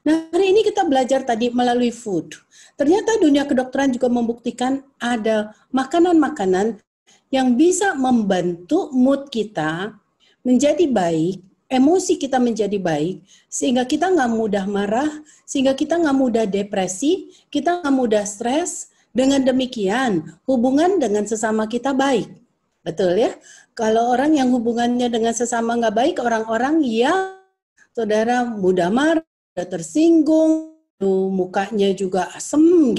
Nah, hari ini kita belajar tadi melalui food. Ternyata dunia kedokteran juga membuktikan ada makanan-makanan yang bisa membantu mood kita menjadi baik, emosi kita menjadi baik, sehingga kita nggak mudah marah, sehingga kita nggak mudah depresi, kita nggak mudah stres. Dengan demikian, hubungan dengan sesama kita baik. Betul ya? Kalau orang yang hubungannya dengan sesama nggak baik, orang-orang yang saudara mudah marah, tersinggung, mukanya juga asem,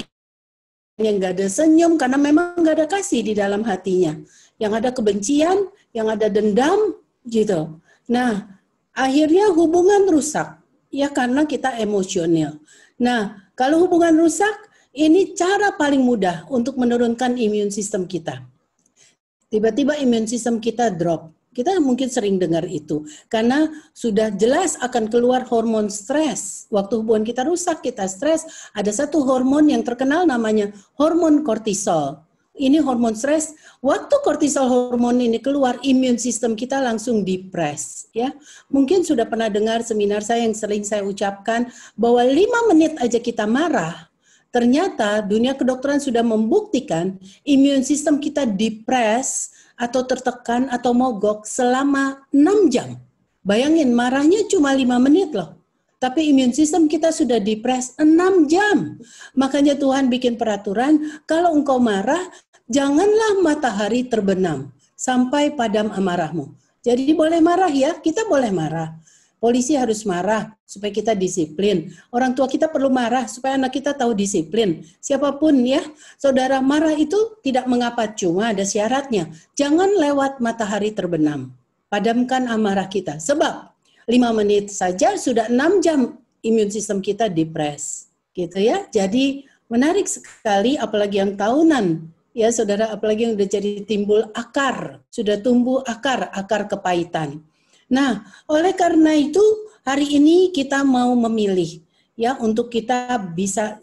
yang nggak ada senyum karena memang nggak ada kasih di dalam hatinya. Yang ada kebencian, yang ada dendam, gitu. Nah, akhirnya hubungan rusak, ya karena kita emosional. Nah, kalau hubungan rusak, ini cara paling mudah untuk menurunkan imun sistem kita. Tiba-tiba imun sistem kita drop. Kita mungkin sering dengar itu, karena sudah jelas akan keluar hormon stres. Waktu hubungan kita rusak, kita stres, ada satu hormon yang terkenal namanya hormon kortisol. Ini hormon stres. Waktu kortisol hormon ini keluar, imun sistem kita langsung depres. Ya, mungkin sudah pernah dengar seminar saya yang sering saya ucapkan bahwa 5 menit aja kita marah. Ternyata dunia kedokteran sudah membuktikan imun sistem kita depres atau tertekan atau mogok selama 6 jam. Bayangin, marahnya cuma 5 menit loh. Tapi imun sistem kita sudah depres 6 jam. Makanya Tuhan bikin peraturan, kalau engkau marah, janganlah matahari terbenam sampai padam amarahmu. Jadi boleh marah ya, kita boleh marah. Polisi harus marah supaya kita disiplin. Orang tua kita perlu marah supaya anak kita tahu disiplin. Siapapun ya, saudara, marah itu tidak mengapa, cuma ada syaratnya. Jangan lewat matahari terbenam. Padamkan amarah kita. Sebab 5 menit saja sudah 6 jam imun sistem kita depres. Gitu ya. Jadi menarik sekali, apalagi yang tahunan. Ya saudara, apalagi yang sudah jadi timbul akar. Sudah tumbuh akar kepahitan. Nah, oleh karena itu hari ini kita mau memilih ya untuk kita bisa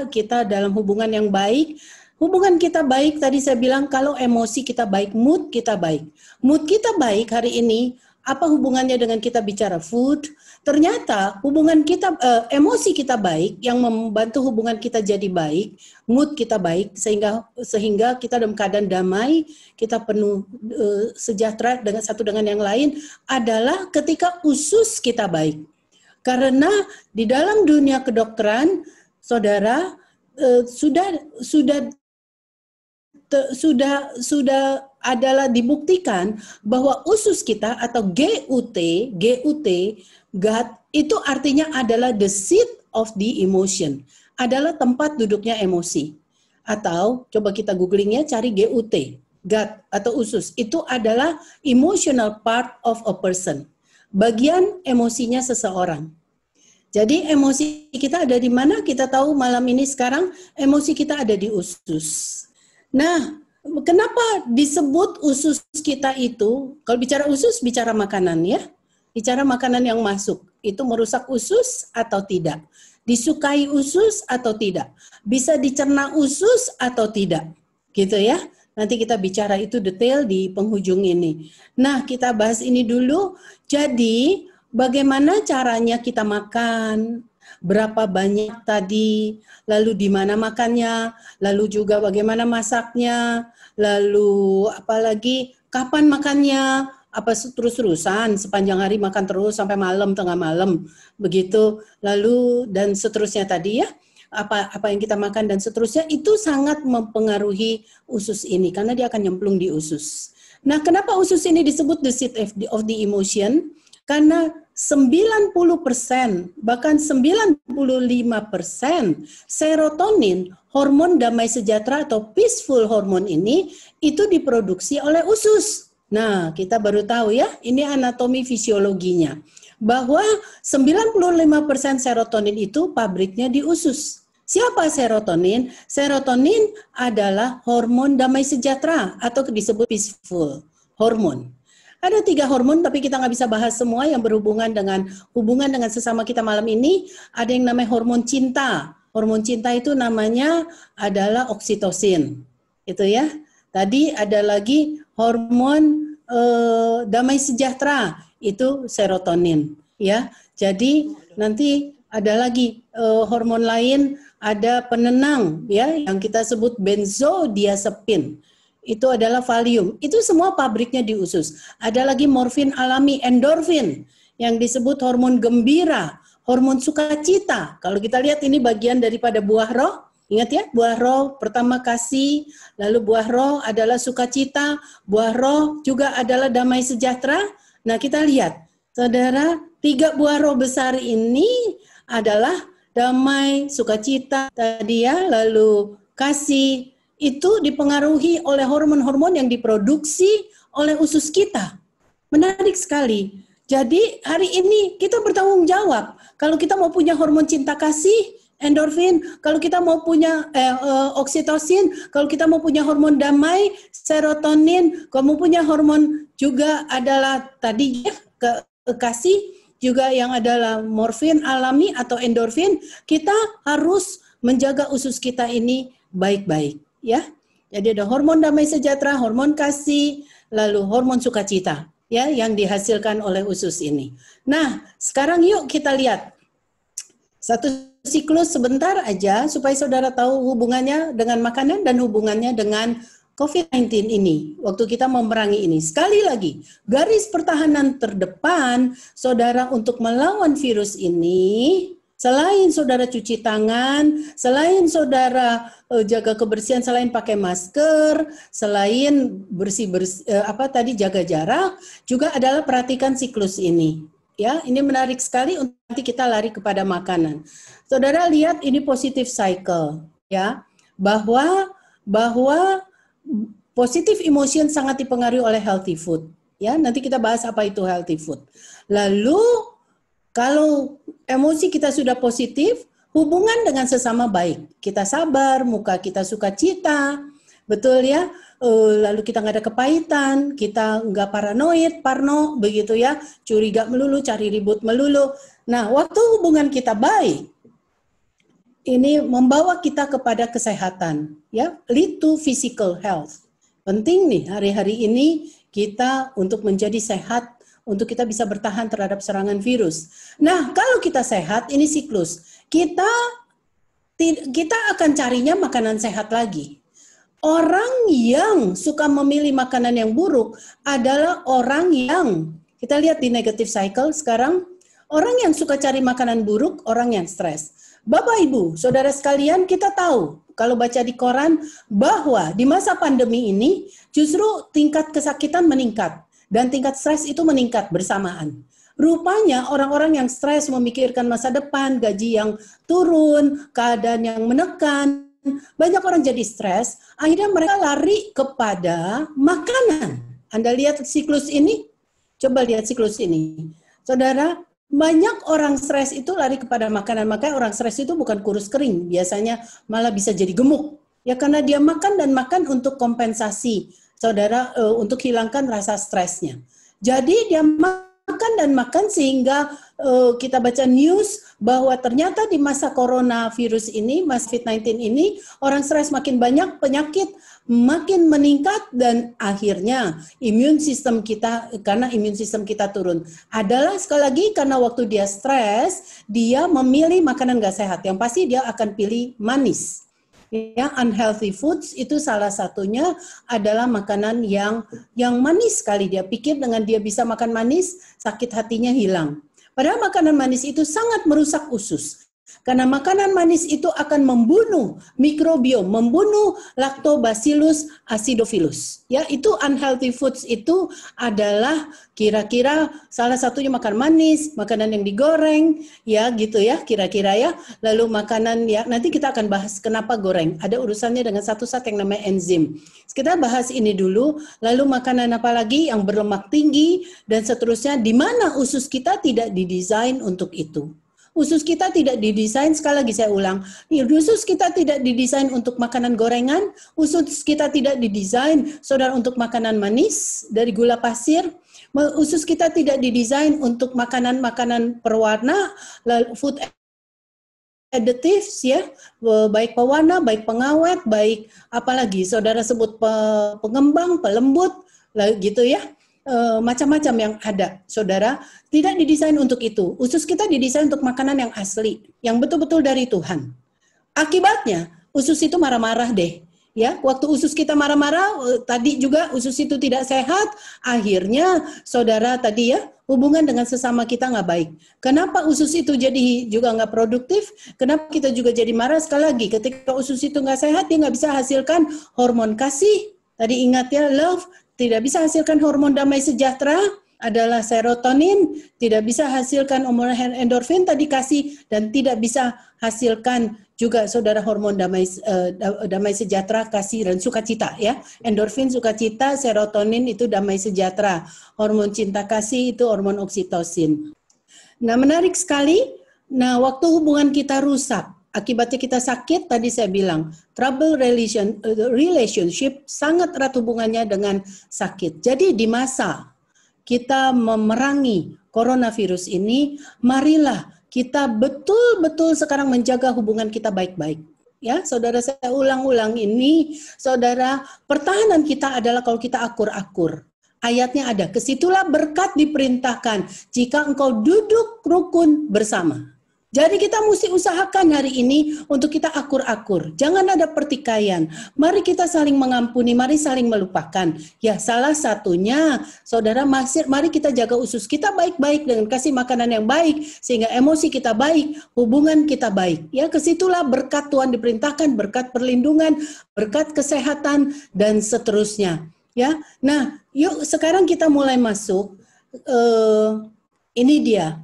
kita dalam hubungan yang baik. Hubungan kita baik tadi saya bilang kalau emosi kita baik, mood kita baik. Mood kita baik hari ini, apa hubungannya dengan kita bicara food? Ternyata hubungan kita, emosi kita baik yang membantu hubungan kita jadi baik, mood kita baik sehingga kita dalam keadaan damai, kita penuh sejahtera dengan satu dengan yang lain adalah ketika usus kita baik. Karena di dalam dunia kedokteran, saudara, sudah adalah dibuktikan bahwa usus kita atau GUT, gut itu artinya adalah the seat of the emotion, adalah tempat duduknya emosi. Atau coba kita googling ya, cari GUT, gut atau usus, itu adalah emotional part of a person, bagian emosinya seseorang. Jadi emosi kita ada di mana? Kita tahu malam ini sekarang emosi kita ada di usus. Nah, kenapa disebut usus kita itu? Kalau bicara usus, bicara makanan ya. Bicara makanan yang masuk. Itu merusak usus atau tidak? Disukai usus atau tidak? Bisa dicerna usus atau tidak? Gitu ya. Nanti kita bicara itu detail di penghujung ini. Nah, kita bahas ini dulu. Jadi, bagaimana caranya kita makan? Berapa banyak tadi, lalu di mana makannya, lalu juga bagaimana masaknya, lalu apalagi kapan makannya, apa terus-terusan sepanjang hari makan terus sampai malam, tengah malam, begitu, lalu dan seterusnya tadi ya, apa yang kita makan dan seterusnya itu sangat mempengaruhi usus ini karena dia akan nyemplung di usus. Nah, kenapa usus ini disebut the seat of the emotion? Karena 90%, bahkan 95% serotonin, hormon damai sejahtera atau peaceful hormon ini, itu diproduksi oleh usus. Nah, kita baru tahu ya, ini anatomi fisiologinya. Bahwa 95% serotonin itu pabriknya di usus. Siapa serotonin? Serotonin adalah hormon damai sejahtera atau disebut peaceful hormon. Ada 3 hormon, tapi kita nggak bisa bahas semua yang berhubungan dengan sesama kita malam ini. Ada yang namanya hormon cinta. Hormon cinta itu namanya adalah oksitosin. Itu ya. Tadi ada lagi hormon damai sejahtera, itu serotonin. Ya. Jadi nanti ada lagi hormon lain, ada penenang ya yang kita sebut benzodiazepin. Itu adalah Valium. Itu semua pabriknya di usus. Ada lagi morfin alami, endorfin yang disebut hormon gembira, hormon sukacita. Kalau kita lihat ini bagian daripada buah roh. Ingat ya, buah roh pertama kasih, lalu buah roh adalah sukacita, buah roh juga adalah damai sejahtera. Nah, kita lihat, saudara, 3 buah roh besar ini adalah damai, sukacita tadi ya, lalu kasih, itu dipengaruhi oleh hormon-hormon yang diproduksi oleh usus kita. Menarik sekali. Jadi hari ini kita bertanggung jawab. Kalau kita mau punya hormon cinta kasih, endorfin, kalau kita mau punya oksitosin, kalau kita mau punya hormon damai, serotonin, kalau mau punya hormon juga adalah tadi ya, kasih, juga yang adalah morfin alami atau endorfin, kita harus menjaga usus kita ini baik-baik ya. Jadi ada hormon damai sejahtera, hormon kasih, lalu hormon sukacita ya yang dihasilkan oleh usus ini. Nah, sekarang yuk kita lihat satu siklus sebentar aja supaya saudara tahu hubungannya dengan makanan dan hubungannya dengan COVID-19 ini, waktu kita memerangi ini. Sekali lagi, garis pertahanan terdepan saudara untuk melawan virus ini, selain saudara cuci tangan, selain saudara jaga kebersihan, selain pakai masker, selain jaga jarak, juga adalah perhatikan siklus ini. Ya, ini menarik sekali untuk nanti kita lari kepada makanan. Saudara lihat ini positive cycle, ya, bahwa positive emotion sangat dipengaruhi oleh healthy food. Ya, nanti kita bahas apa itu healthy food. Lalu kalau emosi kita sudah positif, hubungan dengan sesama baik. Kita sabar, muka kita sukacita, betul ya. Lalu kita nggak ada kepahitan, kita nggak parno, begitu ya, curiga melulu, cari ribut melulu. Nah, waktu hubungan kita baik, ini membawa kita kepada kesehatan, ya, lead to physical health. Penting nih hari-hari ini kita untuk menjadi sehat, untuk kita bisa bertahan terhadap serangan virus. Nah, kalau kita sehat, ini siklus. Kita akan carinya makanan sehat lagi. Orang yang suka memilih makanan yang buruk adalah orang yang, kita lihat di negative cycle sekarang, orang yang suka cari makanan buruk, orang yang stres. Bapak Ibu, saudara sekalian, kita tahu kalau baca di koran bahwa di masa pandemi ini justru tingkat kesakitan meningkat dan tingkat stres itu meningkat bersamaan. Rupanya orang-orang yang stres memikirkan masa depan, gaji yang turun, keadaan yang menekan, banyak orang jadi stres, akhirnya mereka lari kepada makanan. Anda lihat siklus ini? Coba lihat siklus ini. Saudara, banyak orang stres itu lari kepada makanan. Makanya orang stres itu bukan kurus kering, biasanya malah bisa jadi gemuk. Ya karena dia makan dan makan untuk kompensasi, saudara, untuk hilangkan rasa stresnya. Jadi dia makan dan makan sehingga kita baca news bahwa ternyata di masa coronavirus ini, masa COVID-19 ini, orang stres makin banyak, penyakit makin meningkat, dan akhirnya imun sistem kita, karena imun sistem kita turun. Adalah sekali lagi karena waktu dia stres, dia memilih makanan gak sehat. Yang pasti dia akan pilih manis. Ya, unhealthy foods itu salah satunya adalah makanan yang manis sekali. Dia pikir dengan dia bisa makan manis, sakit hatinya hilang. Padahal makanan manis itu sangat merusak usus. Karena makanan manis itu akan membunuh mikrobiom, membunuh Lactobacillus acidophilus. Ya, itu unhealthy foods itu adalah kira-kira salah satunya makan manis, makanan yang digoreng, ya gitu ya, kira-kira ya. Lalu makanan ya, nanti kita akan bahas kenapa goreng. Ada urusannya dengan satu zat yang namanya enzim. Kita bahas ini dulu, lalu makanan apa lagi yang berlemak tinggi dan seterusnya, di mana usus kita tidak didesain untuk itu. Usus kita tidak didesain, sekali lagi saya ulang, usus kita tidak didesain untuk makanan gorengan, usus kita tidak didesain, saudara, untuk makanan manis dari gula pasir, usus kita tidak didesain untuk makanan-makanan perwarna, food additives ya, baik pewarna, baik pengawet, baik apalagi saudara sebut pengembang, pelembut, gitu ya. macam-macam yang ada, saudara, tidak didesain untuk itu. Usus kita didesain untuk makanan yang asli, yang betul-betul dari Tuhan. Akibatnya, usus itu marah-marah deh. Ya, waktu usus kita marah-marah, tadi juga usus itu tidak sehat, akhirnya saudara tadi ya, hubungan dengan sesama kita nggak baik. Kenapa usus itu jadi juga nggak produktif? Kenapa kita juga jadi marah? Sekali lagi, ketika usus itu nggak sehat, dia nggak bisa hasilkan hormon kasih. Tadi ingat ya, love, tidak bisa hasilkan hormon damai sejahtera, adalah serotonin, tidak bisa hasilkan hormon endorfin tadi kasih, dan tidak bisa hasilkan juga saudara hormon damai sejahtera, kasih dan sukacita ya. Endorfin sukacita, serotonin itu damai sejahtera. Hormon cinta kasih itu hormon oksitosin. Nah, menarik sekali. Nah, waktu hubungan kita rusak, akibatnya kita sakit, tadi saya bilang, trouble relationship sangat erat hubungannya dengan sakit. Jadi di masa kita memerangi coronavirus ini, marilah kita betul-betul sekarang menjaga hubungan kita baik-baik. Ya, saudara, saya ulang-ulang ini, saudara, pertahanan kita adalah kalau kita akur-akur. Ayatnya ada, kesitulah berkat diperintahkan jika engkau duduk rukun bersama. Jadi kita mesti usahakan hari ini untuk kita akur-akur. Jangan ada pertikaian. Mari kita saling mengampuni, mari saling melupakan. Ya, salah satunya, saudara, mari kita jaga usus kita baik-baik dengan kasih makanan yang baik, sehingga emosi kita baik, hubungan kita baik. Ya, kesitulah berkat Tuhan diperintahkan, berkat perlindungan, berkat kesehatan, dan seterusnya. Ya, nah, yuk sekarang kita mulai masuk. Ini dia.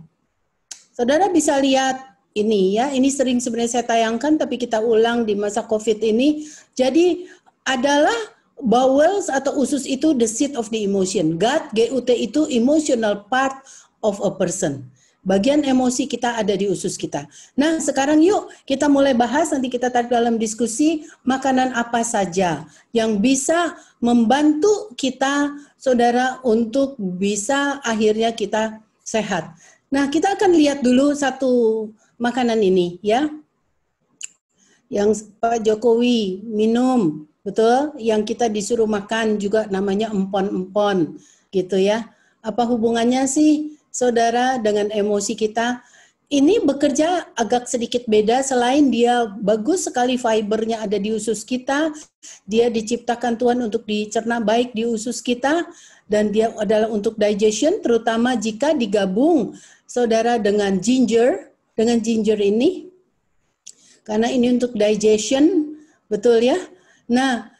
Saudara bisa lihat ini ya, ini sering sebenarnya saya tayangkan tapi kita ulang di masa COVID ini. Jadi adalah bowels atau usus itu the seat of the emotion. Gut, GUT itu emotional part of a person. Bagian emosi kita ada di usus kita. Nah, sekarang yuk kita mulai bahas, nanti kita tarik dalam diskusi makanan apa saja yang bisa membantu kita, saudara, untuk bisa akhirnya kita sehat. Nah, kita akan lihat dulu satu makanan ini ya. Yang Pak Jokowi minum, betul? Yang kita disuruh makan juga namanya empon-empon gitu ya. Apa hubungannya sih saudara dengan emosi kita? Ini bekerja agak sedikit beda, selain dia bagus sekali fibernya ada di usus kita, dia diciptakan Tuhan untuk dicerna baik di usus kita, dan dia adalah untuk digestion, terutama jika digabung saudara dengan ginger ini, karena ini untuk digestion, betul ya. Nah,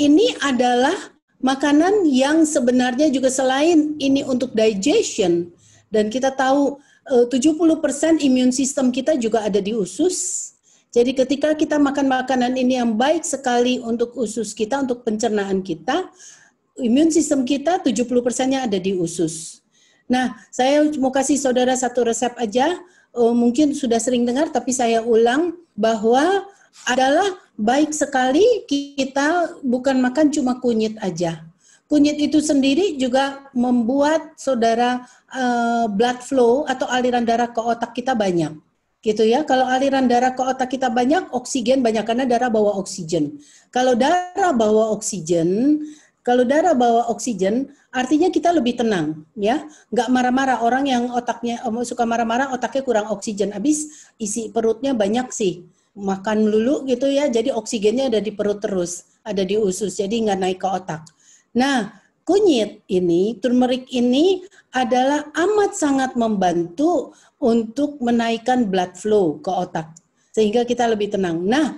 ini adalah makanan yang sebenarnya juga selain ini untuk digestion, dan kita tahu 70% imun sistem kita juga ada di usus. Jadi ketika kita makan makanan ini yang baik sekali untuk usus kita, untuk pencernaan kita, imun sistem kita 70%-nya ada di usus. Nah, saya mau kasih saudara satu resep aja, mungkin sudah sering dengar tapi saya ulang, bahwa adalah baik sekali kita bukan makan cuma kunyit aja. Kunyit itu sendiri juga membuat saudara blood flow atau aliran darah ke otak kita banyak. Gitu ya. Kalau aliran darah ke otak kita banyak, oksigen banyak karena darah bawa oksigen. Kalau darah bawa oksigen, artinya kita lebih tenang, ya. Nggak marah-marah. Orang yang otaknya suka marah-marah, otaknya kurang oksigen. Habis isi perutnya banyak sih. Makan melulu gitu ya, jadi oksigennya ada di perut terus, ada di usus, jadi nggak naik ke otak. Nah, kunyit ini, turmeric ini adalah amat sangat membantu untuk menaikkan blood flow ke otak, sehingga kita lebih tenang. Nah,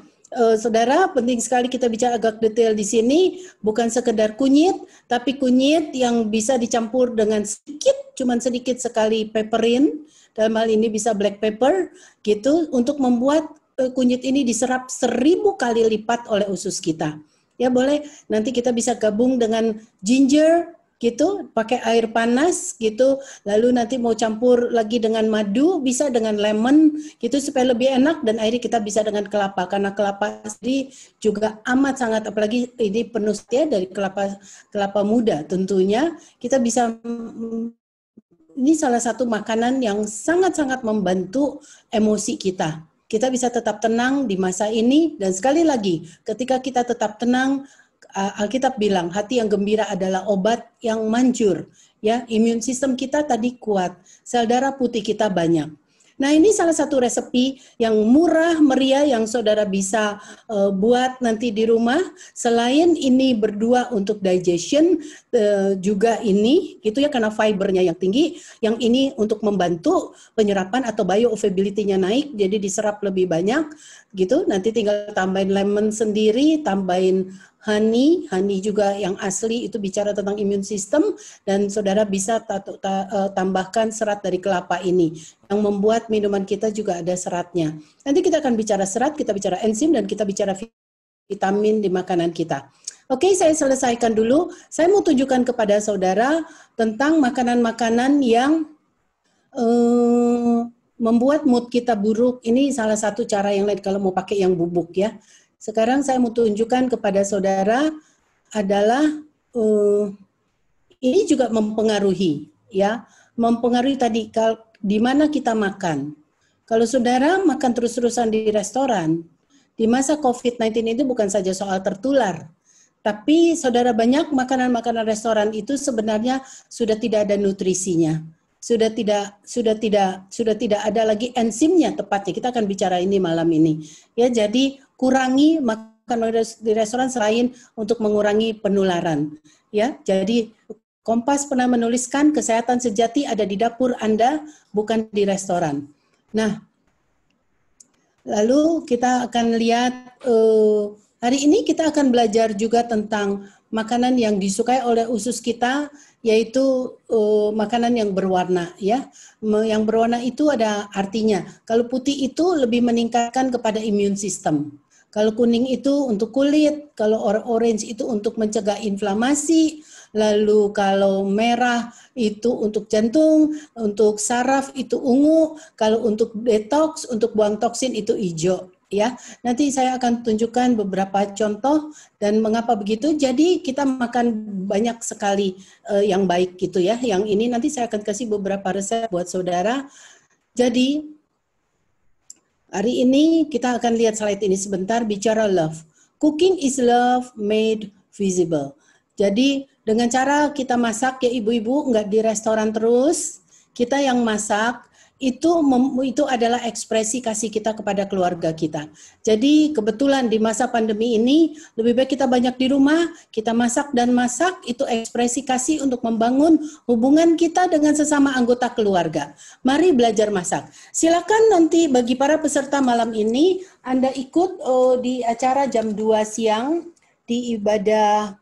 saudara, penting sekali kita bicara agak detail di sini, bukan sekedar kunyit, tapi kunyit yang bisa dicampur dengan sedikit, cuman sedikit sekali pepperin, dalam hal ini bisa black pepper, gitu, untuk membuat kunyit ini diserap 1000 kali lipat oleh usus kita. Ya boleh, nanti kita bisa gabung dengan ginger, gitu, pakai air panas, gitu, lalu nanti mau campur lagi dengan madu, bisa dengan lemon, gitu, supaya lebih enak, dan akhirnya kita bisa dengan kelapa, karena kelapa sendiri juga amat sangat, apalagi ini penuh ya dari kelapa muda tentunya, kita bisa, ini salah satu makanan yang sangat-sangat membantu emosi kita. Kita bisa tetap tenang di masa ini, dan sekali lagi, ketika kita tetap tenang, Alkitab bilang hati yang gembira adalah obat yang manjur. Ya, imun sistem kita tadi kuat, sel darah putih kita banyak. Nah, ini salah satu resepi yang murah meriah yang saudara bisa buat nanti di rumah. Selain ini berdua untuk digestion, juga ini gitu ya, karena fibernya yang tinggi, yang ini untuk membantu penyerapan atau bioavailability-nya naik, jadi diserap lebih banyak gitu. Nanti tinggal tambahin lemon sendiri, tambahin honey juga yang asli itu bicara tentang imun sistem, dan saudara bisa tambahkan serat dari kelapa ini yang membuat minuman kita juga ada seratnya. Nanti kita akan bicara serat, kita bicara enzim, dan kita bicara vitamin di makanan kita. Oke, saya selesaikan dulu. Saya mau tunjukkan kepada saudara tentang makanan-makanan yang membuat mood kita buruk. Ini salah satu cara yang lain kalau mau pakai yang bubuk ya. Sekarang saya mau tunjukkan kepada saudara adalah ini juga mempengaruhi ya, mempengaruhi tadi di mana kita makan. Kalau saudara makan terus-terusan di restoran, di masa COVID-19 itu bukan saja soal tertular, tapi saudara banyak makanan-makanan restoran itu sebenarnya sudah tidak ada nutrisinya. Sudah tidak ada lagi enzimnya tepatnya. Kita akan bicara ini malam ini. Ya, jadi kurangi makan di restoran selain untuk mengurangi penularan. Ya, jadi Kompas pernah menuliskan kesehatan sejati ada di dapur Anda, bukan di restoran. Nah, lalu kita akan lihat hari ini kita akan belajar juga tentang makanan yang disukai oleh usus kita, yaitu makanan yang berwarna ya. Yang berwarna itu ada artinya. Kalau putih itu lebih meningkatkan kepada imun sistem. Kalau kuning itu untuk kulit, kalau orange itu untuk mencegah inflamasi, lalu kalau merah itu untuk jantung, untuk saraf itu ungu, kalau untuk detox, untuk buang toksin itu hijau. Ya, nanti saya akan tunjukkan beberapa contoh dan mengapa begitu. Jadi kita makan banyak sekali yang baik gitu ya. Yang ini nanti saya akan kasih beberapa resep buat saudara. Jadi hari ini kita akan lihat slide ini sebentar, bicara love. Cooking is love made visible. Jadi dengan cara kita masak ya ibu-ibu, nggak di restoran terus, kita yang masak. Itu adalah ekspresi kasih kita kepada keluarga kita. Jadi kebetulan di masa pandemi ini lebih baik kita banyak di rumah, kita masak dan masak, itu ekspresi kasih untuk membangun hubungan kita dengan sesama anggota keluarga. Mari belajar masak. Silakan nanti bagi para peserta malam ini Anda ikut di acara jam 2 siang di ibadah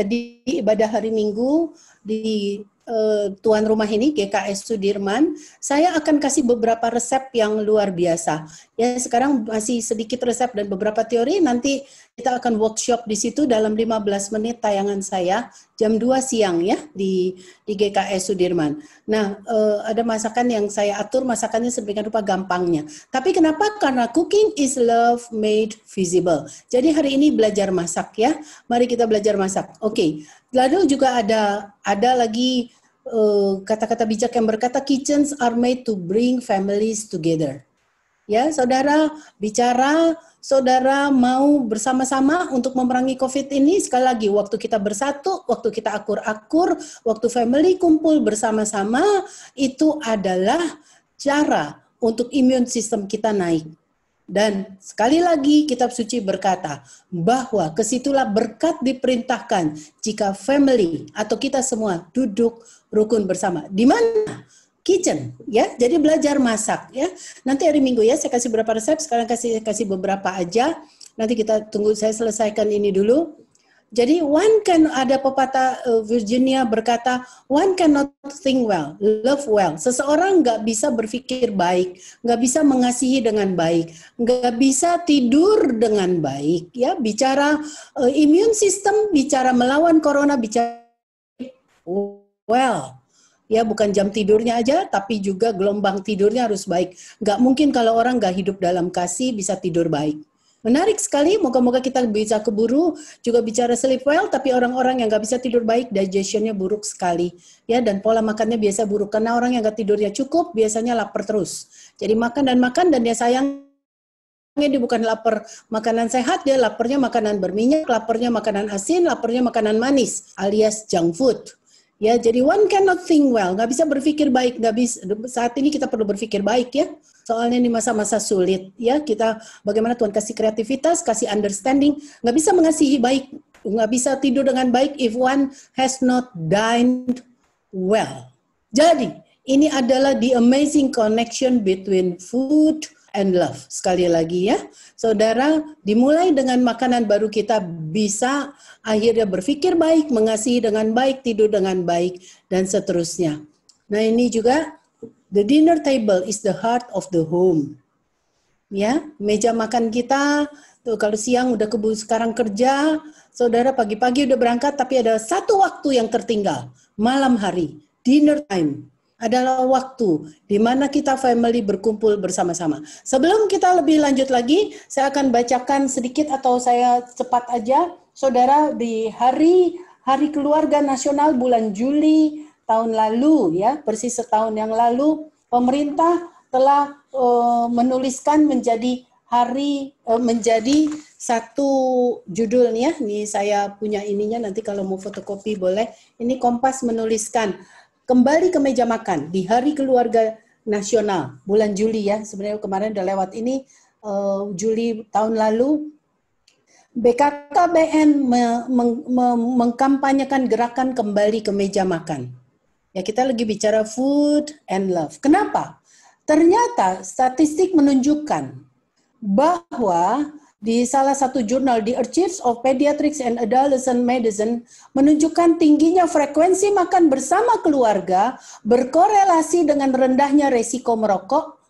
di ibadah hari Minggu di tuan rumah ini GKS Sudirman. Saya akan kasih beberapa resep yang luar biasa. Ya, sekarang masih sedikit resep dan beberapa teori, nanti kita akan workshop di situ dalam 15 menit tayangan saya jam 2 siang ya di GKS Sudirman. Nah, ada masakan yang saya atur masakannya sedemikian rupa gampangnya. Tapi kenapa? Karena cooking is love made visible. Jadi hari ini belajar masak ya. Mari kita belajar masak. Oke. Lalu juga ada lagi kata-kata bijak yang berkata kitchens are made to bring families together. Ya, saudara bicara, saudara mau bersama-sama untuk memerangi COVID ini, sekali lagi waktu kita bersatu, waktu kita akur-akur, waktu family kumpul bersama-sama, itu adalah cara untuk imun sistem kita naik. Dan sekali lagi kitab suci berkata bahwa kesitulah berkat diperintahkan jika family atau kita semua duduk rukun bersama. Di mana? Kitchen, ya. Jadi belajar masak, ya. Nanti hari Minggu ya, saya kasih beberapa resep. Sekarang kasih beberapa aja. Nanti kita tunggu saya selesaikan ini dulu. Jadi ada pepatah Virginia berkata, one cannot think well, love well. Seseorang nggak bisa berpikir baik, nggak bisa mengasihi dengan baik, nggak bisa tidur dengan baik. Ya, bicara imun sistem, bicara melawan corona, bicara well. Ya, bukan jam tidurnya aja, tapi juga gelombang tidurnya harus baik. Nggak mungkin kalau orang nggak hidup dalam kasih bisa tidur baik. Menarik sekali, moga-moga kita bisa keburu juga bicara sleep well, tapi orang-orang yang nggak bisa tidur baik, digestionnya buruk sekali. Ya, dan pola makannya biasa buruk, karena orang yang nggak tidurnya cukup, biasanya lapar terus. Jadi makan dan dia sayang dia bukan lapar makanan sehat, dia laparnya makanan berminyak, laparnya makanan asin, laparnya makanan manis, alias junk food. Ya, jadi one cannot think well, nggak bisa berpikir baik, nggak bisa. Saat ini kita perlu berpikir baik ya, soalnya ini masa-masa sulit ya. Kita bagaimana Tuhan kasih kreativitas, kasih understanding, nggak bisa mengasihi baik, nggak bisa tidur dengan baik if one has not dined well. Jadi ini adalah the amazing connection between food and love. Sekali lagi ya, saudara, dimulai dengan makanan baru kita bisa akhirnya berpikir baik, mengasihi dengan baik, tidur dengan baik, dan seterusnya. Nah ini juga, the dinner table is the heart of the home. Ya, meja makan kita, tuh kalau siang udah sekarang kerja, saudara pagi-pagi udah berangkat, tapi ada satu waktu yang tertinggal, malam hari, dinner time. Adalah waktu di mana kita family berkumpul bersama-sama. Sebelum kita lebih lanjut lagi, saya akan bacakan sedikit atau saya cepat aja. Saudara, di hari Keluarga Nasional bulan Juli tahun lalu ya, persis setahun yang lalu, pemerintah telah menuliskan menjadi menjadi satu judul nih ya. Ini saya punya ininya, nanti kalau mau fotokopi boleh. Ini Kompas menuliskan kembali ke meja makan di Hari Keluarga Nasional bulan Juli ya, sebenarnya kemarin udah lewat ini Juli tahun lalu. BKKBN mengkampanyekan gerakan kembali ke meja makan. Ya, kita lagi bicara food and love. Kenapa? Ternyata statistik menunjukkan bahwa di salah satu jurnal, The Archives of Pediatrics and Adolescent Medicine, menunjukkan tingginya frekuensi makan bersama keluarga berkorelasi dengan rendahnya resiko merokok.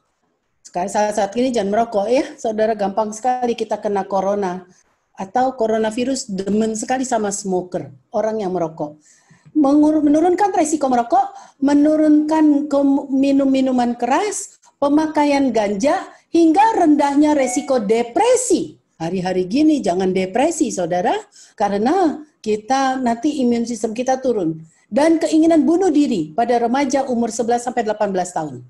Salah satu ini jangan merokok ya, saudara, gampang sekali kita kena corona. Atau coronavirus demen sekali sama smoker, orang yang merokok. Menurunkan resiko merokok, menurunkan minum-minuman keras, pemakaian ganja, hingga rendahnya resiko depresi. Hari-hari gini jangan depresi, saudara, karena kita nanti imun sistem kita turun. Dan keinginan bunuh diri pada remaja umur 11-18 tahun.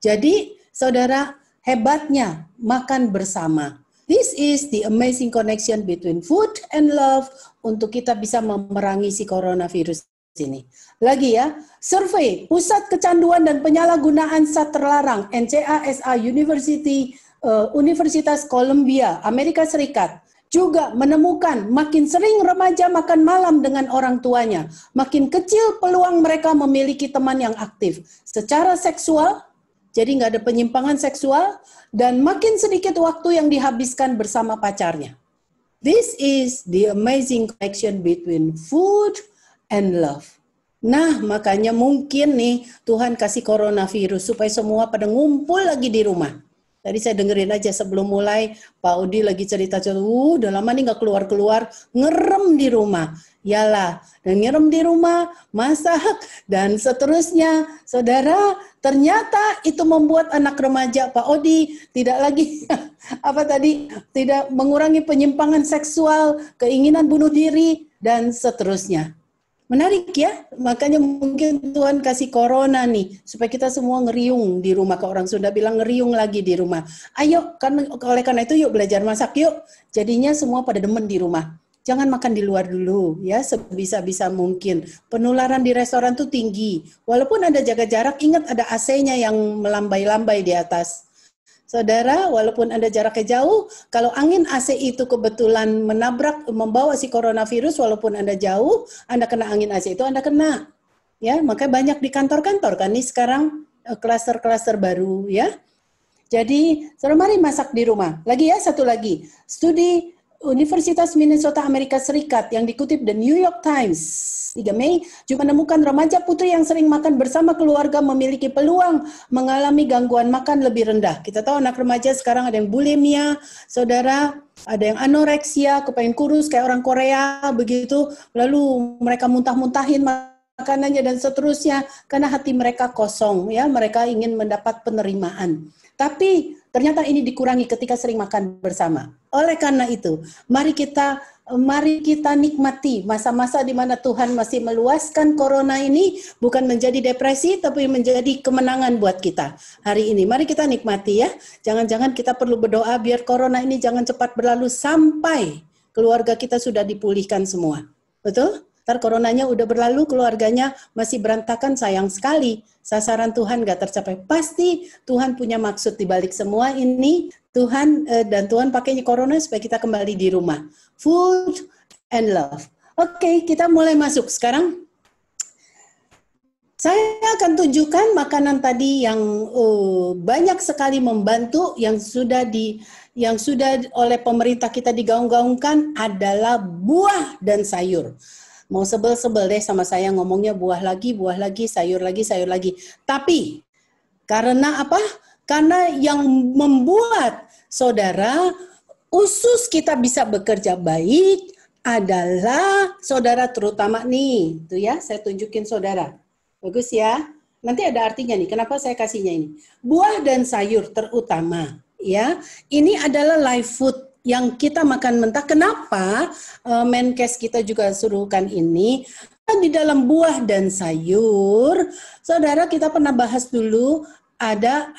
Jadi, saudara, hebatnya makan bersama. This is the amazing connection between food and love untuk kita bisa memerangi si coronavirus ini. Lagi ya, survei Pusat Kecanduan dan Penyalahgunaan Zat Terlarang NCASA Universitas Columbia, Amerika Serikat, juga menemukan makin sering remaja makan malam dengan orang tuanya, makin kecil peluang mereka memiliki teman yang aktif secara seksual, jadi nggak ada penyimpangan seksual, dan makin sedikit waktu yang dihabiskan bersama pacarnya. This is the amazing connection between food and love. Nah, makanya mungkin nih Tuhan kasih coronavirus supaya semua pada ngumpul lagi di rumah. Tadi saya dengerin aja sebelum mulai, Pak Udi lagi cerita, udah lama nih nggak keluar-keluar, ngerem di rumah. Yalah, dan ngerem di rumah, masak, dan seterusnya. Saudara, ternyata itu membuat anak remaja Pak Odi tidak lagi, tidak mengurangi penyimpangan seksual, keinginan bunuh diri, dan seterusnya. Menarik ya, makanya mungkin Tuhan kasih corona nih, supaya kita semua ngeriung di rumah, ke orang Sunda bilang ngeriung lagi di rumah. Ayo, oleh karena itu yuk belajar masak yuk, jadinya semua pada demen di rumah. Jangan makan di luar dulu ya, sebisa-bisa mungkin. Penularan di restoran tuh tinggi, walaupun ada jaga jarak, ingat ada AC-nya yang melambai-lambai di atas. Saudara, walaupun Anda jaraknya jauh, kalau angin AC itu kebetulan membawa si coronavirus, walaupun Anda jauh, Anda kena angin AC itu, Anda kena. Ya, makanya banyak di kantor-kantor kan nih sekarang klaster-klaster baru ya. Jadi, saudara mari masak di rumah. Lagi ya, satu lagi. Studi Universitas Minnesota Amerika Serikat yang dikutip The New York Times 3 Mei juga menemukan remaja putri yang sering makan bersama keluarga memiliki peluang mengalami gangguan makan lebih rendah. Kita tahu anak remaja sekarang ada yang bulimia, saudara, ada yang anoreksia, kepengen kurus kayak orang Korea begitu, lalu mereka muntah-muntahin makanannya dan seterusnya karena hati mereka kosong ya, mereka ingin mendapat penerimaan. Tapi ternyata ini dikurangi ketika sering makan bersama. Oleh karena itu, mari kita nikmati masa-masa di mana Tuhan masih meluaskan corona ini, bukan menjadi depresi tapi menjadi kemenangan buat kita hari ini. Mari kita nikmati ya. Jangan-jangan kita perlu berdoa biar corona ini jangan cepat berlalu sampai keluarga kita sudah dipulihkan semua. Betul? Ntar coronanya udah berlalu, keluarganya masih berantakan, sayang sekali. Sasaran Tuhan gak tercapai. Pasti Tuhan punya maksud di balik semua ini. Tuhan pakai corona supaya kita kembali di rumah. Food and love. Oke, kita mulai masuk sekarang. Saya akan tunjukkan makanan tadi yang banyak sekali membantu, yang sudah oleh pemerintah kita digaung-gaungkan adalah buah dan sayur. Mau sebel-sebel deh sama saya ngomongnya buah lagi, sayur lagi. Tapi karena apa? Karena yang membuat saudara usus kita bisa bekerja baik adalah saudara, terutama nih, tuh ya, saya tunjukin saudara. Bagus ya. Nanti ada artinya nih, kenapa saya kasihnya ini. Buah dan sayur terutama, ya. Ini adalah live food yang kita makan mentah. Kenapa Menkes kita juga suruhkan ini? Di dalam buah dan sayur, saudara, kita pernah bahas dulu ada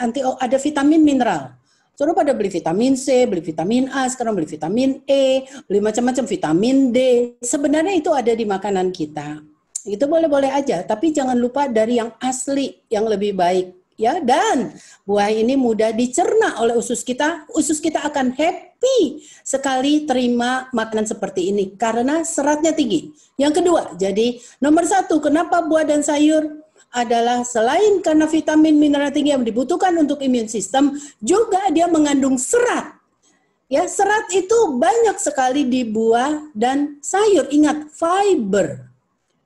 vitamin mineral. Saudara pada beli vitamin C, beli vitamin A, sekarang beli vitamin E, beli macam-macam vitamin D. Sebenarnya itu ada di makanan kita. Itu boleh-boleh aja, tapi jangan lupa dari yang asli, yang lebih baik. Ya, dan buah ini mudah dicerna oleh usus kita. Usus kita akan happy sekali terima makanan seperti ini karena seratnya tinggi. Yang kedua, jadi nomor 1, kenapa buah dan sayur adalah selain karena vitamin mineral tinggi yang dibutuhkan untuk imun sistem, juga dia mengandung serat. Ya, serat itu banyak sekali di buah dan sayur. Ingat, fiber.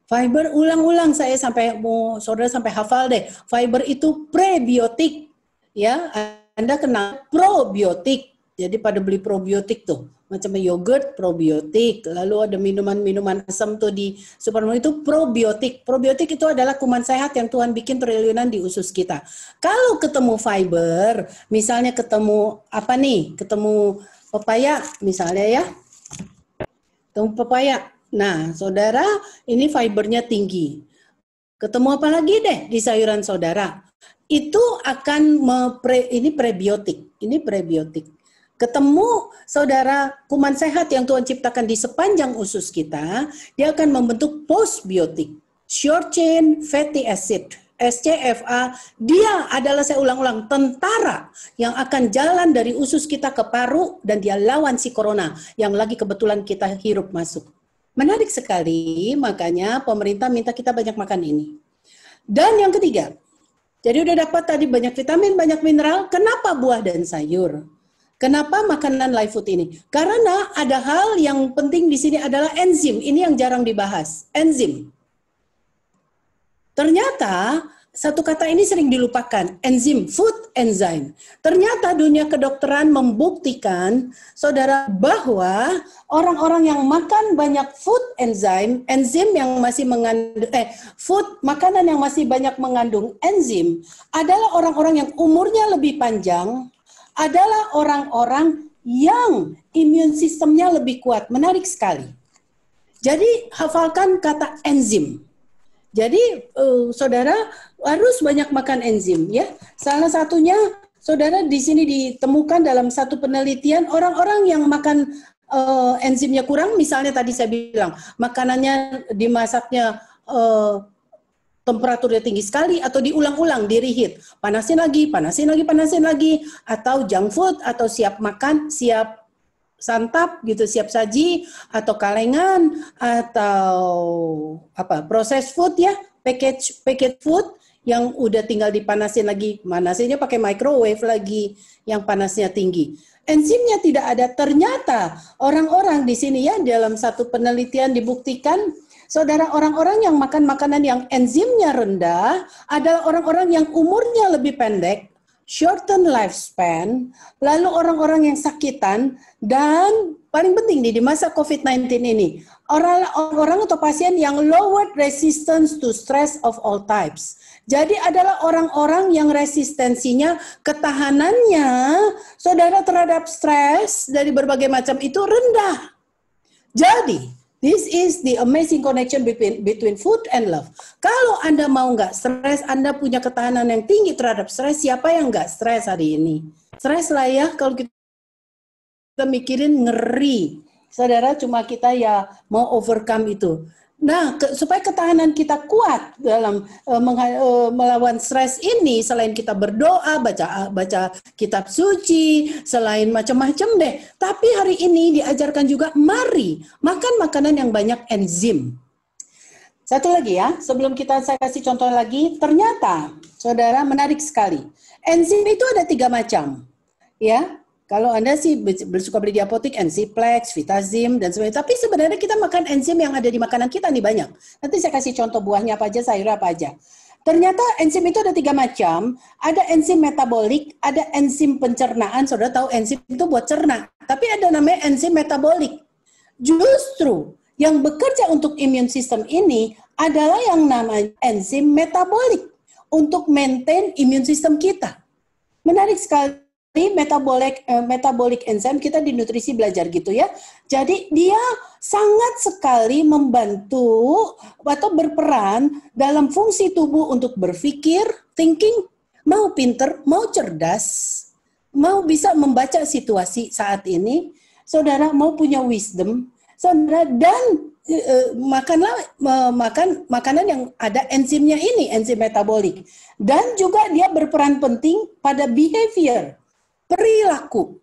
Fiber, ulang-ulang saya saudara sampai hafal deh. Fiber itu prebiotik, ya. Anda kenal probiotik. Jadi pada beli probiotik tuh, macam yogurt probiotik. Lalu ada minuman-minuman asam tuh di supermarket itu probiotik. Probiotik itu adalah kuman sehat yang Tuhan bikin triliunan di usus kita. Kalau ketemu fiber, misalnya ketemu apa nih? Ketemu pepaya misalnya ya. Ketemu pepaya. Nah, saudara, ini fibernya tinggi. Ketemu apa lagi deh di sayuran saudara? Itu akan ini prebiotik. Ini prebiotik. Ketemu saudara kuman sehat yang Tuhan ciptakan di sepanjang usus kita, dia akan membentuk postbiotik. Short chain fatty acid. SCFA, dia adalah, saya ulang-ulang, tentara yang akan jalan dari usus kita ke paru dan dia lawan si corona yang lagi kebetulan kita hirup masuk. Menarik sekali, makanya pemerintah minta kita banyak makan ini. Dan yang ketiga, jadi udah dapat tadi banyak vitamin, banyak mineral, kenapa buah dan sayur? Kenapa makanan live food ini? Karena ada hal yang penting di sini adalah enzim, ini yang jarang dibahas, enzim. Ternyata, satu kata ini sering dilupakan, enzim, food enzyme. Ternyata dunia kedokteran membuktikan, saudara, bahwa orang-orang yang makan banyak food enzyme, enzim yang masih mengandung, makanan yang masih banyak mengandung enzim, adalah orang-orang yang umurnya lebih panjang, adalah orang-orang yang imun sistemnya lebih kuat. Menarik sekali. Jadi, hafalkan kata enzim. Jadi saudara harus banyak makan enzim ya. Salah satunya saudara di sini ditemukan dalam satu penelitian orang-orang yang makan enzimnya kurang, misalnya tadi saya bilang makanannya dimasaknya temperaturnya tinggi sekali atau diulang-ulang di reheat, panasin lagi, atau junk food atau siap makan, siap santap gitu, siap saji atau kalengan atau apa proses food ya, package food yang udah tinggal dipanasin lagi, manasinnya pakai microwave lagi yang panasnya tinggi. Enzimnya tidak ada. Ternyata orang-orang di sini ya, dalam satu penelitian dibuktikan, saudara, orang-orang yang makan makanan yang enzimnya rendah adalah orang-orang yang umurnya lebih pendek, shorten lifespan, lalu orang-orang yang sakitan, dan paling penting nih di masa COVID-19 ini, orang-orang atau pasien yang lowered resistance to stress of all types. Jadi adalah orang-orang yang resistensinya, ketahanannya, saudara terhadap stres dari berbagai macam itu rendah. Jadi, this is the amazing connection between food and love. Kalau Anda mau nggak stres, Anda punya ketahanan yang tinggi terhadap stres, siapa yang nggak stres hari ini? Stres lah ya, kalau kita mikirin ngeri. Saudara, cuma kita ya mau overcome itu. Nah, supaya ketahanan kita kuat dalam melawan stres ini, selain kita berdoa, baca kitab suci, selain macam-macam deh. Tapi hari ini diajarkan juga, mari makan makanan yang banyak enzim. Satu lagi ya, sebelum saya kasih contoh lagi, ternyata, saudara, menarik sekali. Enzim itu ada 3 macam, ya. Kalau Anda sih suka beli di apotek, Enziplex, Vitazim, dan sebagainya. Tapi sebenarnya kita makan enzim yang ada di makanan kita nih banyak. Nanti saya kasih contoh buahnya apa aja, sayur apa aja. Ternyata enzim itu ada 3 macam. Ada enzim metabolik, ada enzim pencernaan. Saudara tahu enzim itu buat cerna. Tapi ada namanya enzim metabolik. Justru yang bekerja untuk immune system ini adalah yang namanya enzim metabolik. Untuk maintain immune system kita. Menarik sekali. Metabolic enzyme kita di nutrisi belajar gitu ya. Jadi dia sangat sekali membantu atau berperan dalam fungsi tubuh untuk berpikir, thinking, mau pinter, mau cerdas, mau bisa membaca situasi saat ini, saudara mau punya wisdom, saudara, dan makan makanan yang ada enzimnya ini, enzim metabolik. Dan juga dia berperan penting pada behavior, perilaku,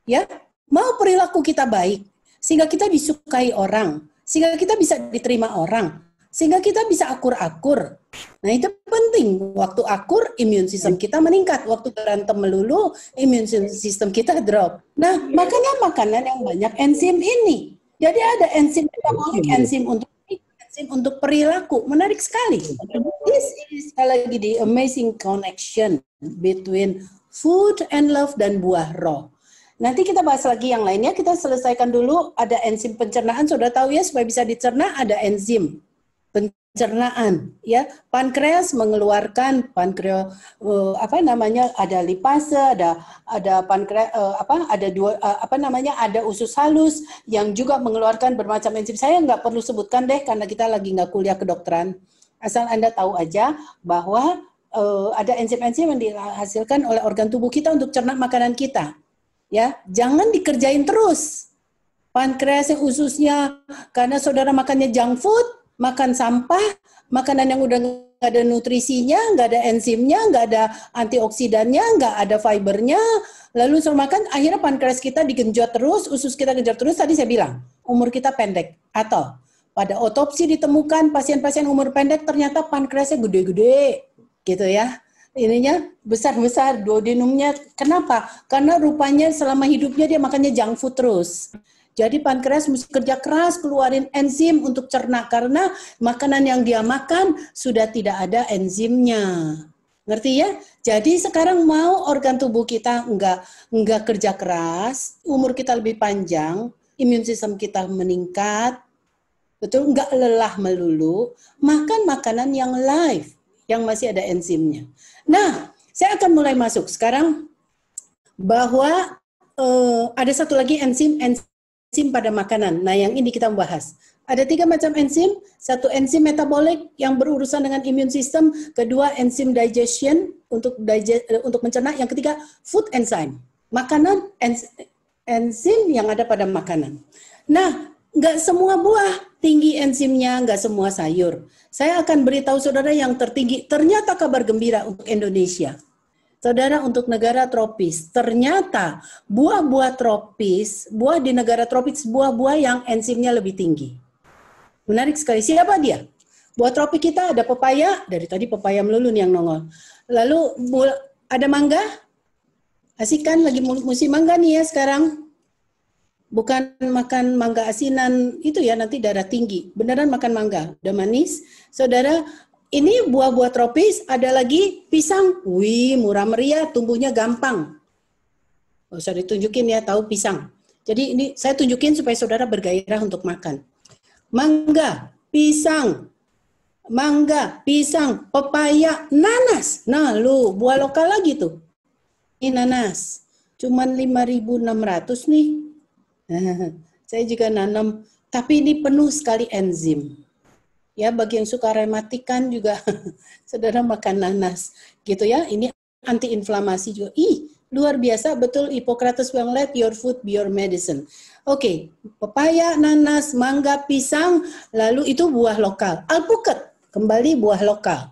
ya, mau perilaku kita baik, sehingga kita disukai orang, sehingga kita bisa diterima orang, sehingga kita bisa akur-akur. Nah itu penting, waktu akur, immune system kita meningkat, waktu berantem melulu, immune system kita drop. Nah makanya makanan yang banyak enzim ini, jadi ada enzim metabolik, enzim untuk perilaku, menarik sekali. This is lagi the amazing connection between food and love dan buah roh. Nanti kita bahas lagi yang lainnya, kita selesaikan dulu ada enzim pencernaan, sudah tahu ya, supaya bisa dicerna ada enzim pencernaan ya. Pankreas mengeluarkan ada lipase, ada pankreas ada usus halus yang juga mengeluarkan bermacam enzim. Saya nggak perlu sebutkan deh karena kita lagi nggak kuliah kedokteran. Asal Anda tahu aja bahwa ada enzim-enzim yang dihasilkan oleh organ tubuh kita untuk cerna makanan kita. Ya, jangan dikerjain terus. Pankreas yang ususnya karena saudara makannya junk food, makan sampah, makanan yang udah nggak ada nutrisinya, nggak ada enzimnya, nggak ada antioksidannya, nggak ada fibernya, lalu suruh makan, akhirnya pankreas kita digenjot terus, usus kita genjot terus. Tadi saya bilang, umur kita pendek. Atau pada otopsi ditemukan pasien-pasien umur pendek ternyata pankreasnya gede-gede. Gitu ya, ininya besar-besar, duodenumnya. Kenapa? Karena rupanya selama hidupnya dia makannya junk food terus. Jadi pankreas mesti kerja keras keluarin enzim untuk cerna karena makanan yang dia makan sudah tidak ada enzimnya. Ngerti ya? Jadi sekarang mau organ tubuh kita enggak kerja keras, umur kita lebih panjang, imun sistem kita meningkat, betul, enggak lelah melulu, makan makanan yang live, yang masih ada enzimnya. Nah, saya akan mulai masuk sekarang bahwa ada satu lagi enzim pada makanan. Nah, yang ini kita bahas. Ada 3 macam enzim. Satu enzim metabolik yang berurusan dengan immune system. Kedua enzim digestion untuk mencerna. Yang ketiga food enzyme. Makanan enzim yang ada pada makanan. Nah, nggak semua buah tinggi enzimnya, nggak semua sayur. Saya akan beritahu saudara yang tertinggi, ternyata kabar gembira untuk Indonesia. Saudara, untuk negara tropis, ternyata buah-buah tropis, buah di negara tropis, buah-buah yang enzimnya lebih tinggi. Menarik sekali. Siapa dia? Buah tropik kita ada pepaya, dari tadi pepaya melulu nih yang nongol. Lalu ada mangga, asik kan, lagi musim mangga nih ya sekarang. Bukan makan mangga asinan itu ya, nanti darah tinggi. Beneran makan mangga, udah manis. Saudara, Ini buah-buah tropis, ada lagi pisang. Wih, murah meriah, tumbuhnya gampang. Nggak usah ditunjukin ya, tahu pisang. Jadi ini saya tunjukin supaya saudara bergairah untuk makan. Mangga, pisang, pepaya, nanas. Nah, lu buah lokal lagi tuh. Ini nanas. Cuman 5.600 nih. Saya juga nanam, tapi ini penuh sekali enzim. Ya, bagi yang suka rematik kan juga saudara makan nanas gitu ya. Ini anti-inflamasi juga. Ih, luar biasa, betul Hippocrates bilang let your food be your medicine. Oke, pepaya, nanas, mangga, pisang, lalu itu buah lokal. Alpukat, kembali buah lokal.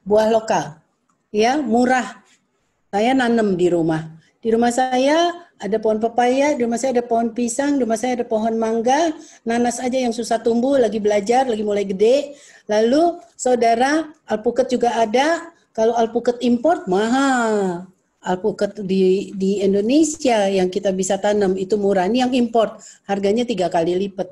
Buah lokal. Ya, murah. Saya nanam di rumah. Di rumah saya ada pohon pepaya, di rumah saya ada pohon pisang, di rumah saya ada pohon mangga, nanas aja yang susah tumbuh, lagi belajar, lagi mulai gede. Lalu saudara, alpukat juga ada. Kalau alpukat import mahal. Alpukat di Indonesia yang kita bisa tanam itu murah. Ini yang import, harganya 3 kali lipat.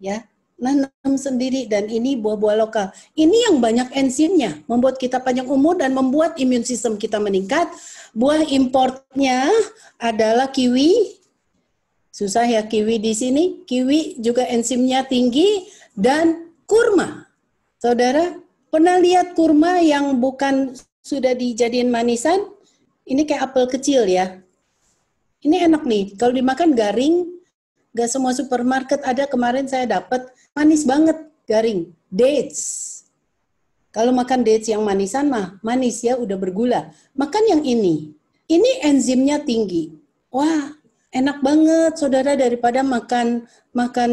Ya, nanam sendiri, dan ini buah-buah lokal. Ini yang banyak enzimnya, membuat kita panjang umur dan membuat imun sistem kita meningkat. Buah importnya adalah kiwi. Susah ya kiwi di sini. Kiwi juga enzimnya tinggi, dan kurma. Saudara, pernah lihat kurma yang bukan sudah dijadiin manisan? Ini kayak apel kecil ya. Ini enak nih, kalau dimakan garing. Gak semua supermarket ada, kemarin saya dapat, manis banget, garing. Dates. Kalau makan dates yang manisan mah, manis ya, udah bergula. Makan yang ini. Ini enzimnya tinggi. Wah, enak banget saudara, daripada makan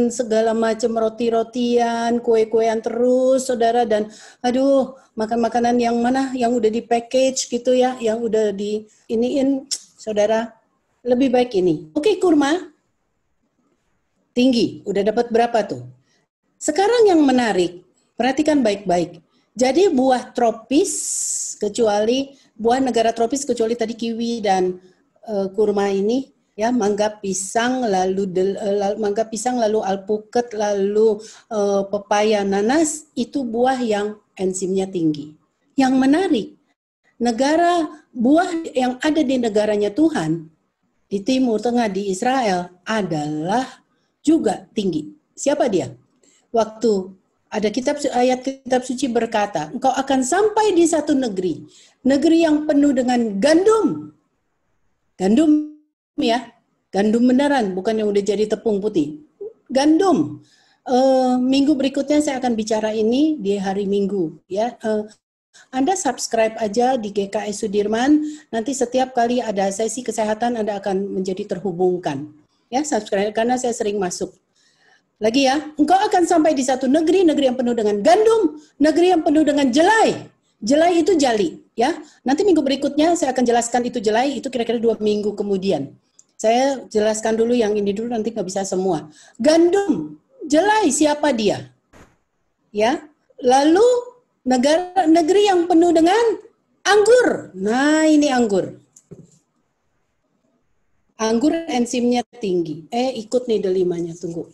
segala macam roti-rotian, kue-kuean terus saudara, dan aduh, makan makanan yang mana yang udah di package gitu ya, yang udah di iniin saudara. Lebih baik ini. Oke, kurma tinggi, udah dapat berapa tuh? Sekarang yang menarik, perhatikan baik-baik. Jadi buah tropis, kecuali buah negara tropis, kecuali tadi kiwi dan kurma ini, ya, mangga pisang, lalu alpukat, lalu pepaya, nanas, itu buah yang enzimnya tinggi. Yang menarik, buah yang ada di negaranya Tuhan, di Timur Tengah, di Israel, adalah juga tinggi. Siapa dia? Waktu ada ayat kitab suci berkata, engkau akan sampai di satu negeri yang penuh dengan gandum. Gandum ya, gandum beneran, bukan yang udah jadi tepung putih. Gandum. Minggu berikutnya saya akan bicara ini di hari Minggu. Ya, Anda subscribe aja di GKS Sudirman. Nanti setiap kali ada sesi kesehatan Anda akan menjadi terhubungkan. Ya, subscribe karena saya sering masuk. Lagi ya, engkau akan sampai di satu negeri yang penuh dengan gandum, negeri yang penuh dengan jelai. Jelai itu jali, ya. Nanti minggu berikutnya saya akan jelaskan itu jelai, itu kira-kira 2 minggu kemudian. Saya jelaskan dulu yang ini dulu, nanti nggak bisa semua. Gandum, jelai, siapa dia? Ya. Lalu negeri yang penuh dengan anggur. Nah, ini anggur. Anggur enzimnya tinggi. Ikut nih delimanya, tunggu.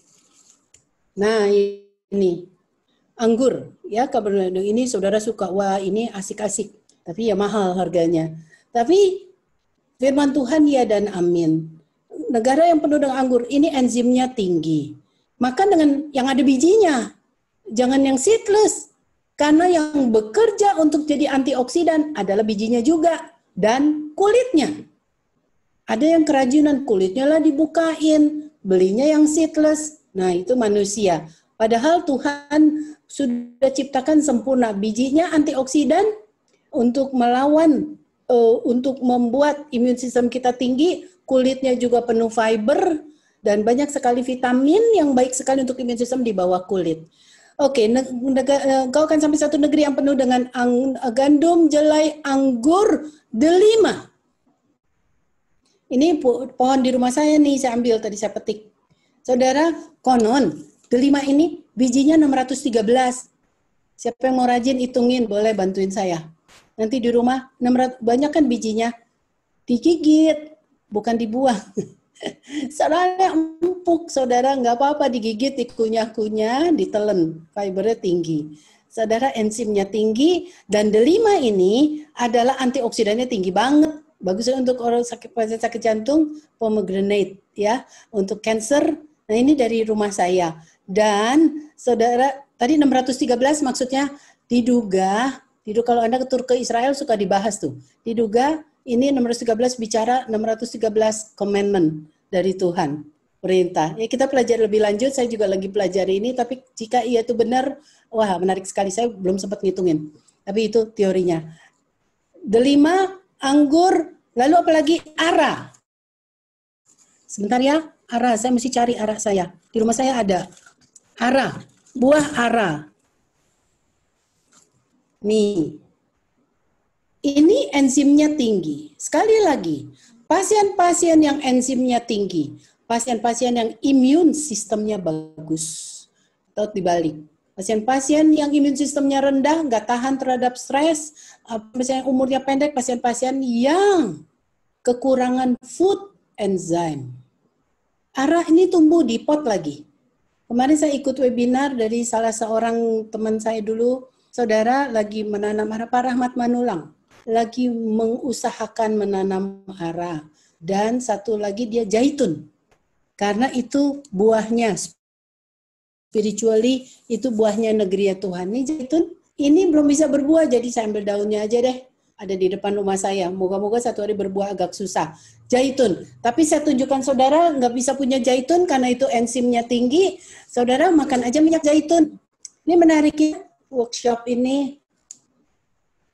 Nah, ini anggur ya, kabar ini saudara suka, wah ini asik-asik, tapi ya mahal harganya. Tapi firman Tuhan ya dan amin. Negara yang penuh dengan anggur, ini enzimnya tinggi. Makan dengan yang ada bijinya, jangan yang seedless, karena yang bekerja untuk jadi antioksidan adalah bijinya juga dan kulitnya. Ada yang kerajinan, kulitnya lah dibukain, belinya yang seedless. Nah, itu manusia. Padahal Tuhan sudah ciptakan sempurna. Bijinya antioksidan untuk melawan, untuk membuat imun sistem kita tinggi. Kulitnya juga penuh fiber dan banyak sekali vitamin yang baik sekali untuk imun sistem di bawah kulit. Oke, kau akan sampai satu negeri yang penuh dengan gandum, jelai, anggur, delima. Ini pohon di rumah saya nih, saya ambil tadi, saya petik. Saudara, konon, delima ini bijinya 613. Siapa yang mau rajin hitungin, boleh bantuin saya. Nanti di rumah, 600, banyak kan bijinya. Digigit, bukan dibuang. Soalnya empuk, saudara, nggak apa-apa digigit, dikunyah-kunyah, ditelen. Fibernya tinggi. saudara enzimnya tinggi, dan delima ini adalah antioksidannya tinggi banget. Bagusnya untuk orang pasien sakit jantung, pomegranate ya, untuk cancer. Nah, ini dari rumah saya. Dan saudara tadi 613 maksudnya diduga kalau Anda tur ke Israel suka dibahas tuh. Diduga ini 613 bicara 613 commandment dari Tuhan, perintah. Ya, kita pelajari lebih lanjut, saya juga lagi pelajari ini, tapi jika iya itu benar, wah menarik sekali, saya belum sempat ngitungin. Tapi itu teorinya. Delima, anggur, lalu apalagi ara. Sebentar ya, ara, saya mesti cari ara saya. Di rumah saya ada ara, buah ara. Nih, ini enzimnya tinggi. Sekali lagi, pasien-pasien yang enzimnya tinggi, pasien-pasien yang imun sistemnya bagus, atau dibalik. Pasien-pasien yang imun sistemnya rendah, nggak tahan terhadap stres, misalnya umurnya pendek, pasien-pasien yang kekurangan food enzyme. Ara ini tumbuh di pot lagi. Kemarin saya ikut webinar dari salah seorang teman saya dulu, saudara lagi menanam ara, Pak Rahmat Manulang, lagi mengusahakan menanam ara. Dan satu lagi dia zaitun, karena itu buahnya, spiritually itu buahnya negeri Tuhan. Ini zaitun, ini belum bisa berbuah, jadi saya ambil daunnya aja deh. Ada di depan rumah saya, moga-moga satu hari berbuah agak susah. Zaitun, tapi saya tunjukkan saudara nggak bisa punya zaitun karena itu enzimnya tinggi, saudara makan aja minyak zaitun. Ini menarik ya, workshop ini.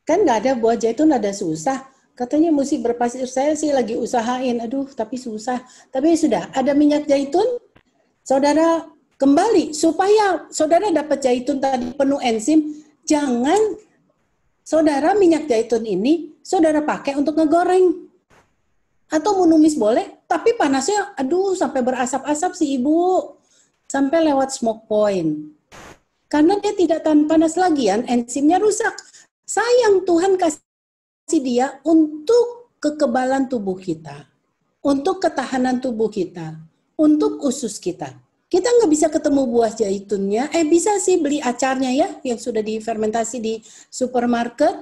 Kan nggak ada buah zaitun, ada susah. Katanya mesti berpasir, saya sih lagi usahain, aduh tapi susah. Tapi sudah, ada minyak zaitun, saudara kembali, supaya saudara dapat zaitun tadi penuh enzim, jangan saudara minyak zaitun ini, saudara pakai untuk ngegoreng. Atau menumis boleh, tapi panasnya, aduh sampai berasap-asap sih ibu. Sampai lewat smoke point. Karena dia tidak tahan panas lagi, enzimnya rusak. Sayang Tuhan kasih dia untuk kekebalan tubuh kita. Untuk ketahanan tubuh kita. Untuk usus kita. Kita nggak bisa ketemu buah zaitunnya, bisa sih beli acarnya ya, yang sudah difermentasi di supermarket.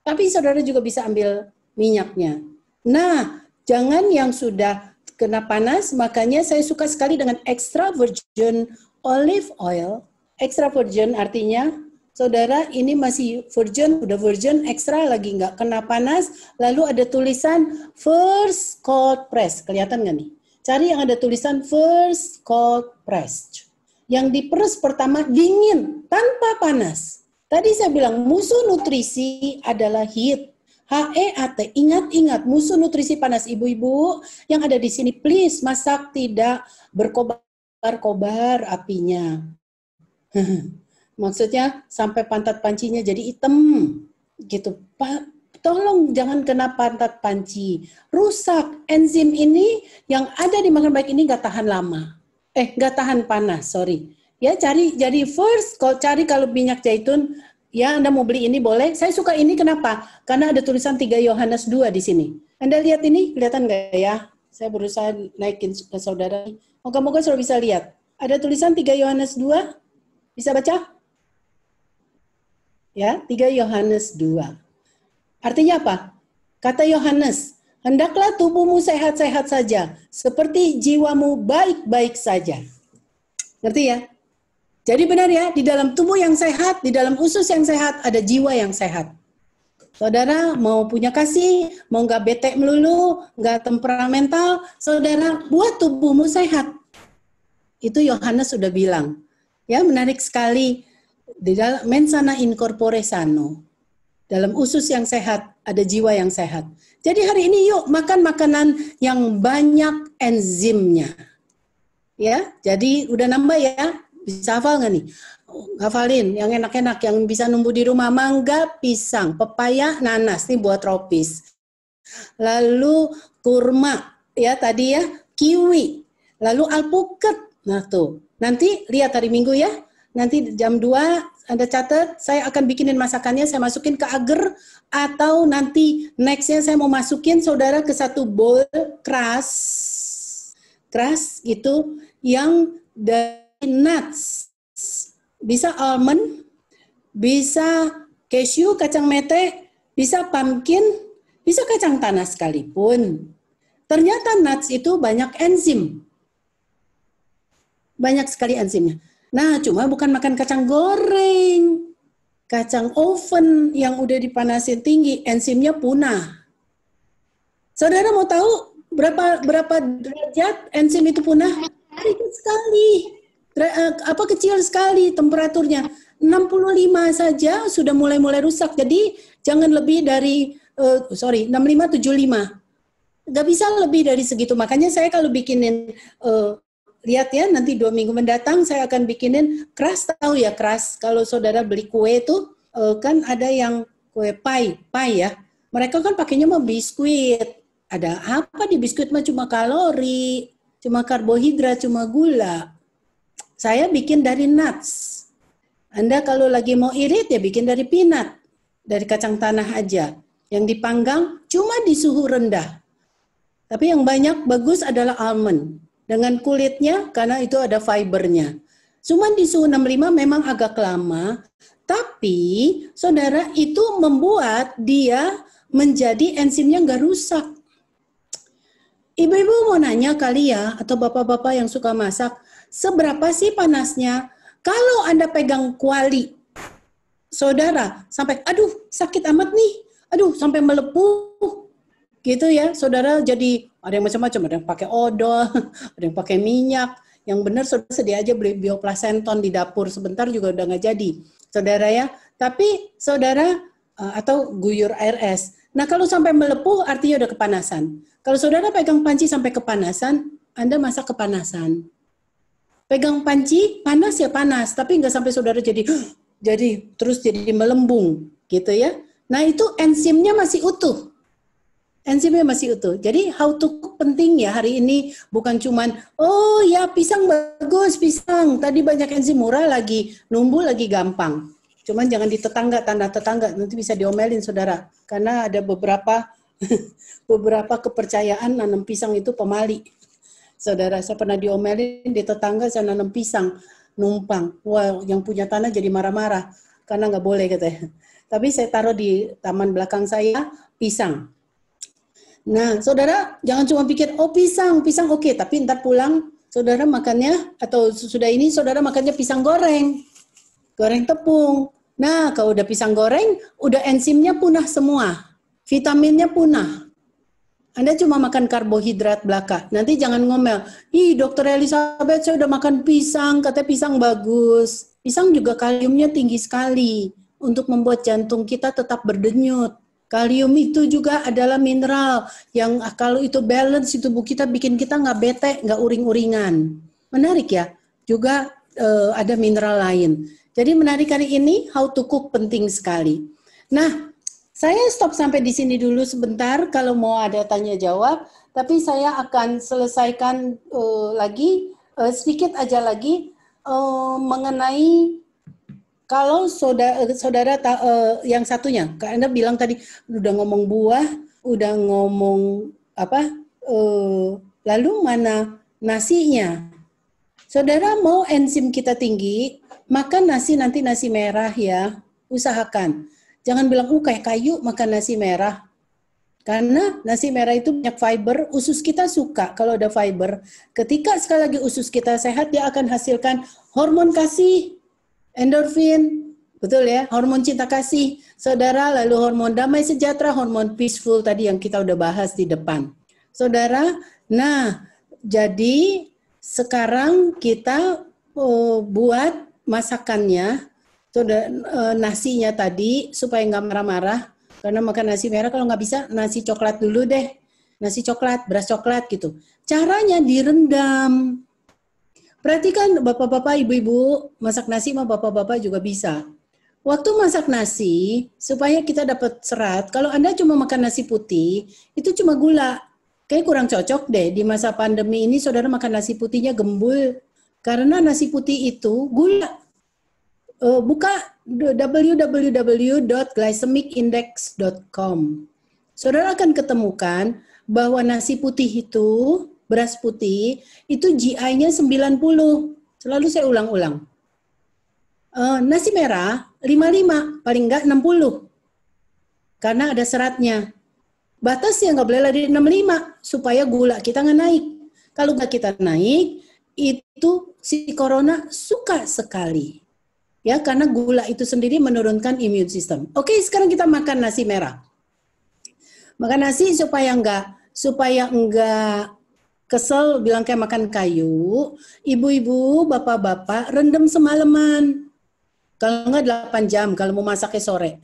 Tapi saudara juga bisa ambil minyaknya. Nah, jangan yang sudah kena panas, makanya saya suka sekali dengan extra virgin olive oil. Extra virgin artinya, saudara ini masih virgin, udah virgin, extra lagi nggak kena panas, lalu ada tulisan first cold press, kelihatan nggak nih? Cari yang ada tulisan first cold press. Yang diperes pertama dingin, tanpa panas. Tadi saya bilang musuh nutrisi adalah heat. HEAT, ingat-ingat musuh nutrisi panas ibu-ibu yang ada di sini, please masak tidak berkobar-kobar apinya. Maksudnya sampai pantat pancinya jadi hitam gitu. Pak, tolong jangan kena pantat panci. Rusak enzim ini yang ada di makan baik ini nggak tahan lama. Nggak tahan panas, sorry. Ya cari jadi first, kalau minyak zaitun. Ya, Anda mau beli ini boleh. Saya suka ini kenapa? Karena ada tulisan 3 Yohanes 2 di sini. Anda lihat ini, kelihatan nggak ya? Saya berusaha naikin ke saudara. Moga-moga saudara bisa lihat. Ada tulisan 3 Yohanes 2. Bisa baca? Ya, 3 Yohanes 2. Artinya apa? Kata Yohanes, hendaklah tubuhmu sehat-sehat saja, seperti jiwamu baik-baik saja. Ngerti ya? Jadi benar ya, di dalam tubuh yang sehat, di dalam usus yang sehat, ada jiwa yang sehat. Saudara mau punya kasih, mau nggak bete melulu, nggak temperamental, saudara buat tubuhmu sehat. Itu Yohanes sudah bilang. Ya, menarik sekali. Di dalam mensana in corpore sano. Dalam usus yang sehat, ada jiwa yang sehat. Jadi hari ini yuk makan makanan yang banyak enzimnya. Ya, jadi udah nambah ya. Bisa hafal nggak nih? Hafalin yang enak-enak, yang bisa numbuh di rumah. Mangga, pisang, pepaya, nanas, nih buah tropis. Lalu kurma, ya tadi ya, kiwi. Lalu alpukat. Nah tuh, nanti lihat hari Minggu ya. Nanti jam 2, Anda catat, saya akan bikinin masakannya, saya masukin ke agar. Atau nanti nextnya saya mau masukin saudara ke satu bowl keras gitu, yang dari nuts, bisa almond, bisa cashew, kacang mete, bisa pumpkin, bisa kacang tanah sekalipun. Ternyata nuts itu banyak enzim. Banyak sekali enzimnya. Nah, cuma bukan makan kacang goreng. Kacang oven yang udah dipanasin tinggi, enzimnya punah. Saudara mau tahu berapa derajat enzim itu punah? Sedikit sekali. Kecil sekali temperaturnya. 65 saja sudah mulai rusak. Jadi jangan lebih dari 65 75. Nggak bisa lebih dari segitu. Makanya saya kalau bikinin lihat ya, nanti 2 minggu mendatang saya akan bikinin keras, tahu ya keras. Kalau saudara beli kue itu kan ada yang kue pie ya. Mereka kan pakainya mah biskuit. Ada apa di biskuit mah cuma kalori, cuma karbohidrat, cuma gula. Saya bikin dari nuts. Anda kalau lagi mau irit ya bikin dari peanut, dari kacang tanah aja. Yang dipanggang cuma di suhu rendah. Tapi yang banyak bagus adalah almond. Dengan kulitnya karena itu ada fibernya. Cuma di suhu 65 memang agak lama. Tapi saudara itu membuat dia menjadi enzimnya nggak rusak. Ibu-ibu mau nanya kali ya, atau bapak-bapak yang suka masak, seberapa sih panasnya? Kalau Anda pegang kuali, saudara, sampai, aduh sakit amat nih, aduh sampai melepuh, gitu ya, saudara jadi, ada yang macam-macam, ada yang pakai odol, ada yang pakai minyak, yang benar saudara sedia aja beli bioplasenton di dapur, sebentar juga udah nggak jadi, saudara ya. Tapi saudara, atau guyur air es. Nah kalau sampai melepuh artinya udah kepanasan. Kalau saudara pegang panci sampai kepanasan, Anda masak kepanasan. Pegang panci panas ya panas, tapi nggak sampai saudara jadi terus jadi melembung, gitu ya. Nah itu enzimnya masih utuh. Enzimnya masih utuh. Jadi how to cook penting ya hari ini, bukan cuman oh ya pisang bagus, pisang tadi banyak enzim, murah lagi, numbuh lagi gampang. Cuman jangan di tanah tetangga, nanti bisa diomelin saudara. Karena ada beberapa kepercayaan nanam pisang itu pemali. Saudara, saya pernah diomelin di tetangga, saya nanam pisang, numpang. Wah, yang punya tanah jadi marah-marah, karena nggak boleh katanya. Tapi saya taruh di taman belakang saya, pisang. Nah, saudara, jangan cuma pikir, oh pisang oke, tapi ntar pulang, saudara makannya, atau sudah ini, saudara makannya pisang goreng tepung. Nah, kalau udah pisang goreng, udah enzimnya punah semua. Vitaminnya punah. Anda cuma makan karbohidrat belaka. Nanti jangan ngomel, ih dokter Elizabeth saya udah makan pisang, katanya pisang bagus. Pisang juga kaliumnya tinggi sekali untuk membuat jantung kita tetap berdenyut. Kalium itu juga adalah mineral yang kalau itu balance di tubuh kita bikin kita nggak bete, nggak uring-uringan. Menarik ya, juga ada mineral lain. Jadi menarik kali ini, how to cook penting sekali. Nah, saya stop sampai di sini dulu sebentar kalau mau ada tanya jawab, tapi saya akan selesaikan sedikit aja lagi mengenai kalau saudara yang satunya, Anda bilang tadi udah ngomong buah, udah ngomong apa, lalu mana nasinya? Saudara mau enzim kita tinggi, makan nanti nasi merah ya, usahakan. Jangan bilang, kayak kayu makan nasi merah. Karena nasi merah itu banyak fiber, usus kita suka kalau ada fiber. Ketika sekali lagi usus kita sehat, dia akan hasilkan hormon kasih, endorfin, betul ya, hormon cinta kasih, saudara, lalu hormon damai sejahtera, hormon peaceful tadi yang kita udah bahas di depan. Saudara, nah, jadi sekarang kita buat masakannya, nasinya tadi supaya nggak marah-marah. Karena makan nasi merah kalau nggak bisa nasi coklat dulu deh, nasi coklat, beras coklat gitu. Caranya direndam. Perhatikan bapak-bapak, ibu-ibu masak nasi mah bapak-bapak juga bisa. Waktu masak nasi supaya kita dapat serat. Kalau Anda cuma makan nasi putih itu cuma gula. Kayak kurang cocok deh di masa pandemi ini saudara makan nasi putihnya gembul. Karena nasi putih itu gula. Buka www.glycemicindex.com. Saudara akan ketemukan bahwa nasi putih itu, beras putih, itu GI-nya 90. Selalu saya ulang-ulang. Nasi merah 55, paling enggak 60. Karena ada seratnya. Batasnya nggak boleh lebih dari 65 supaya gula kita nggak naik. Kalau nggak kita naik, itu si corona suka sekali. Ya, karena gula itu sendiri menurunkan immune system. Oke, sekarang kita makan nasi merah. Makan nasi supaya enggak kesel bilang kayak makan kayu. Ibu-ibu, bapak-bapak rendam semalaman. Kalau enggak 8 jam kalau mau masaknya sore.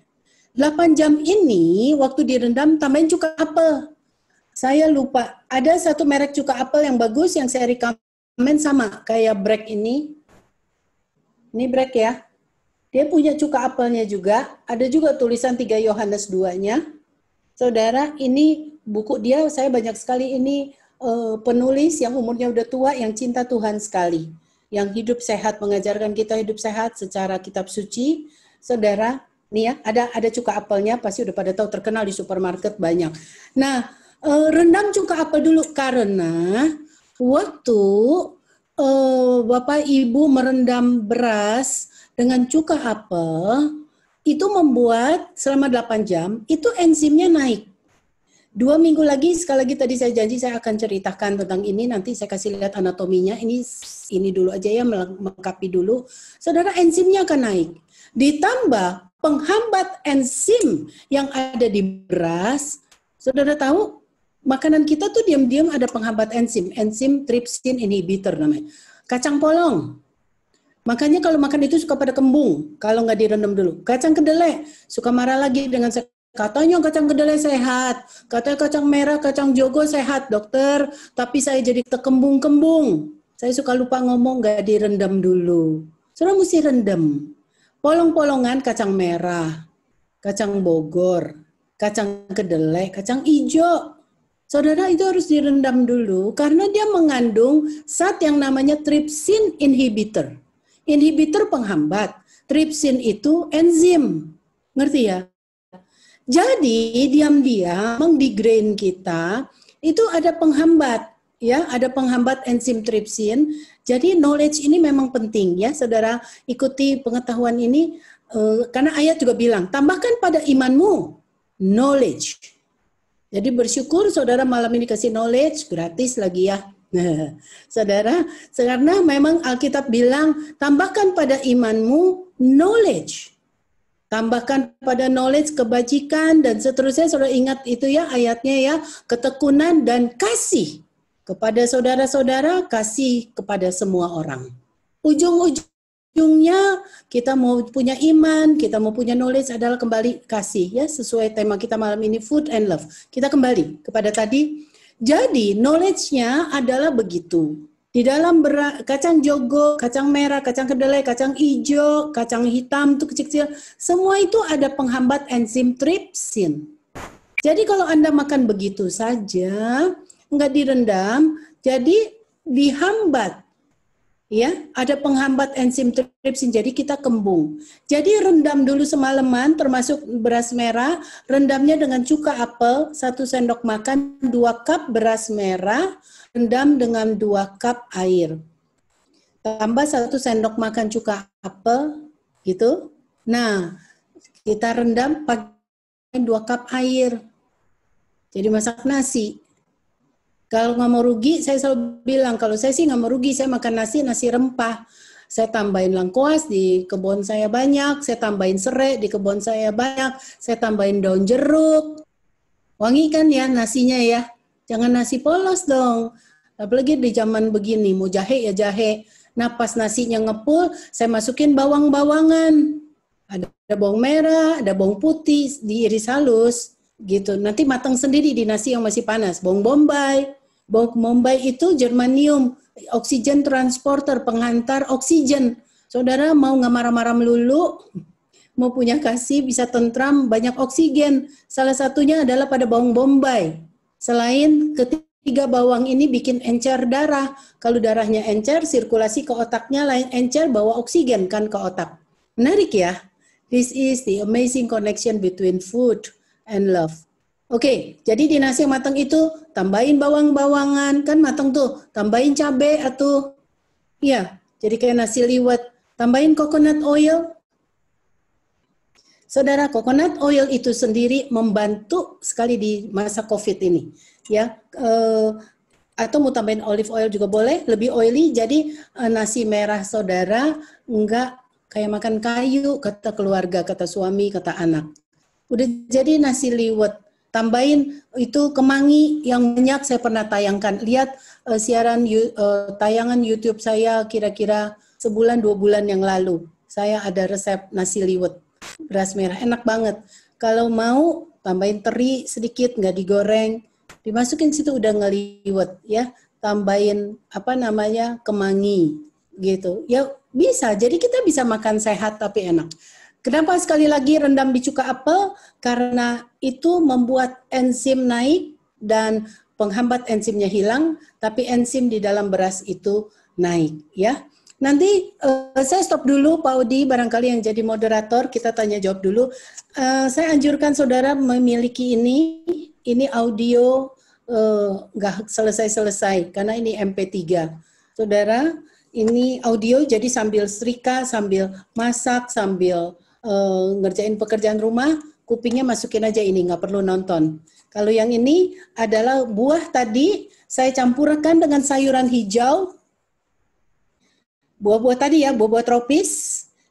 8 jam ini waktu direndam tambahin cuka apel. Saya lupa, ada satu merek cuka apel yang bagus yang saya rekomen sama kayak Brek ini. Ini Brek ya. Dia punya cuka apelnya juga, ada juga tulisan 3 Yohanes 2-nya. Saudara, ini buku dia saya banyak sekali ini penulis yang umurnya udah tua yang cinta Tuhan sekali. Yang hidup sehat, mengajarkan kita hidup sehat secara kitab suci. Saudara, nih ya, ada cuka apelnya, pasti udah pada tahu, terkenal di supermarket banyak. Nah, rendam cuka apel dulu karena waktu Bapak Ibu merendam beras dengan cuka apel itu membuat selama 8 jam itu enzimnya naik. 2 minggu lagi, sekali lagi tadi saya janji saya akan ceritakan tentang ini, nanti saya kasih lihat anatominya, ini dulu aja ya, melengkapi dulu. Saudara, enzimnya akan naik. Ditambah penghambat enzim yang ada di beras, saudara tahu, makanan kita tuh diam-diam ada penghambat enzim trypsin inhibitor namanya. Kacang polong, makanya kalau makan itu suka pada kembung, kalau nggak direndam dulu. Kacang kedelai, suka marah lagi dengan katanya kacang kedelai sehat, katanya kacang merah, kacang jogo sehat, dokter, tapi saya jadi terkembung-kembung. Saya suka lupa ngomong, nggak direndam dulu. Saudara mesti rendam. Polong-polongan kacang merah, kacang Bogor, kacang kedelai, kacang hijau. Saudara itu harus direndam dulu karena dia mengandung zat yang namanya trypsin inhibitor. Inhibitor penghambat. Trypsin itu enzim. Ngerti ya? Jadi diam-diam di grain kita itu ada penghambat, ya, ada penghambat enzim trypsin. Jadi knowledge ini memang penting ya, saudara, ikuti pengetahuan ini karena ayat juga bilang tambahkan pada imanmu knowledge. Jadi bersyukur saudara malam ini kasih knowledge gratis lagi ya. Nah, saudara, karena memang Alkitab bilang tambahkan pada imanmu knowledge. Tambahkan pada knowledge, kebajikan, dan seterusnya. Saudara ingat itu ya ayatnya ya. Ketekunan dan kasih kepada saudara-saudara, kasih kepada semua orang. Ujung-ujungnya kita mau punya iman, kita mau punya knowledge adalah kembali kasih. Ya, sesuai tema kita malam ini, food and love. Kita kembali kepada tadi. Jadi knowledge-nya adalah begitu. Di dalam kacang jogo, kacang merah, kacang kedelai, kacang hijau, kacang hitam itu kecil-kecil, semua itu ada penghambat enzim trypsin. Jadi kalau Anda makan begitu saja, nggak direndam, jadi dihambat. Ya, ada penghambat enzim trypsin, jadi kita kembung. Jadi rendam dulu semalaman, termasuk beras merah, rendamnya dengan cuka apel, 1 sendok makan, 2 cup beras merah, rendam dengan 2 cup air. Tambah 1 sendok makan cuka apel, gitu. Nah, kita rendam pakai 2 cup air. Jadi masak nasi. Kalau nggak mau rugi, saya selalu bilang, kalau saya sih nggak mau rugi, saya makan nasi rempah. Saya tambahin lengkuas, di kebun saya banyak, saya tambahin serai, di kebun saya banyak, saya tambahin daun jeruk. Wangi kan ya nasinya ya. Jangan nasi polos dong. Apalagi di zaman begini, mau jahe ya jahe. Nah pas nasinya ngepul, saya masukin bawang-bawangan. Ada bawang merah, ada bawang putih, diiris halus. Gitu. Nanti matang sendiri di nasi yang masih panas. Bawang bombay. Bawang bombay itu germanium, oksigen transporter, penghantar oksigen. Saudara mau nggak marah-marah melulu, mau punya kasih, bisa tentram, banyak oksigen. Salah satunya adalah pada bawang bombay. Selain ketiga bawang ini bikin encer darah. Kalau darahnya encer, sirkulasi ke otaknya lain encer, bawa oksigen kan ke otak. Menarik ya? This is the amazing connection between food and love. Oke, jadi di nasi yang matang itu tambahin bawang-bawangan, kan matang tuh, tambahin cabai atau ya, jadi kayak nasi liwet. Tambahin coconut oil. Saudara, coconut oil itu sendiri membantu sekali di masa COVID ini, ya. Atau mau tambahin olive oil juga boleh, lebih oily. Jadi nasi merah saudara enggak kayak makan kayu, kata keluarga, kata suami, kata anak. Udah jadi nasi liwet. Tambahin itu kemangi yang banyak saya pernah tayangkan. Lihat siaran tayangan YouTube saya kira-kira sebulan 2 bulan yang lalu. Saya ada resep nasi liwet beras merah, enak banget. Kalau mau tambahin teri sedikit, nggak digoreng, dimasukin situ udah ngeliwet ya. Tambahin kemangi gitu. Ya bisa. Jadi kita bisa makan sehat tapi enak. Kenapa sekali lagi rendam di cuka apel? Karena itu membuat enzim naik dan penghambat enzimnya hilang, tapi enzim di dalam beras itu naik ya. Nanti saya stop dulu, Pak Udi, barangkali yang jadi moderator, kita tanya jawab dulu. Saya anjurkan saudara memiliki ini audio nggak selesai-selesai, karena ini MP3. Saudara, ini audio, jadi sambil setrika, sambil masak, sambil ngerjain pekerjaan rumah, kupingnya masukin aja ini, nggak perlu nonton. Kalau yang ini adalah buah tadi, saya campurkan dengan sayuran hijau, buah-buah tadi ya, buah-buah tropis,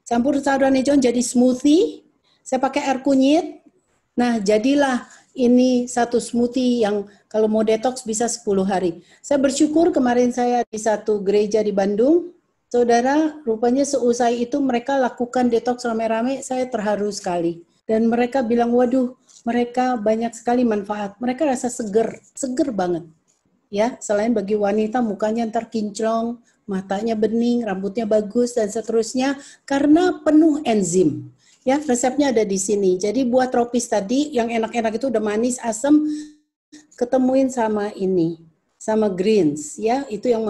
campur sayuran hijau jadi smoothie. Saya pakai air kunyit. Nah, jadilah ini satu smoothie yang kalau mau detox bisa 10 hari. Saya bersyukur kemarin saya di satu gereja di Bandung. Saudara, rupanya seusai itu mereka lakukan detox rame-rame, saya terharu sekali. Dan mereka bilang, waduh, mereka banyak sekali manfaat. Mereka rasa seger banget. Ya, selain bagi wanita mukanya ntar kinclong, matanya bening, rambutnya bagus, dan seterusnya, karena penuh enzim. Ya, resepnya ada di sini. Jadi buah tropis tadi, yang enak-enak itu udah manis, asam, ketemuin sama ini, sama greens, ya, itu yang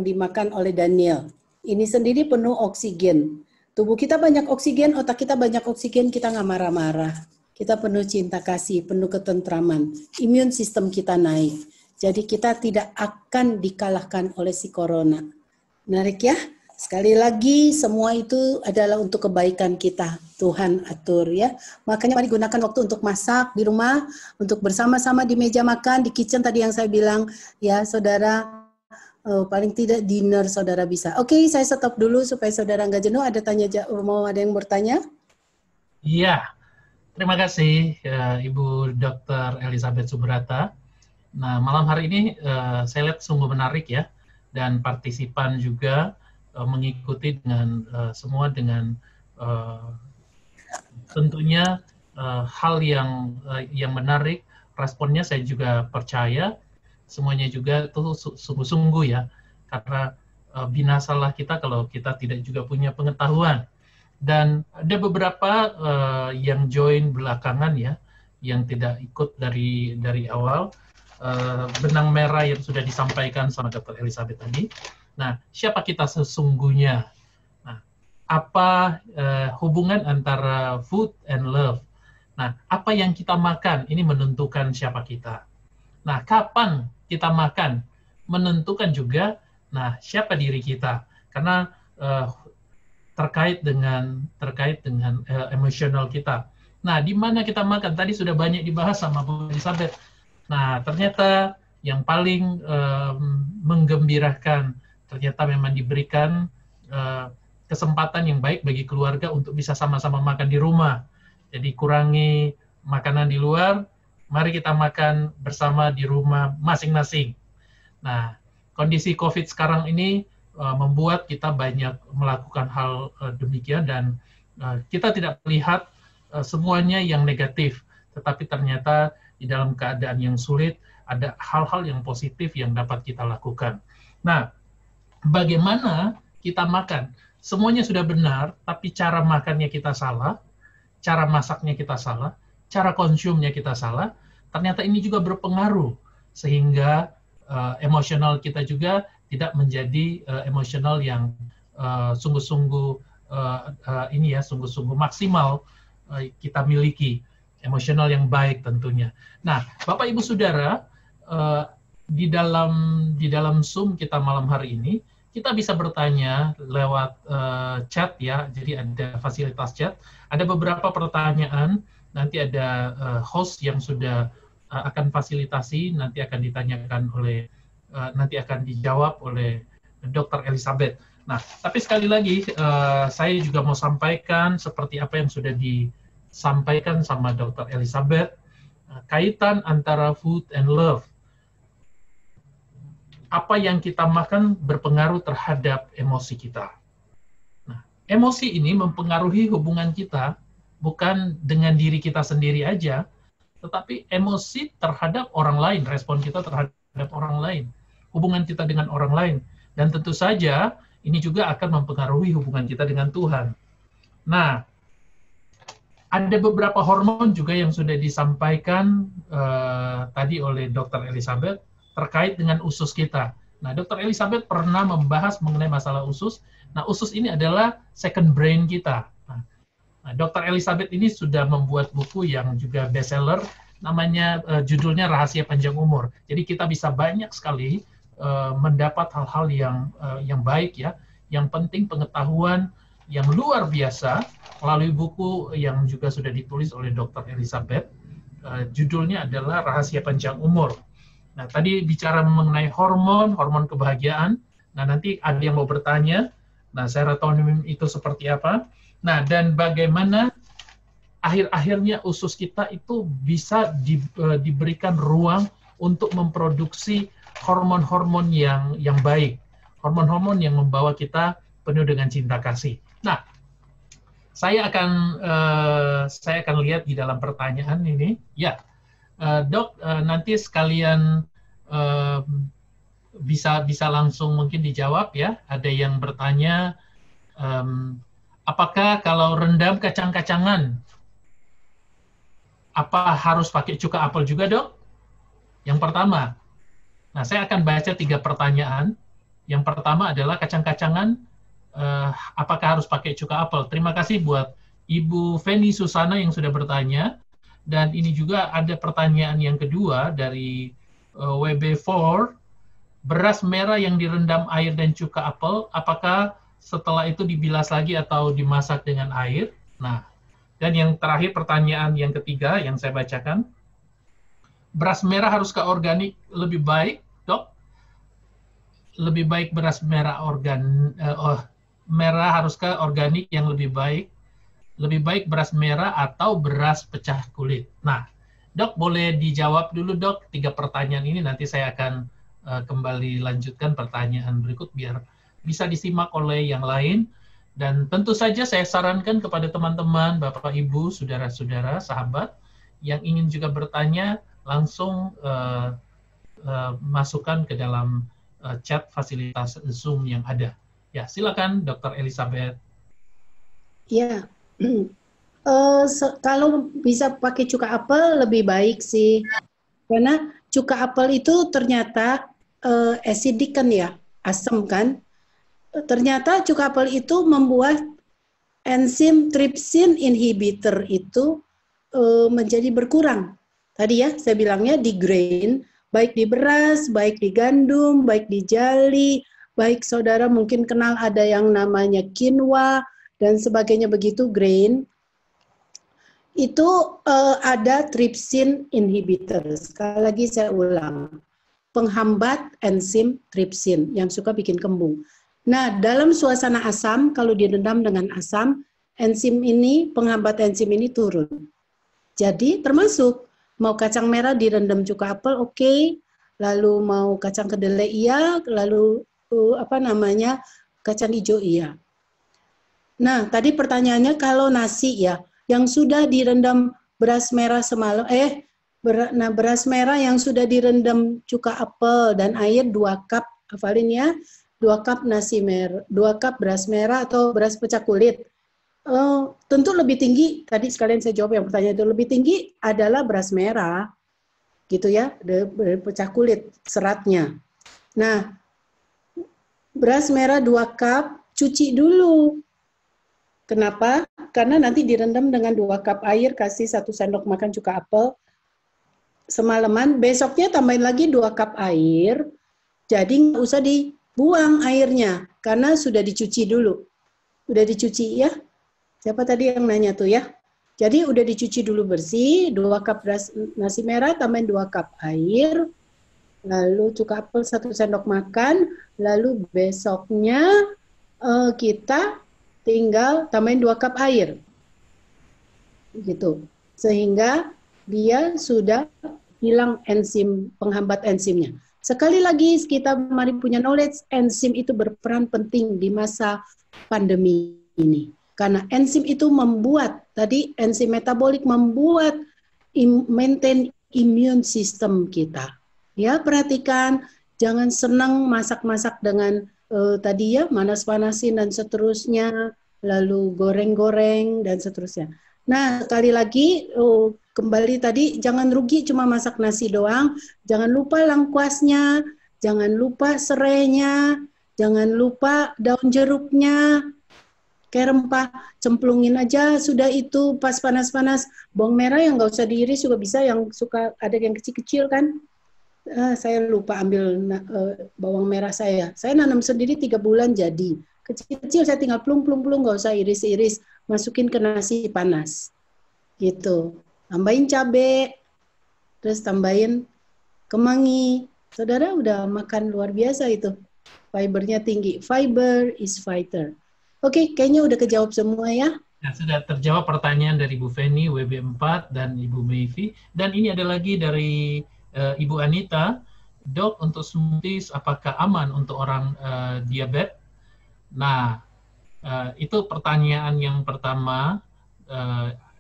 dimakan oleh Daniel. Ini sendiri penuh oksigen. Tubuh kita banyak oksigen, otak kita banyak oksigen, kita nggak marah-marah. Kita penuh cinta kasih, penuh ketentraman. Imun sistem kita naik. Jadi kita tidak akan dikalahkan oleh si corona. Menarik ya? Sekali lagi semua itu adalah untuk kebaikan kita. Tuhan atur ya. Makanya mari gunakan waktu untuk masak di rumah, untuk bersama-sama di meja makan, di kitchen tadi yang saya bilang ya saudara, paling tidak dinner saudara bisa. Oke, saya stop dulu supaya saudara nggak jenuh. Mau ada yang bertanya? Iya, terima kasih Ibu Dr. Elizabeth Subrata. Nah, malam hari ini saya lihat sungguh menarik ya, dan partisipan juga mengikuti dengan semua dengan tentunya hal yang menarik. Responnya saya juga percaya semuanya juga itu sungguh-sungguh ya, karena binasalah kita kalau kita tidak juga punya pengetahuan. Dan ada beberapa yang join belakangan ya, yang tidak ikut dari awal. Benang merah yang sudah disampaikan sama Dr. Elizabeth tadi. Nah, siapa kita sesungguhnya? Nah, apa hubungan antara food and love? Nah, apa yang kita makan ini menentukan siapa kita. Nah, kapan kita makan menentukan juga siapa diri kita. Karena terkait dengan emosional kita. Nah, di mana kita makan tadi sudah banyak dibahas sama Bu Elizabeth. Nah, ternyata yang paling menggembirakan, ternyata memang diberikan kesempatan yang baik bagi keluarga untuk bisa sama-sama makan di rumah. Jadi kurangi makanan di luar, mari kita makan bersama di rumah masing-masing. Nah, kondisi COVID sekarang ini membuat kita banyak melakukan hal demikian, dan kita tidak melihat semuanya yang negatif, tetapi ternyata di dalam keadaan yang sulit, ada hal-hal yang positif yang dapat kita lakukan. Nah, bagaimana kita makan? Semuanya sudah benar, tapi cara makannya kita salah, cara masaknya kita salah, cara konsumnya kita salah, ternyata ini juga berpengaruh, sehingga emosional kita juga tidak menjadi emosional yang sungguh-sungguh sungguh-sungguh maksimal kita miliki. Emosional yang baik tentunya. Nah, Bapak Ibu Saudara, di dalam Zoom kita malam hari ini, kita bisa bertanya lewat chat ya, jadi ada fasilitas chat. Ada beberapa pertanyaan, nanti ada host yang sudah akan fasilitasi, nanti akan ditanyakan oleh, nanti akan dijawab oleh Dr. Elizabeth. Nah, tapi sekali lagi saya juga mau sampaikan seperti apa yang sudah disampaikan sama Dr. Elizabeth, kaitan antara food and love. Apa yang kita makan berpengaruh terhadap emosi kita. Nah, emosi ini mempengaruhi hubungan kita bukan dengan diri kita sendiri aja, tetapi emosi terhadap orang lain, respon kita terhadap orang lain, hubungan kita dengan orang lain, dan tentu saja ini juga akan mempengaruhi hubungan kita dengan Tuhan. Nah, ada beberapa hormon juga yang sudah disampaikan tadi oleh Dr. Elizabeth terkait dengan usus kita. Nah, Dr. Elizabeth pernah membahas mengenai masalah usus. Nah, usus ini adalah second brain kita. Nah, Dr. Elizabeth ini sudah membuat buku yang juga bestseller, namanya judulnya Rahasia Panjang Umur. Jadi kita bisa banyak sekali mendapat hal-hal yang baik ya, yang penting pengetahuan yang luar biasa melalui buku yang juga sudah ditulis oleh Dr. Elizabeth. Judulnya adalah Rahasia Panjang Umur. Nah, tadi bicara mengenai hormon kebahagiaan. Nah, nanti ada yang mau bertanya, nah, serotonin itu seperti apa? Nah, dan bagaimana akhir-akhirnya usus kita itu bisa diberikan ruang untuk memproduksi hormon-hormon yang baik. Hormon-hormon yang membawa kita penuh dengan cinta kasih. Nah, saya akan lihat di dalam pertanyaan ini. Ya, Dok, nanti sekalian bisa langsung mungkin dijawab ya. Ada yang bertanya, apakah kalau rendam kacang-kacangan, apa harus pakai cuka apel juga, Dok? Yang pertama. Nah, saya akan baca 3 pertanyaan. Yang pertama adalah kacang-kacangan, apakah harus pakai cuka apel? Terima kasih buat Ibu Feni Susana yang sudah bertanya. Dan ini juga ada pertanyaan yang kedua dari WB4, beras merah yang direndam air dan cuka apel, apakah setelah itu dibilas lagi atau dimasak dengan air? Nah, dan yang terakhir pertanyaan yang ketiga yang saya bacakan, beras merah haruskah organik lebih baik, Dok? Lebih baik beras merah merah haruskah organik yang lebih baik? Lebih baik beras merah atau beras pecah kulit? Nah, Dok, boleh dijawab dulu, Dok, 3 pertanyaan ini. Nanti saya akan kembali lanjutkan pertanyaan berikut biar bisa disimak oleh yang lain. Dan tentu saja saya sarankan kepada teman-teman, Bapak, Ibu, saudara-saudara, sahabat, yang ingin juga bertanya, langsung masukkan ke dalam chat fasilitas Zoom yang ada. Ya, silakan, Dr. Elizabeth. Ya. Kalau bisa pakai cuka apel lebih baik sih, karena cuka apel itu ternyata acidic kan ya, asam kan. Ternyata cuka apel itu membuat enzim trypsin inhibitor itu menjadi berkurang. Tadi ya saya bilangnya di grain, baik di beras, baik di gandum, baik di jali, baik saudara mungkin kenal ada yang namanya quinoa dan sebagainya begitu, grain, itu ada trypsin inhibitor. Sekali lagi saya ulang, penghambat enzim trypsin yang suka bikin kembung. Nah, dalam suasana asam, kalau direndam dengan asam, enzim ini, penghambat enzim ini turun. Jadi termasuk, mau kacang merah direndam cuka apel, oke. Lalu mau kacang kedelai iya, lalu kacang hijau iya. Nah, tadi pertanyaannya kalau nasi ya, yang sudah direndam beras merah semalam, beras merah yang sudah direndam cuka apel dan air 2 cup, hafalin ya, 2 cup nasi merah, 2 cup beras merah atau beras pecah kulit. Tentu lebih tinggi, tadi sekalian saya jawab yang pertanyaan itu, lebih tinggi adalah beras merah, gitu ya, pecah kulit seratnya. Nah, beras merah 2 cup, cuci dulu. Kenapa? Karena nanti direndam dengan 2 cup air, kasih 1 sendok makan cuka apel semalaman, besoknya tambahin lagi 2 cup air, jadi nggak usah buang airnya karena sudah dicuci dulu. Udah dicuci ya? Siapa tadi yang nanya tuh ya? Jadi udah dicuci dulu bersih, 2 cup nasi merah tambahin 2 cup air, lalu cuka apel 1 sendok makan, lalu besoknya kita tinggal tambahin 2 cup air. Gitu. Sehingga dia sudah hilang enzim, penghambat enzimnya. Sekali lagi kita mari punya knowledge, enzim itu berperan penting di masa pandemi ini. Karena enzim itu membuat, tadi enzim metabolik membuat maintain immune system kita. Ya, perhatikan, jangan senang masak-masak dengan tadi ya, manas-panasin dan seterusnya, lalu goreng-goreng dan seterusnya. Nah, sekali lagi, kembali tadi, jangan rugi cuma masak nasi doang, jangan lupa lengkuasnya, jangan lupa serainya, jangan lupa daun jeruknya, kayak rempah, cemplungin aja, sudah itu pas panas-panas. Bawang merah yang nggak usah diiris juga bisa, yang suka ada yang kecil-kecil kan. Saya lupa ambil bawang merah saya. Saya nanam sendiri 3 bulan jadi. Kecil-kecil saya tinggal plung-plung-plung, nggak usah iris-iris, masukin ke nasi panas. Gitu. Tambahin cabai, terus tambahin kemangi. Saudara udah makan luar biasa itu. Fibernya tinggi. Fiber is fighter. Oke, kayaknya udah kejawab semua ya. Ya, sudah terjawab pertanyaan dari Bu Feni, WB4, dan Ibu Mayvi. Dan ini ada lagi dari Ibu Anita. Dok, untuk smoothies apakah aman untuk orang diabetes? Nah, itu pertanyaan yang pertama.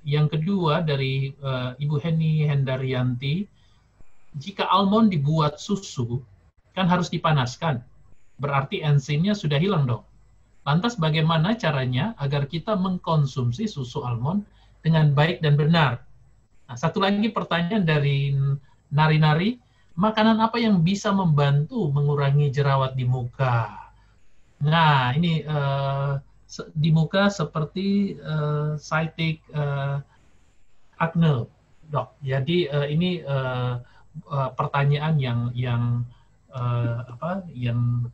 Yang kedua dari Ibu Heni Hendaryanti. Jika almond dibuat susu, kan harus dipanaskan. Berarti enzimnya sudah hilang, Dok. Lantas bagaimana caranya agar kita mengkonsumsi susu almond dengan baik dan benar? Nah, satu lagi pertanyaan dari Nari-Nari, makanan apa yang bisa membantu mengurangi jerawat di muka? Nah, ini di muka seperti cytic acne, Dok. Jadi ini pertanyaan yang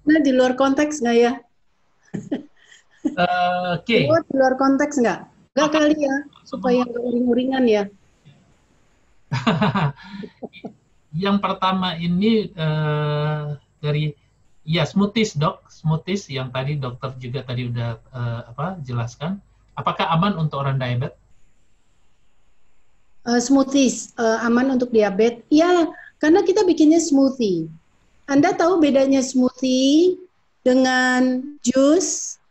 Nah, di luar konteks nggak ya? Oke. Di luar konteks nggak? Nggak kali ya, supaya nggak uring-uringan ya. Yang pertama ini dari smoothies, Dok, smoothies yang tadi dokter juga tadi udah jelaskan. Apakah aman untuk orang diabetes? Smoothies aman untuk diabetes? Ya, karena kita bikinnya smoothie. Anda tahu bedanya smoothie dengan jus?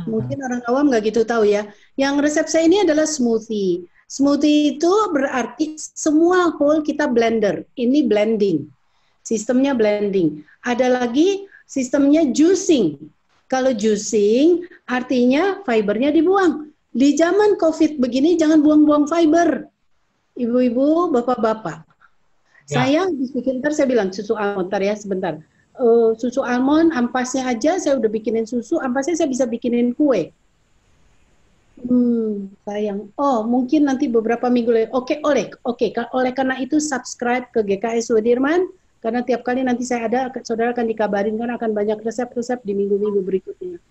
Mungkin orang awam nggak gitu tahu ya. Yang resep saya ini adalah smoothie. Smoothie itu berarti semua whole kita blender. Ini blending. Sistemnya blending. Ada lagi sistemnya juicing. Kalau juicing artinya fibernya dibuang. Di zaman COVID begini jangan buang-buang fiber. Ibu-ibu, bapak-bapak. Ya. Saya ntar saya bilang susu almond, ya sebentar. Susu almond, ampasnya aja saya udah bikinin susu, ampasnya saya bisa bikinin kue. Sayang. Oh, mungkin nanti beberapa minggu lagi. Oke, oleh karena itu subscribe ke GKS Sudirman, karena tiap kali nanti saya ada, saudara akan dikabarin kan akan banyak resep-resep di minggu-minggu berikutnya.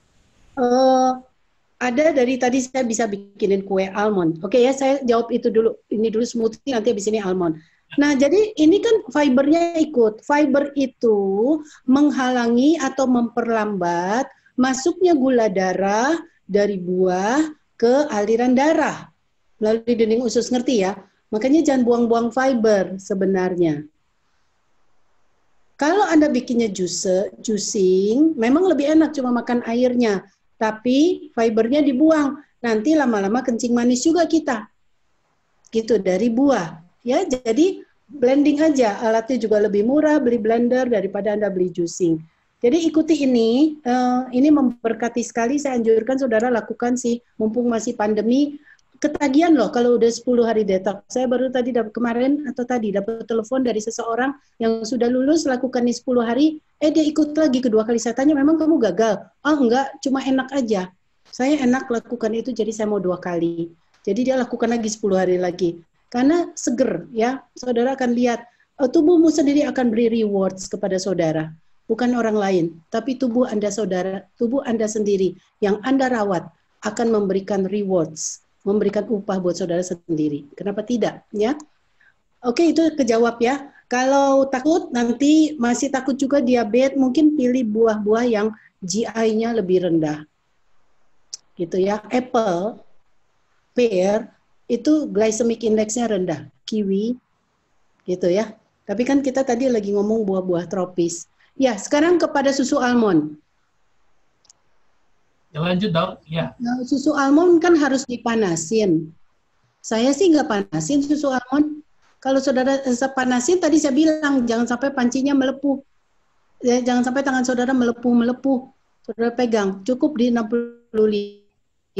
Ada dari tadi saya bisa bikinin kue almond. Oke ya, saya jawab itu dulu. Ini dulu smoothie, nanti habis ini almond. Nah, jadi ini kan fibernya ikut. Fiber itu menghalangi atau memperlambat masuknya gula darah dari buah ke aliran darah melalui dinding usus, ngerti ya? Makanya jangan buang-buang fiber sebenarnya. Kalau Anda bikinnya juicing, memang lebih enak cuma makan airnya, tapi fibernya dibuang. Nanti lama-lama kencing manis juga kita. Gitu, dari buah. Ya, jadi blending aja, alatnya juga lebih murah beli blender daripada Anda beli juicing. Jadi ikuti ini memberkati sekali, saya anjurkan saudara lakukan sih, mumpung masih pandemi, ketagihan loh kalau udah 10 hari detox. Saya baru tadi dapat telepon dari seseorang yang sudah lulus lakukan ini 10 hari, dia ikut lagi kedua kali. Saya tanya, memang kamu gagal? Oh enggak, cuma enak aja. Saya enak lakukan itu, jadi saya mau 2 kali. Jadi dia lakukan lagi 10 hari lagi. Karena seger ya, saudara akan lihat tubuhmu sendiri akan beri rewards kepada saudara. bukan orang lain, tapi tubuh Anda saudara, tubuh Anda sendiri yang Anda rawat akan memberikan rewards, memberikan upah buat saudara sendiri. Kenapa tidak? Ya, oke, itu kejawab ya. Kalau takut nanti masih takut juga diabetes, mungkin pilih buah-buah yang GI-nya lebih rendah, gitu ya. Apple, pear itu glycemic index-nya rendah, kiwi, gitu ya. Tapi kan kita tadi lagi ngomong buah-buah tropis. Ya, sekarang kepada susu almond. Ya, lanjut dok. Ya. Nah, susu almond kan harus dipanasin. Saya sih nggak panasin susu almond. Kalau saudara panasin, tadi saya bilang jangan sampai pancinya melepuh. Ya, jangan sampai tangan saudara melepuh. Saudara pegang, cukup di 65.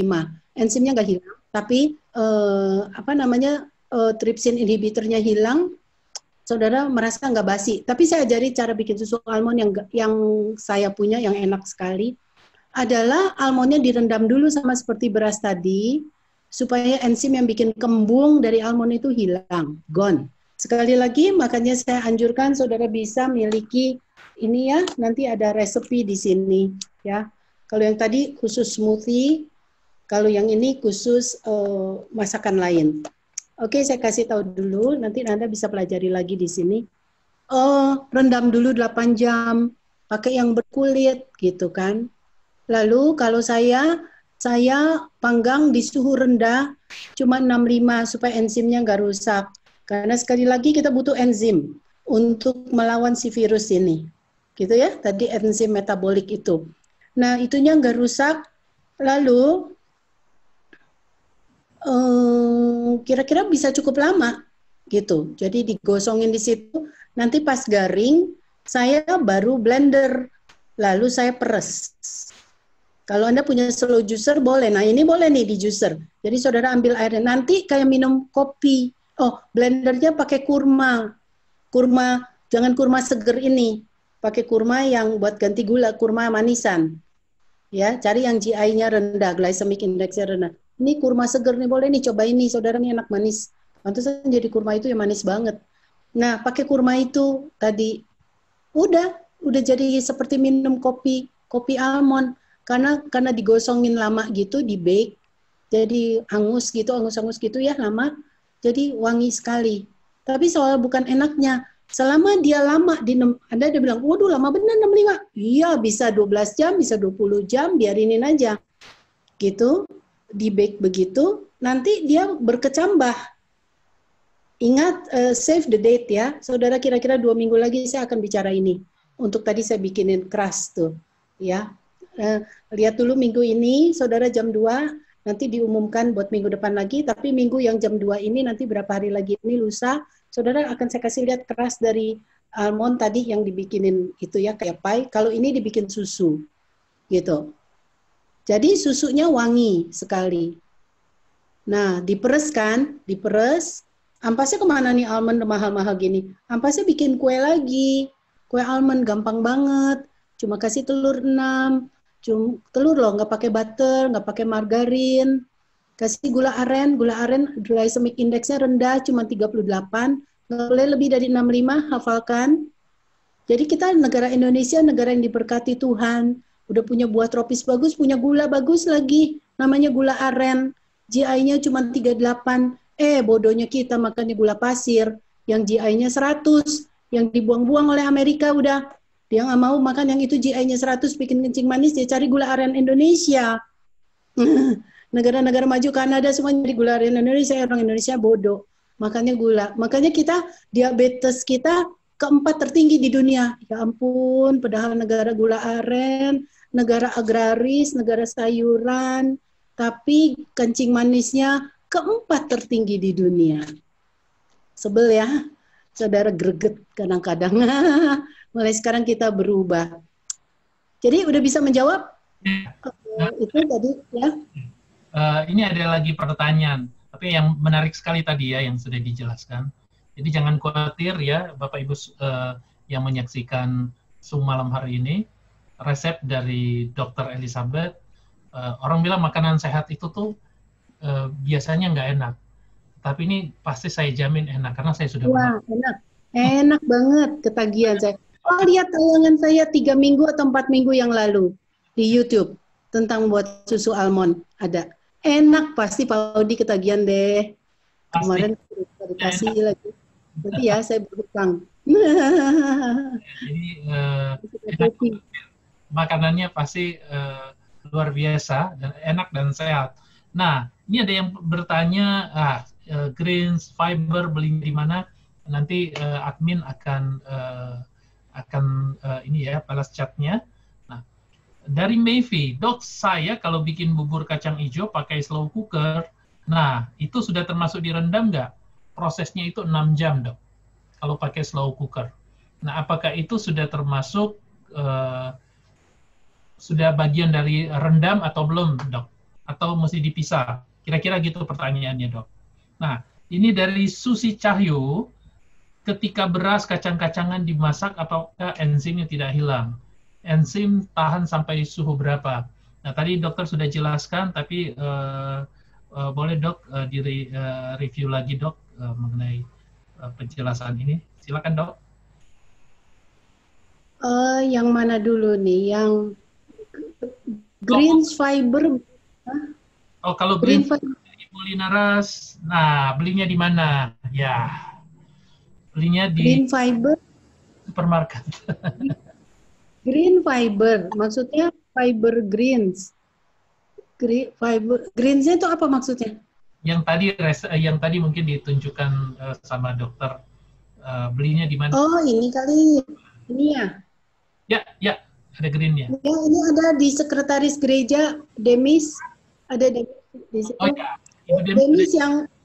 Enzimnya nggak hilang, tapi trypsin inhibitornya hilang. Saudara merasa nggak basi. Tapi saya ajari cara bikin susu almond yang saya punya, yang enak sekali. Adalah almondnya direndam dulu sama seperti beras tadi, supaya enzim yang bikin kembung dari almond itu hilang, gone. Sekali lagi, makanya saya anjurkan saudara bisa miliki ini ya, nanti ada resepi di sini ya. Kalau yang tadi khusus smoothie, kalau yang ini khusus masakan lain. Oke, saya kasih tahu dulu, nanti Anda bisa pelajari lagi di sini. Rendam dulu 8 jam, pakai yang berkulit gitu kan. Lalu kalau saya panggang di suhu rendah, cuma 65 supaya enzimnya nggak rusak. Karena sekali lagi kita butuh enzim untuk melawan si virus ini. Gitu ya, tadi enzim metabolik itu. Nah, itunya nggak rusak, lalu kira-kira bisa cukup lama gitu. Jadi digosongin di situ, nanti pas garing saya baru blender, lalu saya peres. Kalau Anda punya slow juicer boleh. Nah, ini boleh nih di juicer. Jadi saudara ambil airnya, nanti kayak minum kopi. Oh, blendernya pakai kurma. Kurma, jangan kurma seger ini. Pakai kurma yang buat ganti gula, kurma manisan. Ya, cari yang GI-nya rendah, glycemic index-nya rendah. Ini kurma seger nih, boleh nih, coba ini, saudara nih enak manis. Pantesan jadi kurma itu yang manis banget. Nah, pakai kurma itu tadi, udah jadi seperti minum kopi almond. Karena digosongin lama gitu, di bake, jadi angus gitu ya lama, jadi wangi sekali. Tapi soal bukan enaknya, selama dia lama, Anda udah bilang, waduh lama bener 65. Iya, bisa 12 jam, bisa 20 jam, biarinin aja. Gitu. Di bake begitu, nanti dia berkecambah. Ingat, save the date ya, saudara, kira-kira 2 minggu lagi saya akan bicara ini. Untuk tadi saya bikinin crust tuh, ya. Lihat dulu minggu ini, saudara jam 2, nanti diumumkan buat minggu depan lagi, tapi minggu yang jam 2 ini, nanti berapa hari lagi ini, lusa, saudara akan saya kasih lihat crust dari almond tadi yang dibikinin itu ya, kayak pie. Kalau ini dibikin susu, gitu. Jadi susunya wangi sekali. Nah, diperes kan? Diperes. Ampasnya kemana nih almond mahal-mahal gini? Ampasnya bikin kue lagi. Kue almond gampang banget. Cuma kasih telur 6. Telur loh, nggak pakai butter, nggak pakai margarin. Kasih gula aren glycemic index-nya rendah, cuma 38. Nggak boleh lebih dari 65, hafalkan. Jadi kita negara Indonesia, negara yang diberkati Tuhan. Udah punya buah tropis bagus, punya gula bagus lagi. Namanya gula aren. GI-nya cuma 38. Bodohnya kita makannya gula pasir. Yang GI-nya 100. Yang dibuang-buang oleh Amerika udah. Dia nggak mau makan yang itu GI-nya 100, bikin kencing manis, dia cari gula aren Indonesia. Negara-negara maju Kanada semuanya cari gula aren Indonesia. Orang Indonesia bodoh. Makannya gula. Makanya kita, diabetes kita keempat tertinggi di dunia. Ya ampun, padahal negara gula aren, negara agraris, negara sayuran, tapi kencing manisnya keempat tertinggi di dunia. Sebel ya, saudara, greget kadang-kadang. Mulai sekarang kita berubah. Jadi udah bisa menjawab? Itu tadi ya. Ini ada lagi pertanyaan, tapi yang menarik sekali tadi ya yang sudah dijelaskan. Jadi jangan khawatir ya Bapak Ibu yang menyaksikan Zoom malam hari ini. Resep dari Dr. Elizabeth, orang bilang makanan sehat itu tuh biasanya nggak enak, tapi ini pasti saya jamin enak karena saya sudah enak banget, ketagihan saya. Oh, lihat tayangan saya 3 minggu atau 4 minggu yang lalu di YouTube tentang buat susu almond. Ada. Enak pasti Pak Audi ketagihan deh. Pasti. Kemarin dikasih lagi. Jadi ya saya berhutang. Jadi enak, makanannya pasti luar biasa dan enak dan sehat. Nah, ini ada yang bertanya, greens, fiber belinya di mana? Nanti admin akan ini ya balas chatnya. Nah, dari Mayfi, dok saya kalau bikin bubur kacang hijau pakai slow cooker, nah itu sudah termasuk direndam nggak? Prosesnya itu 6 jam dok, kalau pakai slow cooker. Nah, apakah itu sudah termasuk sudah bagian dari rendam atau belum dok? Atau mesti dipisah? Kira-kira gitu pertanyaannya dok. Nah, ini dari Susi Cahyo, ketika beras kacang-kacangan dimasak, apakah enzimnya tidak hilang? Enzim tahan sampai suhu berapa? Nah, tadi dokter sudah jelaskan, tapi boleh dok review lagi dok mengenai penjelasan ini. Silakan dok. Yang mana dulu nih? Yang greens fiber? Oh, kalau green fiber Ibu Linaras, nah belinya di mana? Ya. Belinya di green fiber supermarket. Green fiber, maksudnya fiber greens. Fiber greensnya itu apa maksudnya? Yang tadi mungkin ditunjukkan sama dokter. Belinya di mana? Oh, ini kali. Ini ya? Ya, ada greennya. Ya, ini ada di sekretaris gereja Demis. Ada di situ. Oh ya,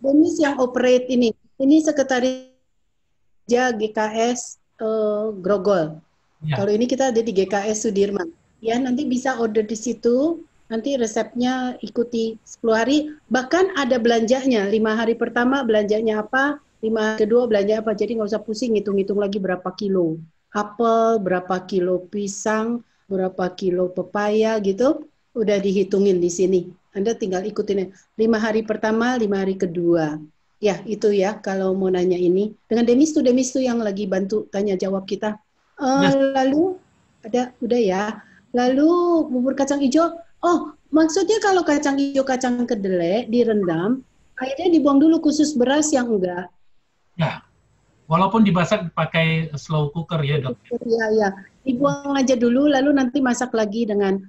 Demis yang operate ini. Ini sekretaris GKS Grogol. Ya. Kalau ini kita ada di GKS Sudirman. Ya, nanti bisa order di situ. Nanti resepnya ikuti 10 hari. Bahkan ada belanjanya. 5 hari pertama belanjanya apa, 5 hari kedua belanja apa. Jadi nggak usah pusing ngitung-ngitung lagi berapa kilo apel, berapa kilo pisang, berapa kilo pepaya gitu. Udah dihitungin di sini. Anda tinggal ikutin 5 hari pertama, 5 hari kedua. Ya, itu ya kalau mau nanya ini. Dengan Demis tuh yang lagi bantu tanya jawab kita. Lalu ada udah ya. Lalu bubur kacang hijau. Oh, maksudnya kalau kacang hijau, kacang kedelai direndam, airnya dibuang dulu khusus beras yang enggak. Ya. Walaupun dimasak pakai slow cooker ya, dok. Iya. Dibuang aja dulu lalu nanti masak lagi dengan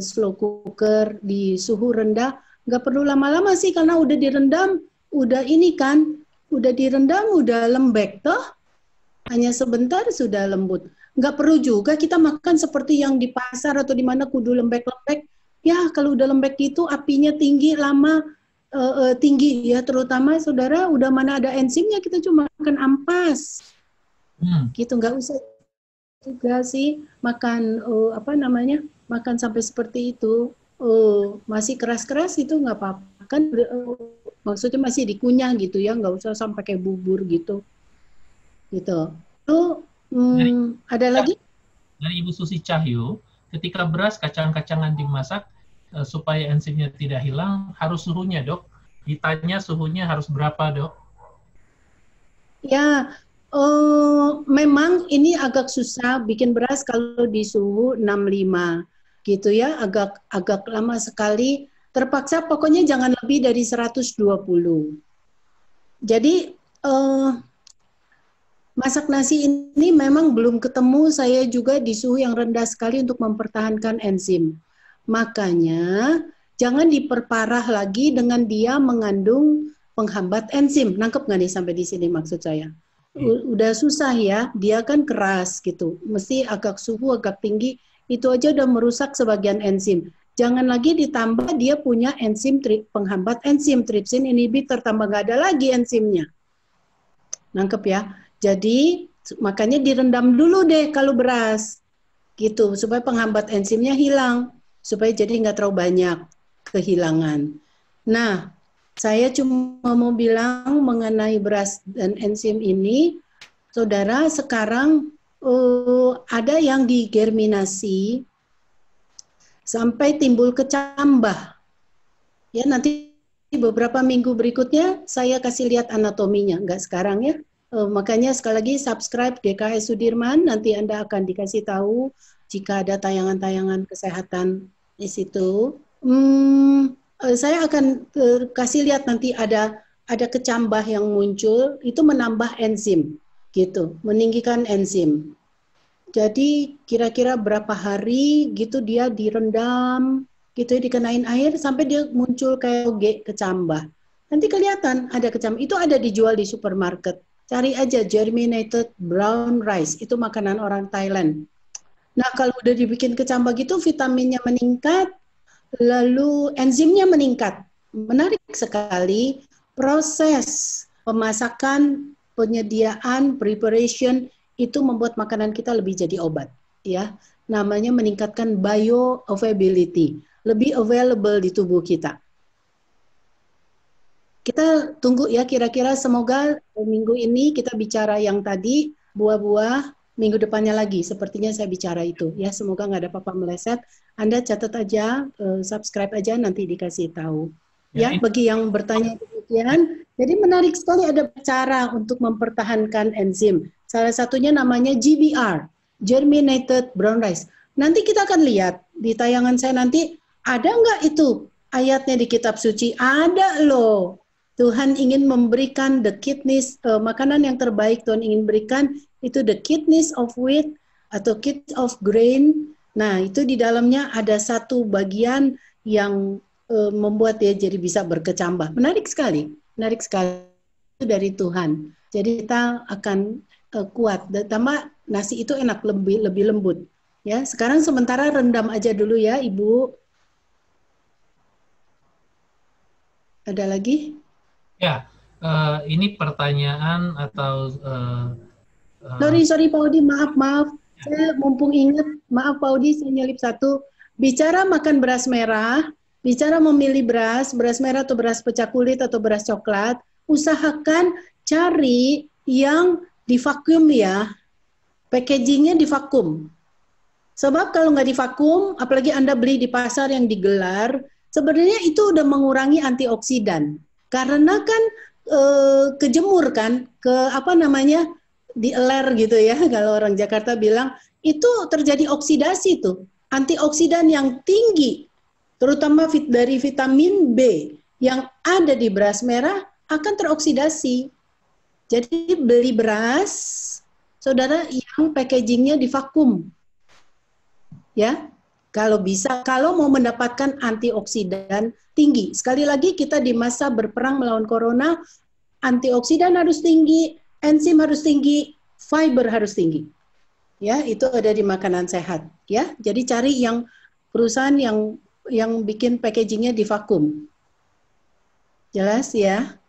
slow cooker di suhu rendah. Nggak perlu lama-lama sih karena udah direndam, udah ini kan, udah direndam, udah lembek toh. Hanya sebentar sudah lembut. Nggak perlu juga kita makan seperti yang di pasar atau di mana kudu lembek-lembek. Ya kalau udah lembek itu apinya tinggi, lama, tinggi ya. Terutama saudara udah mana ada enzimnya kita cuma makan ampas. Gitu nggak usah juga sih makan makan sampai seperti itu. Masih keras-keras itu nggak apa-apa. Kan maksudnya masih dikunyah gitu ya, nggak usah sampai kayak bubur gitu. Gitu. Ada lagi? Dari Ibu Susi Cahyo, ketika beras kacang-kacangan dimasak supaya enzimnya tidak hilang, harus suhunya, dok? Ditanya suhunya harus berapa, dok? Ya, memang ini agak susah bikin beras kalau di suhu 65 gitu ya, agak lama sekali. Terpaksa pokoknya jangan lebih dari 120. Jadi masak nasi ini memang belum ketemu saya juga di suhu yang rendah sekali untuk mempertahankan enzim. Makanya jangan diperparah lagi dengan dia mengandung penghambat enzim. Nangkep nggak nih sampai di sini maksud saya? Udah susah ya, dia kan keras gitu. Mesti suhu agak tinggi, itu aja udah merusak sebagian enzim. Jangan lagi ditambah dia punya enzim penghambat enzim, tripsin inhibitor, tambah nggak ada lagi enzimnya. Nangkep ya? Jadi makanya direndam dulu deh kalau beras gitu supaya penghambat enzimnya hilang, supaya jadi nggak terlalu banyak kehilangan. Nah, saya cuma mau bilang mengenai beras dan enzim ini, saudara sekarang ada yang digerminasi sampai timbul kecambah. Ya nanti beberapa minggu berikutnya saya kasih lihat anatominya, nggak sekarang ya. Makanya sekali lagi subscribe GKS Sudirman, nanti Anda akan dikasih tahu jika ada tayangan-tayangan kesehatan di situ. Saya akan kasih lihat nanti ada kecambah yang muncul, itu menambah enzim, gitu, meninggikan enzim. Jadi kira-kira berapa hari gitu dia direndam, gitu ya, dikenain air sampai dia muncul kayak kecambah. Nanti kelihatan ada kecambah. Itu ada dijual di supermarket. Cari aja germinated brown rice, itu makanan orang Thailand. Nah kalau udah dibikin kecambah gitu, vitaminnya meningkat, lalu enzimnya meningkat. Menarik sekali proses pemasakan, penyediaan, preparation itu membuat makanan kita lebih jadi obat, ya. Namanya meningkatkan bioavailability, lebih available di tubuh kita. Kita tunggu ya, kira-kira semoga minggu ini kita bicara yang tadi, buah-buah, minggu depannya lagi, sepertinya saya bicara itu. Ya, semoga nggak ada apa-apa meleset. Anda catat aja, subscribe aja, nanti dikasih tahu. Ya, bagi yang bertanya demikian, jadi menarik sekali ada cara untuk mempertahankan enzim. Salah satunya namanya GBR, Germinated Brown Rice. Nanti kita akan lihat di tayangan saya nanti, ada nggak itu ayatnya di kitab suci? Ada loh. Tuhan ingin memberikan the kidneys, makanan yang terbaik Tuhan ingin berikan, itu the kidneys of wheat atau kidneys of grain. Nah, itu di dalamnya ada satu bagian yang membuat dia jadi bisa berkecambah. Menarik sekali itu dari Tuhan. Jadi kita akan kuat. Tambah nasi itu enak, lebih lembut. Ya, sekarang sementara rendam aja dulu ya, Ibu. Ada lagi? Ya, ini pertanyaan atau sorry Pak Udi, maaf. Saya mumpung ingat, maaf Pak Udi, saya nyelip satu. Bicara makan beras merah, bicara memilih beras merah atau beras pecah kulit atau beras coklat, usahakan cari yang divakum ya, packagingnya divakum. Sebab kalau nggak divakum, apalagi Anda beli di pasar yang digelar, sebenarnya itu udah mengurangi antioksidan. Karena kan kejemur kan, dieler gitu ya, kalau orang Jakarta bilang, itu terjadi oksidasi tuh, antioksidan yang tinggi, terutama dari vitamin B yang ada di beras merah akan teroksidasi. Jadi beli beras, saudara, yang packagingnya divakum. Ya, kalau bisa, kalau mau mendapatkan antioksidan tinggi. Sekali lagi kita di masa berperang melawan corona, antioksidan harus tinggi, enzim harus tinggi, fiber harus tinggi. Ya, itu ada di makanan sehat. Ya, jadi cari yang perusahaan yang bikin packagingnya divakum. Jelas ya?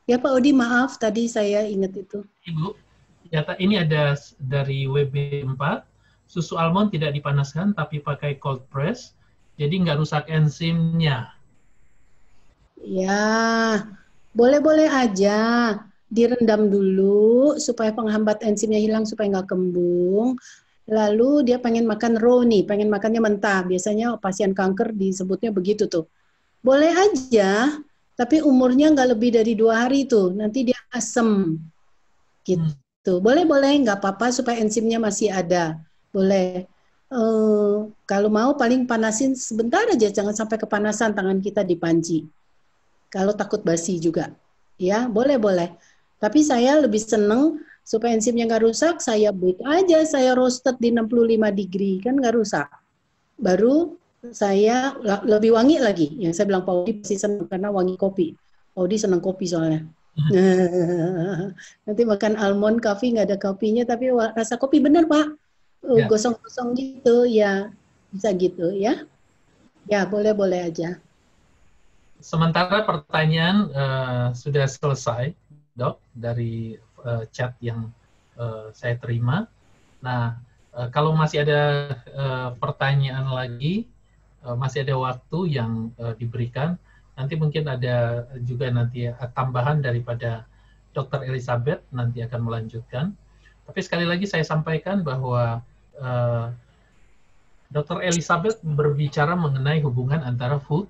Ya Pak Odi, maaf tadi saya ingat itu. Ibu, ini ada dari WB4. Susu almond tidak dipanaskan tapi pakai cold press, jadi nggak rusak enzimnya. Ya, boleh-boleh aja. Direndam dulu supaya penghambat enzimnya hilang, supaya nggak kembung. Lalu dia pengen makan raw nih, pengen makannya mentah. Biasanya pasien kanker disebutnya begitu tuh. Boleh aja, tapi umurnya nggak lebih dari 2 hari tuh. Nanti dia asem. Gitu. Boleh-boleh, nggak apa-apa supaya enzimnya masih ada. Boleh. Kalau mau paling panasin sebentar aja, jangan sampai kepanasan tangan kita di panci. Kalau takut basi juga. Ya, boleh-boleh. Tapi saya lebih seneng supaya enzimnya nggak rusak, saya bake aja, saya roasted di 65 degree, kan nggak rusak. Baru saya lebih wangi lagi. Yang saya bilang Pak Odi pasti senang karena wangi kopi. Pak Odi senang kopi soalnya. Nanti makan almond coffee nggak ada kopinya, tapi rasa kopi bener Pak. Gosong-gosong gitu, ya bisa gitu ya. Ya boleh-boleh aja. Sementara pertanyaan sudah selesai, Dok, dari chat yang saya terima. Nah, kalau masih ada pertanyaan lagi, masih ada waktu yang diberikan, nanti mungkin ada juga nanti tambahan daripada Dr. Elizabeth nanti akan melanjutkan. Tapi sekali lagi saya sampaikan bahwa Dr. Elizabeth berbicara mengenai hubungan antara food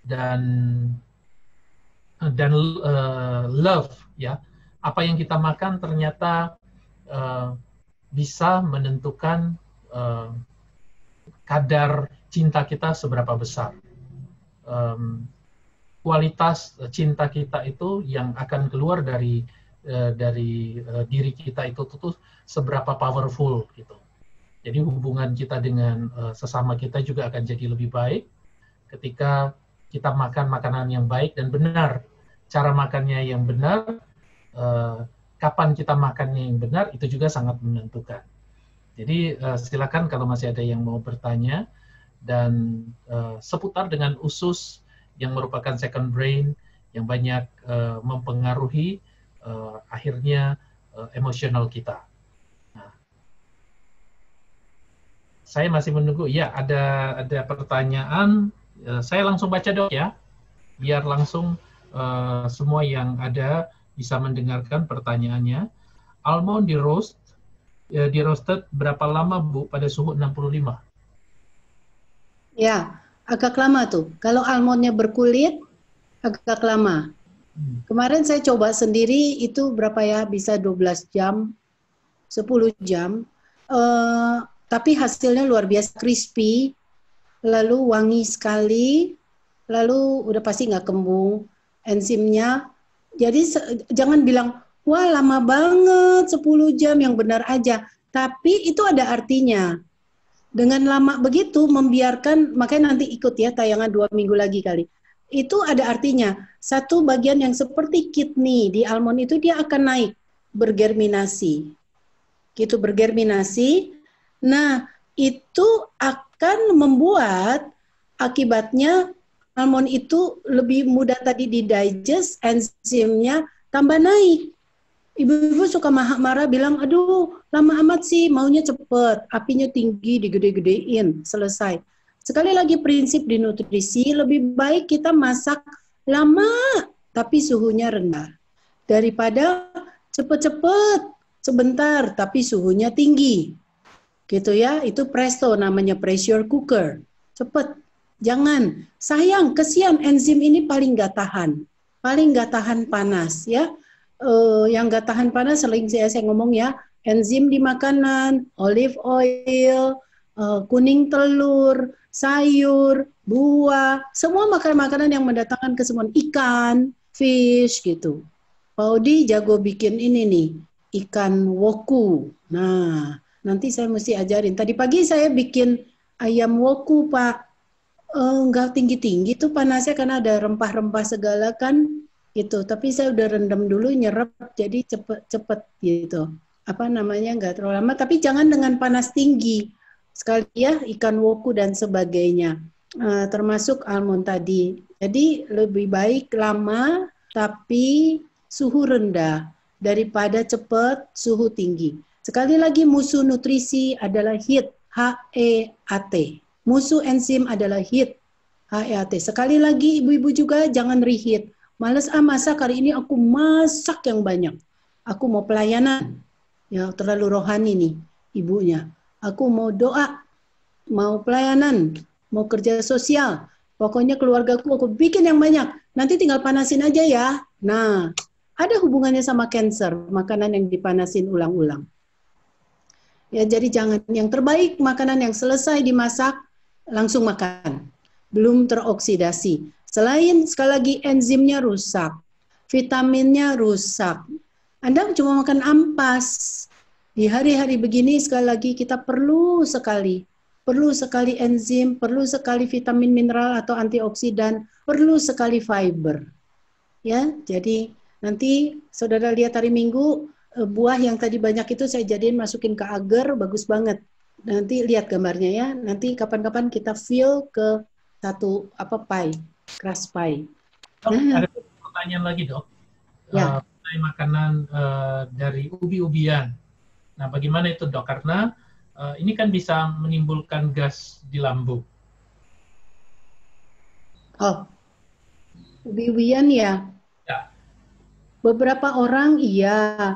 dan love, ya. apa yang kita makan ternyata bisa menentukan kadar cinta kita seberapa besar. Kualitas cinta kita itu yang akan keluar dari diri kita itu tuh seberapa powerful gitu. Jadi hubungan kita dengan sesama kita juga akan jadi lebih baik ketika kita makan makanan yang baik dan benar. Cara makannya yang benar, kapan kita makannya yang benar, itu juga sangat menentukan. Jadi silakan kalau masih ada yang mau bertanya, dan seputar dengan usus yang merupakan second brain yang banyak mempengaruhi akhirnya emosional kita. Nah, saya masih menunggu. Ya, ada pertanyaan. Saya langsung baca dok ya, biar langsung semua yang ada bisa mendengarkan pertanyaannya. Almond di roasted berapa lama Bu pada suhu 65? Ya, agak lama tuh. Kalau almondnya berkulit, agak lama. Kemarin saya coba sendiri itu berapa ya, bisa 12 jam, 10 jam. Tapi hasilnya luar biasa crispy, lalu wangi sekali, lalu udah pasti nggak kembung, enzimnya. Jadi jangan bilang, wah lama banget 10 jam, yang benar aja. Tapi itu ada artinya. Dengan lama begitu membiarkan, makanya nanti ikut ya tayangan 2 minggu lagi kali. Itu ada artinya. Satu bagian yang seperti kidney di almond itu dia akan naik, bergerminasi. Gitu, bergerminasi. Nah, itu akan membuat akibatnya almond itu lebih mudah tadi didigest, enzimnya tambah naik. Ibu-ibu suka marah bilang, aduh lama amat sih, maunya cepet, apinya tinggi, digede-gedein, selesai. Sekali lagi prinsip di nutrisi, lebih baik kita masak lama, tapi suhunya rendah. Daripada cepet-cepet, sebentar, tapi suhunya tinggi. Gitu ya, itu presto namanya, pressure cooker. Cepet, jangan. Sayang, kesian enzim ini paling nggak tahan panas ya. Yang nggak tahan panas sering saya ngomong ya, enzim di makanan, olive oil, kuning telur, sayur, buah, semua makanan-makanan yang mendatangkan kesemuan, ikan, fish gitu. Pak Odi jago bikin ini nih, ikan woku. Nah, nanti saya mesti ajarin. Tadi pagi saya bikin ayam woku, Pak. Nggak tinggi-tinggi tuh panasnya karena ada rempah-rempah segala kan. Gitu, tapi saya udah rendam dulu, nyerap, jadi cepet gitu. Apa namanya, nggak terlalu lama, tapi jangan dengan panas tinggi. Sekali ya, ikan woku dan sebagainya, termasuk almond tadi. Jadi lebih baik lama, tapi suhu rendah, daripada cepet, suhu tinggi. Sekali lagi, musuh nutrisi adalah heat, H-E-A-T. Musuh enzim adalah heat, H-E-A-T. Sekali lagi, ibu-ibu juga jangan reheat. Males masak, hari ini aku masak yang banyak. Aku mau pelayanan, ya terlalu rohani nih ibunya. Aku mau doa, mau pelayanan, mau kerja sosial. Pokoknya keluargaku aku bikin yang banyak. Nanti tinggal panasin aja ya. Nah, ada hubungannya sama cancer, makanan yang dipanasin ulang-ulang. Ya, jadi jangan, yang terbaik makanan yang selesai dimasak langsung makan, belum teroksidasi. Selain sekali lagi enzimnya rusak, vitaminnya rusak. Anda cuma makan ampas. Di hari-hari begini sekali lagi kita perlu sekali enzim, perlu sekali vitamin mineral atau antioksidan, perlu sekali fiber. Ya, jadi nanti saudara lihat hari Minggu buah yang tadi banyak itu saya jadiin masukin ke agar, bagus banget. Nanti lihat gambarnya ya. Nanti kapan-kapan kita fill ke satu pie. Crush pie. Dok, ada pertanyaan lagi dok. Ya. Makanan dari ubi-ubian. Nah, bagaimana itu dok? Karena ini kan bisa menimbulkan gas di lambung. Oh, ubi-ubian ya? Ya. Beberapa orang iya.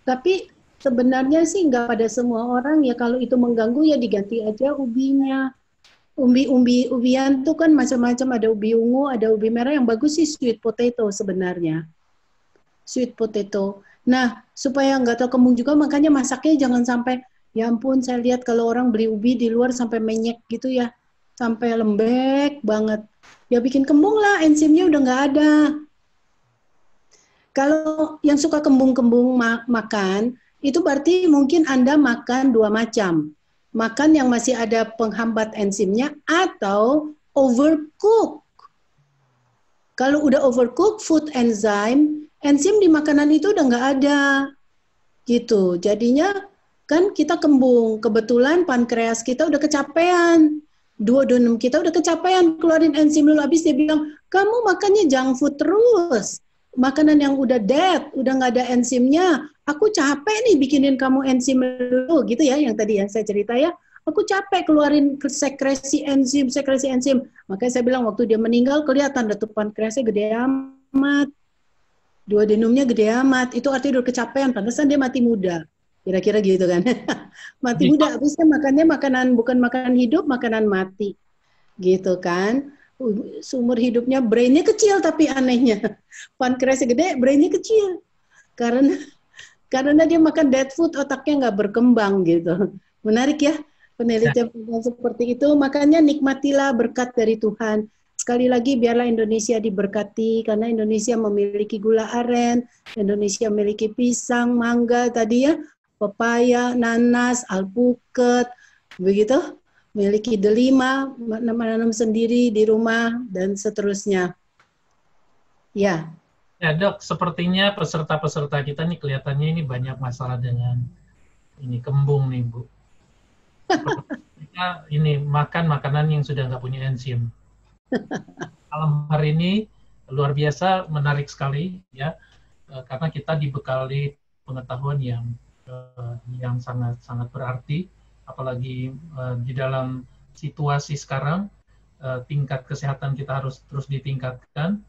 Tapi sebenarnya sih nggak pada semua orang ya. Kalau itu mengganggu ya diganti aja ubinya. Ubian tuh kan macam-macam, ada ubi ungu, ada ubi merah. Yang bagus sih sweet potato sebenarnya. sweet potato. Nah, supaya nggak terkembung juga, makanya masaknya jangan sampai, ya ampun, saya lihat kalau orang beli ubi di luar sampai menyek gitu ya, sampai lembek banget. Ya bikin kembung lah, enzimnya udah nggak ada. Kalau yang suka kembung-kembung makan, itu berarti mungkin Anda makan dua macam. Makan yang masih ada penghambat enzimnya atau overcook. Kalau udah overcook, food enzyme, enzim di makanan itu udah nggak ada. Gitu. Jadinya kan kita kembung. Kebetulan pankreas kita udah kecapean. Duodenum kita udah kecapean keluarin enzim dulu. Habis dia bilang, kamu makannya junk food terus. Makanan yang udah dead, udah nggak ada enzimnya. Aku capek nih bikinin kamu enzim dulu, gitu ya, yang tadi yang saya cerita ya. Aku capek keluarin sekresi enzim. Makanya saya bilang waktu dia meninggal kelihatan detuk pankreasnya gede amat. Duodenumnya gede amat. Itu artinya udah kecapean, pantesan dia mati muda. Kira-kira gitu kan. Mati muda, habisnya makannya makanan bukan makanan hidup, makanan mati. Gitu kan. Seumur hidupnya brainnya kecil tapi anehnya. Pankreasnya gede, brainnya kecil. Karena dia makan dead food, otaknya nggak berkembang gitu. Menarik ya, penelitian seperti itu. Makanya nikmatilah berkat dari Tuhan. Sekali lagi biarlah Indonesia diberkati, karena Indonesia memiliki gula aren, Indonesia memiliki pisang, mangga tadi ya, pepaya, nanas, alpukat, begitu. Memiliki delima, menanam sendiri di rumah, dan seterusnya. Ya. Ya dok, sepertinya peserta-peserta kita nih kelihatannya ini banyak masalah dengan ini kembung nih Bu. Kita ini makan makanan yang sudah nggak punya enzim. Malam hari ini luar biasa menarik sekali ya, karena kita dibekali pengetahuan yang sangat berarti, apalagi di dalam situasi sekarang tingkat kesehatan kita harus terus ditingkatkan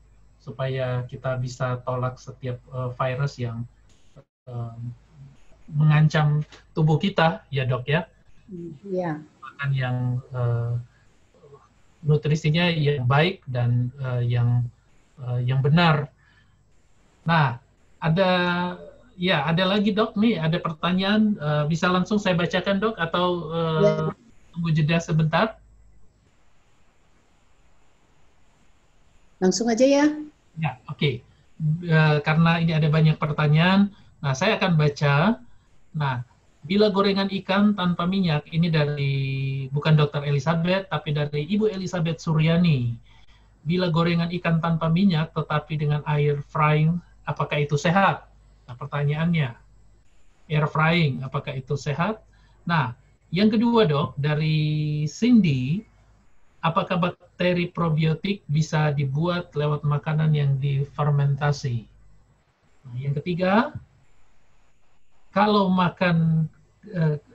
supaya kita bisa tolak setiap virus yang mengancam tubuh kita ya dok ya. Ya. Makan yang nutrisinya yang baik dan yang benar. Nah, ada lagi dok nih, ada pertanyaan, bisa langsung saya bacakan dok atau tunggu jeda sebentar? Langsung aja ya. Ya, oke. Karena ini ada banyak pertanyaan, nah saya akan baca. Nah, bila gorengan ikan tanpa minyak, ini dari bukan Dr. Elizabeth, tapi dari Ibu Elizabeth Suryani. Bila gorengan ikan tanpa minyak, tetapi dengan air frying, apakah itu sehat? Nah, pertanyaannya, air frying, apakah itu sehat? Nah, yang kedua dok, dari Cindy, apakah bakteri probiotik bisa dibuat lewat makanan yang difermentasi? Nah, yang ketiga, kalau makan,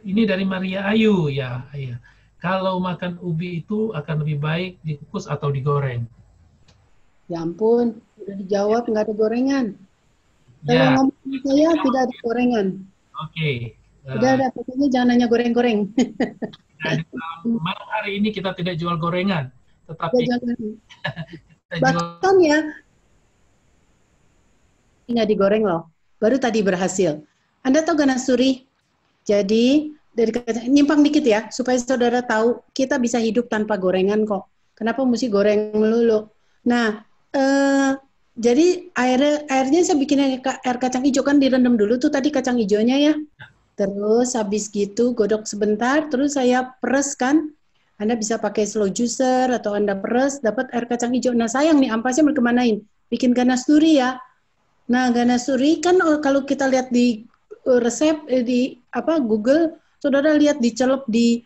ini dari Maria Ayu ya, kalau makan ubi itu akan lebih baik dikukus atau digoreng? Ya ampun, udah dijawab nggak ada gorengan. Kalau ngomong saya tidak ada gorengan. Oke. Udah ada, pokoknya jangan nanya goreng-goreng. Malam hari ini kita tidak jual gorengan, tetapi bahkan ya nggak digoreng loh. Baru tadi berhasil. Anda tahu ganas suri? Jadi dari nyimpang dikit ya, supaya saudara tahu kita bisa hidup tanpa gorengan kok. Kenapa mesti goreng melulu? Nah, jadi airnya saya bikin air kacang hijau kan direndam dulu tuh tadi kacang hijaunya ya. Terus habis gitu godok sebentar, terus saya peres kan. Anda bisa pakai slow juicer atau Anda peres dapat air kacang hijau. Nah sayang nih ampasnya mau kemanain? Bikin ganas suri ya. Nah ganas suri kan kalau kita lihat di resep di Google, saudara lihat dicelup di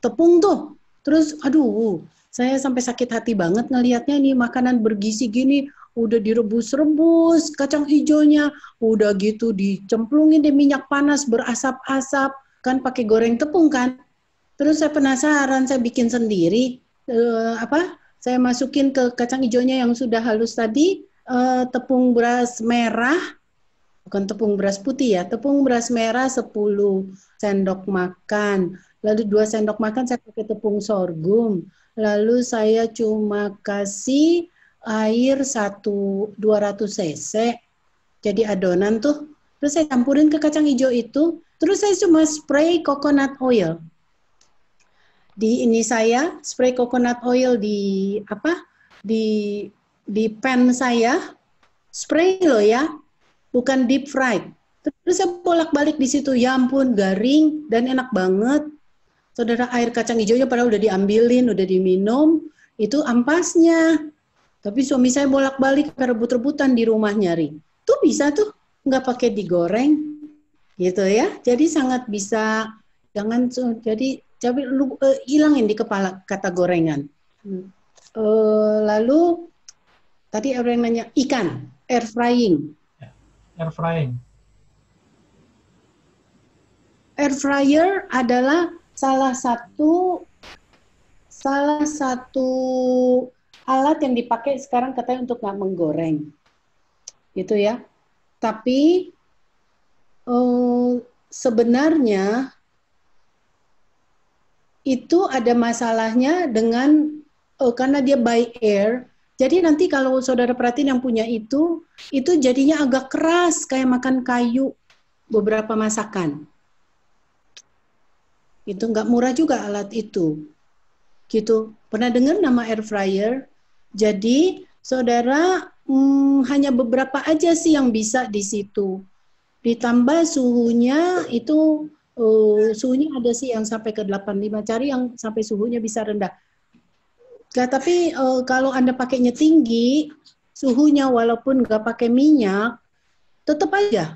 tepung tuh. Terus aduh, saya sampai sakit hati banget ngelihatnya nih makanan bergizi gini. Udah direbus-rebus kacang hijaunya, udah gitu dicemplungin di minyak panas berasap-asap, kan pakai goreng tepung kan. Terus saya penasaran, saya bikin sendiri, saya masukin ke kacang hijaunya yang sudah halus tadi, tepung beras merah, bukan tepung beras putih ya, tepung beras merah 10 sendok makan, lalu 2 sendok makan saya pakai tepung sorghum, lalu saya cuma kasih air 200 cc, jadi adonan tuh. Terus saya campurin ke kacang hijau itu, terus saya cuma spray coconut oil. Di ini saya spray coconut oil di di pan saya, spray loh ya, bukan deep fried. Terus saya bolak-balik di situ, ya ampun garing dan enak banget. Saudara, air kacang hijaunya padahal udah diambilin, udah diminum, itu ampasnya. Tapi suami saya bolak-balik rebut-rebutan di rumah nyari. Tuh bisa tuh, nggak pakai digoreng, gitu ya. Jadi sangat bisa, jangan jadi hilangin di kepala kata gorengan. Lalu tadi ada yang nanya ikan, air frying. Air frying. Air fryer adalah salah satu alat yang dipakai sekarang katanya untuk nggak menggoreng, gitu ya. Tapi sebenarnya itu ada masalahnya dengan karena dia by air. Jadi nanti kalau saudara perhatiin yang punya itu jadinya agak keras kayak makan kayu beberapa masakan. Itu nggak murah juga alat itu. Gitu. Pernah dengar nama air fryer? Jadi saudara hanya beberapa aja sih yang bisa di situ. Ditambah suhunya itu suhunya ada sih yang sampai ke 85, cari yang sampai suhunya bisa rendah. Tapi kalau Anda pakainya tinggi, suhunya walaupun nggak pakai minyak, tetap aja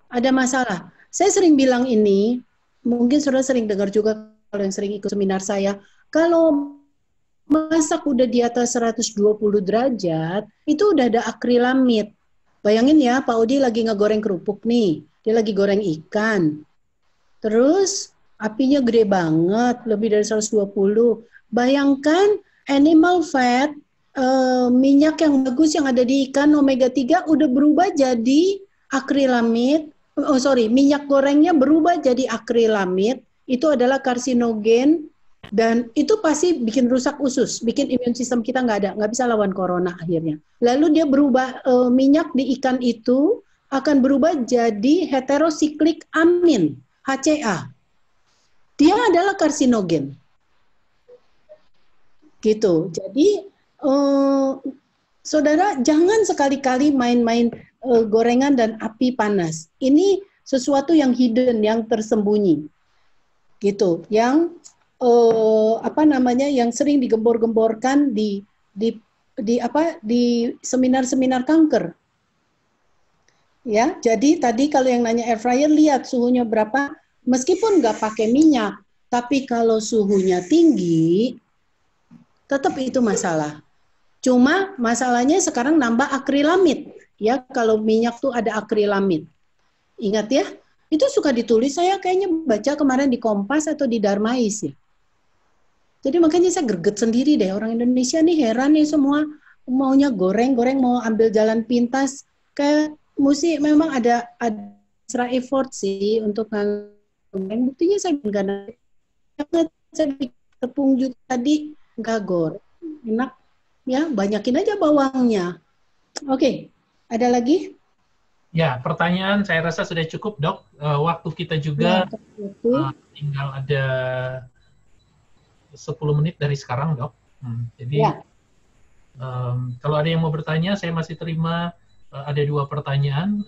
ada masalah. Saya sering bilang ini, mungkin saudara sering dengar juga kalau yang sering ikut seminar saya, kalau masak udah di atas 120 derajat, itu udah ada akrilamid. Bayangin ya, Pak Odi lagi ngegoreng kerupuk nih, dia lagi goreng ikan. Terus apinya gede banget, lebih dari 120. Bayangkan animal fat, minyak yang bagus yang ada di ikan omega 3 udah berubah jadi akrilamid. Minyak gorengnya berubah jadi akrilamid. Itu adalah karsinogen dan itu pasti bikin rusak usus, bikin imun sistem kita nggak bisa lawan corona akhirnya. Lalu dia berubah, minyak di ikan itu akan berubah jadi heterosiklik amin, HCA. Dia adalah karsinogen. Gitu. Jadi saudara jangan sekali-kali main-main gorengan dan api panas. Ini sesuatu yang hidden, yang tersembunyi. Gitu. Yang yang sering digembor-gemborkan di seminar-seminar kanker. Ya, jadi tadi kalau yang nanya air fryer, lihat suhunya berapa, meskipun nggak pakai minyak, tapi kalau suhunya tinggi, tetap itu masalah. Cuma masalahnya sekarang nambah akrilamid, ya kalau minyak tuh ada akrilamid. Ingat ya, itu suka ditulis, saya kayaknya baca kemarin di Kompas atau di Darmais ya. Jadi makanya saya greget sendiri deh, orang Indonesia nih heran nih semua maunya goreng-goreng, mau ambil jalan pintas, kayak mesti memang ada extra effort sih untuk goreng. Buktinya saya nggak saya tepung juga tadi nggak goreng, enak ya, banyakin aja bawangnya. Oke, ada lagi? Ya, pertanyaan saya rasa sudah cukup, Dok. Waktu kita juga tinggal ada 10 menit dari sekarang, Dok. Jadi, kalau ada yang mau bertanya, saya masih terima ada 2 pertanyaan.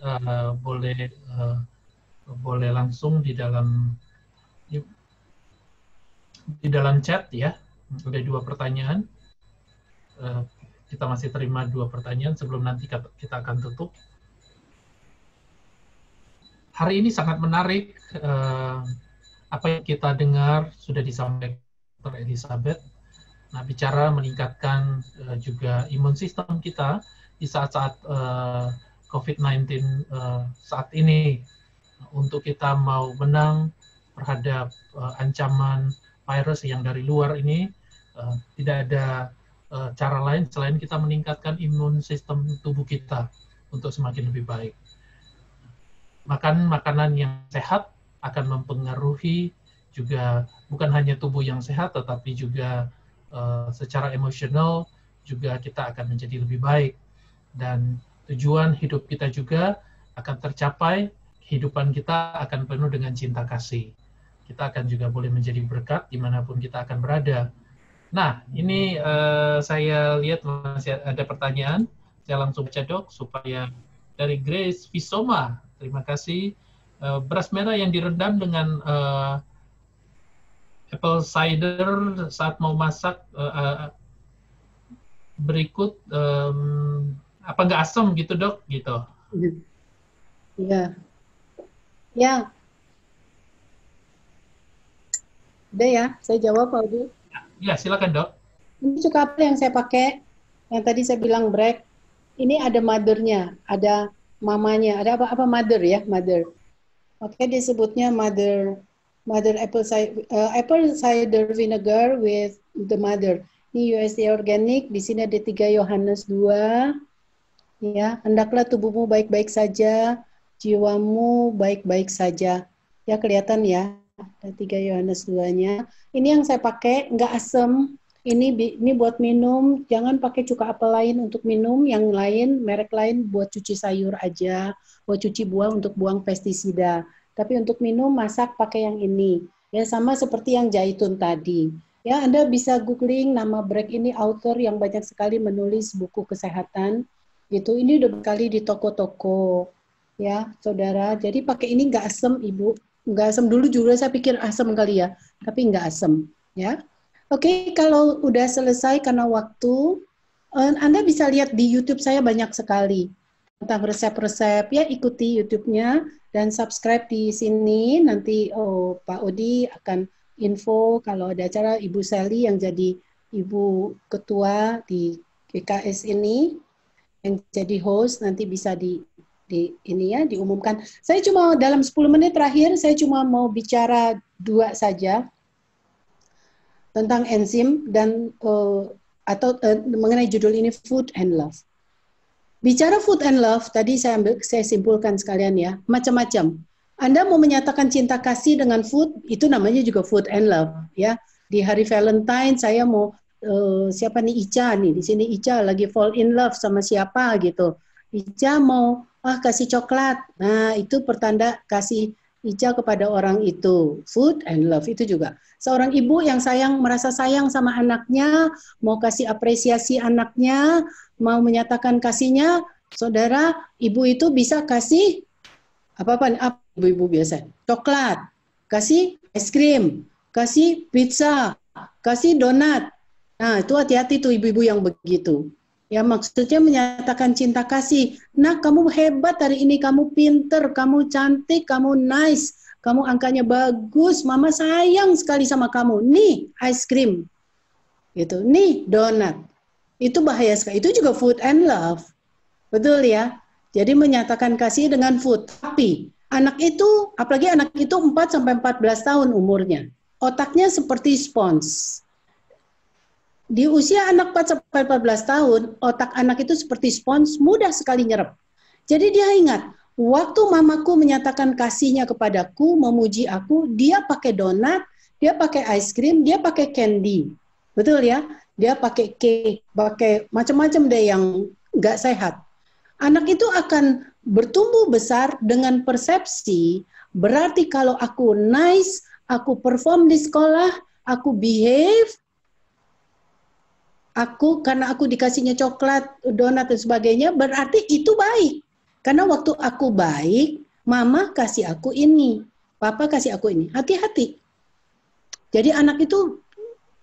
Boleh langsung di dalam chat ya. Ada 2 pertanyaan. Kita masih terima 2 pertanyaan sebelum nanti kita akan tutup. Hari ini sangat menarik apa yang kita dengar sudah disampaikan Dr. Elizabeth. Nah, bicara meningkatkan juga imun sistem kita di saat-saat COVID-19 saat ini untuk kita mau menang terhadap ancaman virus yang dari luar ini, tidak ada cara lain selain kita meningkatkan imun sistem tubuh kita untuk semakin lebih baik. Makan makanan yang sehat akan mempengaruhi juga bukan hanya tubuh yang sehat, tetapi juga secara emosional juga kita akan menjadi lebih baik. Dan tujuan hidup kita juga akan tercapai, kehidupan kita akan penuh dengan cinta kasih. Kita akan juga boleh menjadi berkat dimanapun kita akan berada. Nah, ini saya lihat masih ada pertanyaan. Saya langsung baca, Dok, supaya dari Grace Visoma. Terima kasih. Beras merah yang direndam dengan apple cider saat mau masak berikut apa nggak asam gitu, Dok? Gitu. Ya, ya. Udah ya, saya jawab, Pak Udi. Ya, silakan, Dok. Ini cuka apel yang saya pakai, yang tadi saya bilang break. Ini ada mother-nya, ada mamanya, ada apa mother ya, mother. Oke, disebutnya mother apple cider vinegar with the mother. Ini USDA organik, di sini ada 3 Yohanes 2. Ya, hendaklah tubuhmu baik-baik saja, jiwamu baik-baik saja. Ya, kelihatan ya, ada 3 Yohanes 2-nya. Ini yang saya pakai, nggak asam. Ini buat minum, jangan pakai cuka apel lain untuk minum, yang lain, merek lain buat cuci sayur aja, buat cuci buah untuk buang pestisida. Tapi untuk minum, masak pakai yang ini. Ya, sama seperti yang zaitun tadi. Ya, Anda bisa googling nama brand ini, author yang banyak sekali menulis buku kesehatan. Gitu. Ini udah berkali di toko-toko. Ya, saudara. Jadi pakai ini nggak asam, Ibu. Nggak asam dulu juga saya pikir asam kali ya, tapi nggak asam. Ya. Oke, kalau udah selesai karena waktu, Anda bisa lihat di YouTube saya banyak sekali tentang resep-resep. Ya, ikuti YouTube-nya dan subscribe di sini. Nanti Pak Odi akan info kalau ada acara Ibu Sally yang jadi Ibu Ketua di GKS ini, yang jadi host, nanti bisa ini ya diumumkan. Saya cuma dalam 10 menit terakhir, saya cuma mau bicara 2 saja. Tentang enzim dan mengenai judul ini Food and Love. Bicara Food and Love, tadi saya simpulkan sekalian ya, macam-macam. Anda mau menyatakan cinta kasih dengan food, itu namanya juga Food and Love ya. Di hari Valentine saya mau siapa nih, Ica nih, di sini Ica lagi fall in love sama siapa gitu. Ica mau kasih coklat. Nah, itu pertanda kasih Ica kepada orang itu. Food and love itu juga. Seorang ibu yang merasa sayang sama anaknya, mau kasih apresiasi anaknya, mau menyatakan kasihnya, saudara, ibu itu bisa kasih apa ibu-ibu biasa? Coklat, kasih es krim, kasih pizza, kasih donat. Nah, itu hati-hati tuh ibu-ibu yang begitu. Ya, maksudnya menyatakan cinta kasih. Nah, kamu hebat hari ini, kamu pinter, kamu cantik, kamu nice, kamu angkanya bagus, mama sayang sekali sama kamu. Nih, ice cream. Gitu. Nih, donat. Itu bahaya sekali. Itu juga food and love. Betul ya? Jadi menyatakan kasih dengan food. Tapi anak itu, apalagi anak itu 4 sampai 14 tahun umurnya. Otaknya seperti spons. Di usia anak 4 sampai 14 tahun, otak anak itu seperti spons, mudah sekali nyerap. Jadi dia ingat, waktu mamaku menyatakan kasihnya kepadaku, memuji aku, dia pakai donat, dia pakai ice cream, dia pakai candy. Betul ya? Dia pakai cake, pakai macam-macam deh yang nggak sehat. Anak itu akan bertumbuh besar dengan persepsi, berarti kalau aku nice, aku perform di sekolah, aku behave, karena aku dikasihnya coklat, donat, dan sebagainya, berarti itu baik. Karena waktu aku baik, mama kasih aku ini, papa kasih aku ini. Hati-hati. Jadi anak itu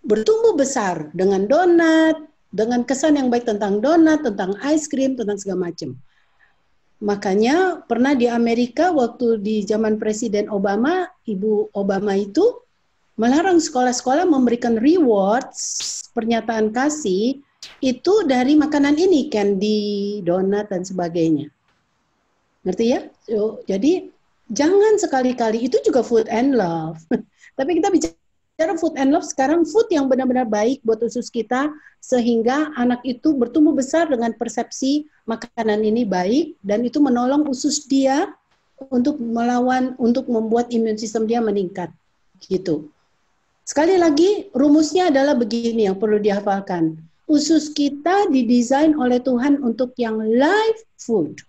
bertumbuh besar dengan donat, dengan kesan yang baik tentang donat, tentang ice cream, tentang segala macam. Makanya pernah di Amerika waktu di zaman Presiden Obama, Ibu Obama itu melarang sekolah-sekolah memberikan rewards, pernyataan kasih, itu dari makanan ini, candy, donat, dan sebagainya. Ngerti ya? Jadi, jangan sekali-kali, itu juga food and love. Tapi kita bicara food and love, sekarang food yang benar-benar baik buat usus kita, sehingga anak itu bertumbuh besar dengan persepsi makanan ini baik, dan itu menolong usus dia untuk membuat imun sistem dia meningkat. Gitu. Sekali lagi, rumusnya adalah begini yang perlu dihafalkan. usus kita didesain oleh Tuhan untuk yang live food.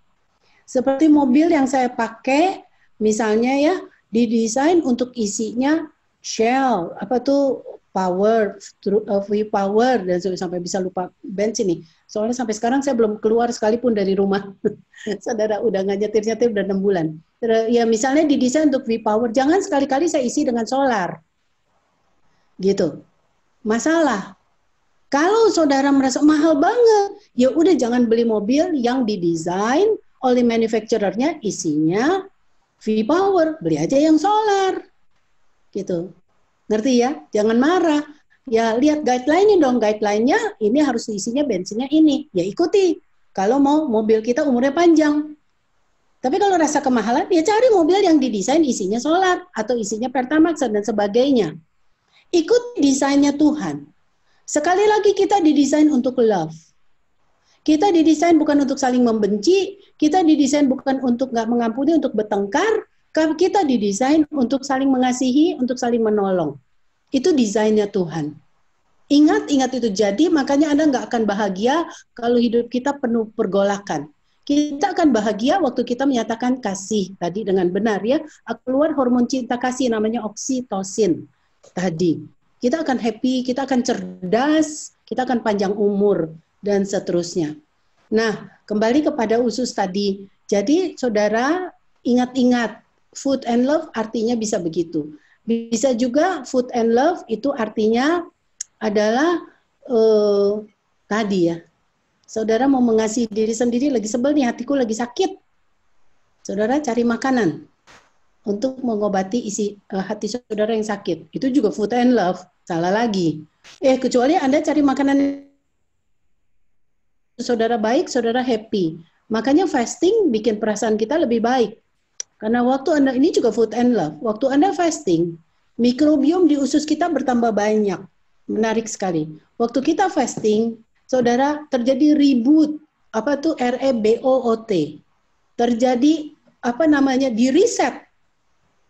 Seperti mobil yang saya pakai, misalnya ya, didesain untuk isinya Shell, apa tuh, power, V-Power, dan sampai bisa lupa bensin nih. Soalnya sampai sekarang saya belum keluar sekalipun dari rumah. Saudara, udah nggak nyetir-nyetir udah 6 bulan. Ya misalnya didesain untuk V-Power, jangan sekali-kali saya isi dengan solar. Gitu. Masalah. Kalau saudara merasa mahal banget, ya udah jangan beli mobil yang didesain oleh manufacturer-nya isinya V-Power, beli aja yang solar. Gitu. Ngerti ya? Jangan marah. Ya lihat guideline-nya dong, guideline-nya ini harus isinya bensinnya ini. Ya ikuti. Kalau mau mobil kita umurnya panjang. Tapi kalau rasa kemahalan, ya cari mobil yang didesain isinya solar atau isinya Pertamax dan sebagainya. Ikut desainnya Tuhan. Sekali lagi kita didesain untuk love. Kita didesain bukan untuk saling membenci, kita didesain bukan untuk nggak mengampuni, untuk bertengkar, kita didesain untuk saling mengasihi, untuk saling menolong. Itu desainnya Tuhan. Ingat itu. Jadi makanya Anda nggak akan bahagia kalau hidup kita penuh pergolakan. Kita akan bahagia waktu kita menyatakan kasih tadi dengan benar ya. Keluar hormon cinta kasih namanya oksitosin tadi. Kita akan happy, kita akan cerdas, kita akan panjang umur dan seterusnya. Nah, kembali kepada usus tadi. Jadi saudara ingat-ingat, food and love artinya bisa begitu. Bisa juga food and love itu artinya adalah tadi ya. Saudara mau mengasihi diri sendiri, lagi sebel nih, hatiku lagi sakit. Saudara cari makanan untuk mengobati isi hati saudara yang sakit. Itu juga food and love. Salah lagi. Kecuali Anda cari makanan saudara baik, saudara happy. Makanya fasting bikin perasaan kita lebih baik. Karena waktu Anda, ini juga food and love, waktu Anda fasting, mikrobiom di usus kita bertambah banyak. Menarik sekali. Waktu kita fasting, saudara, terjadi reboot, apa tuh REBOOT. Terjadi, di reset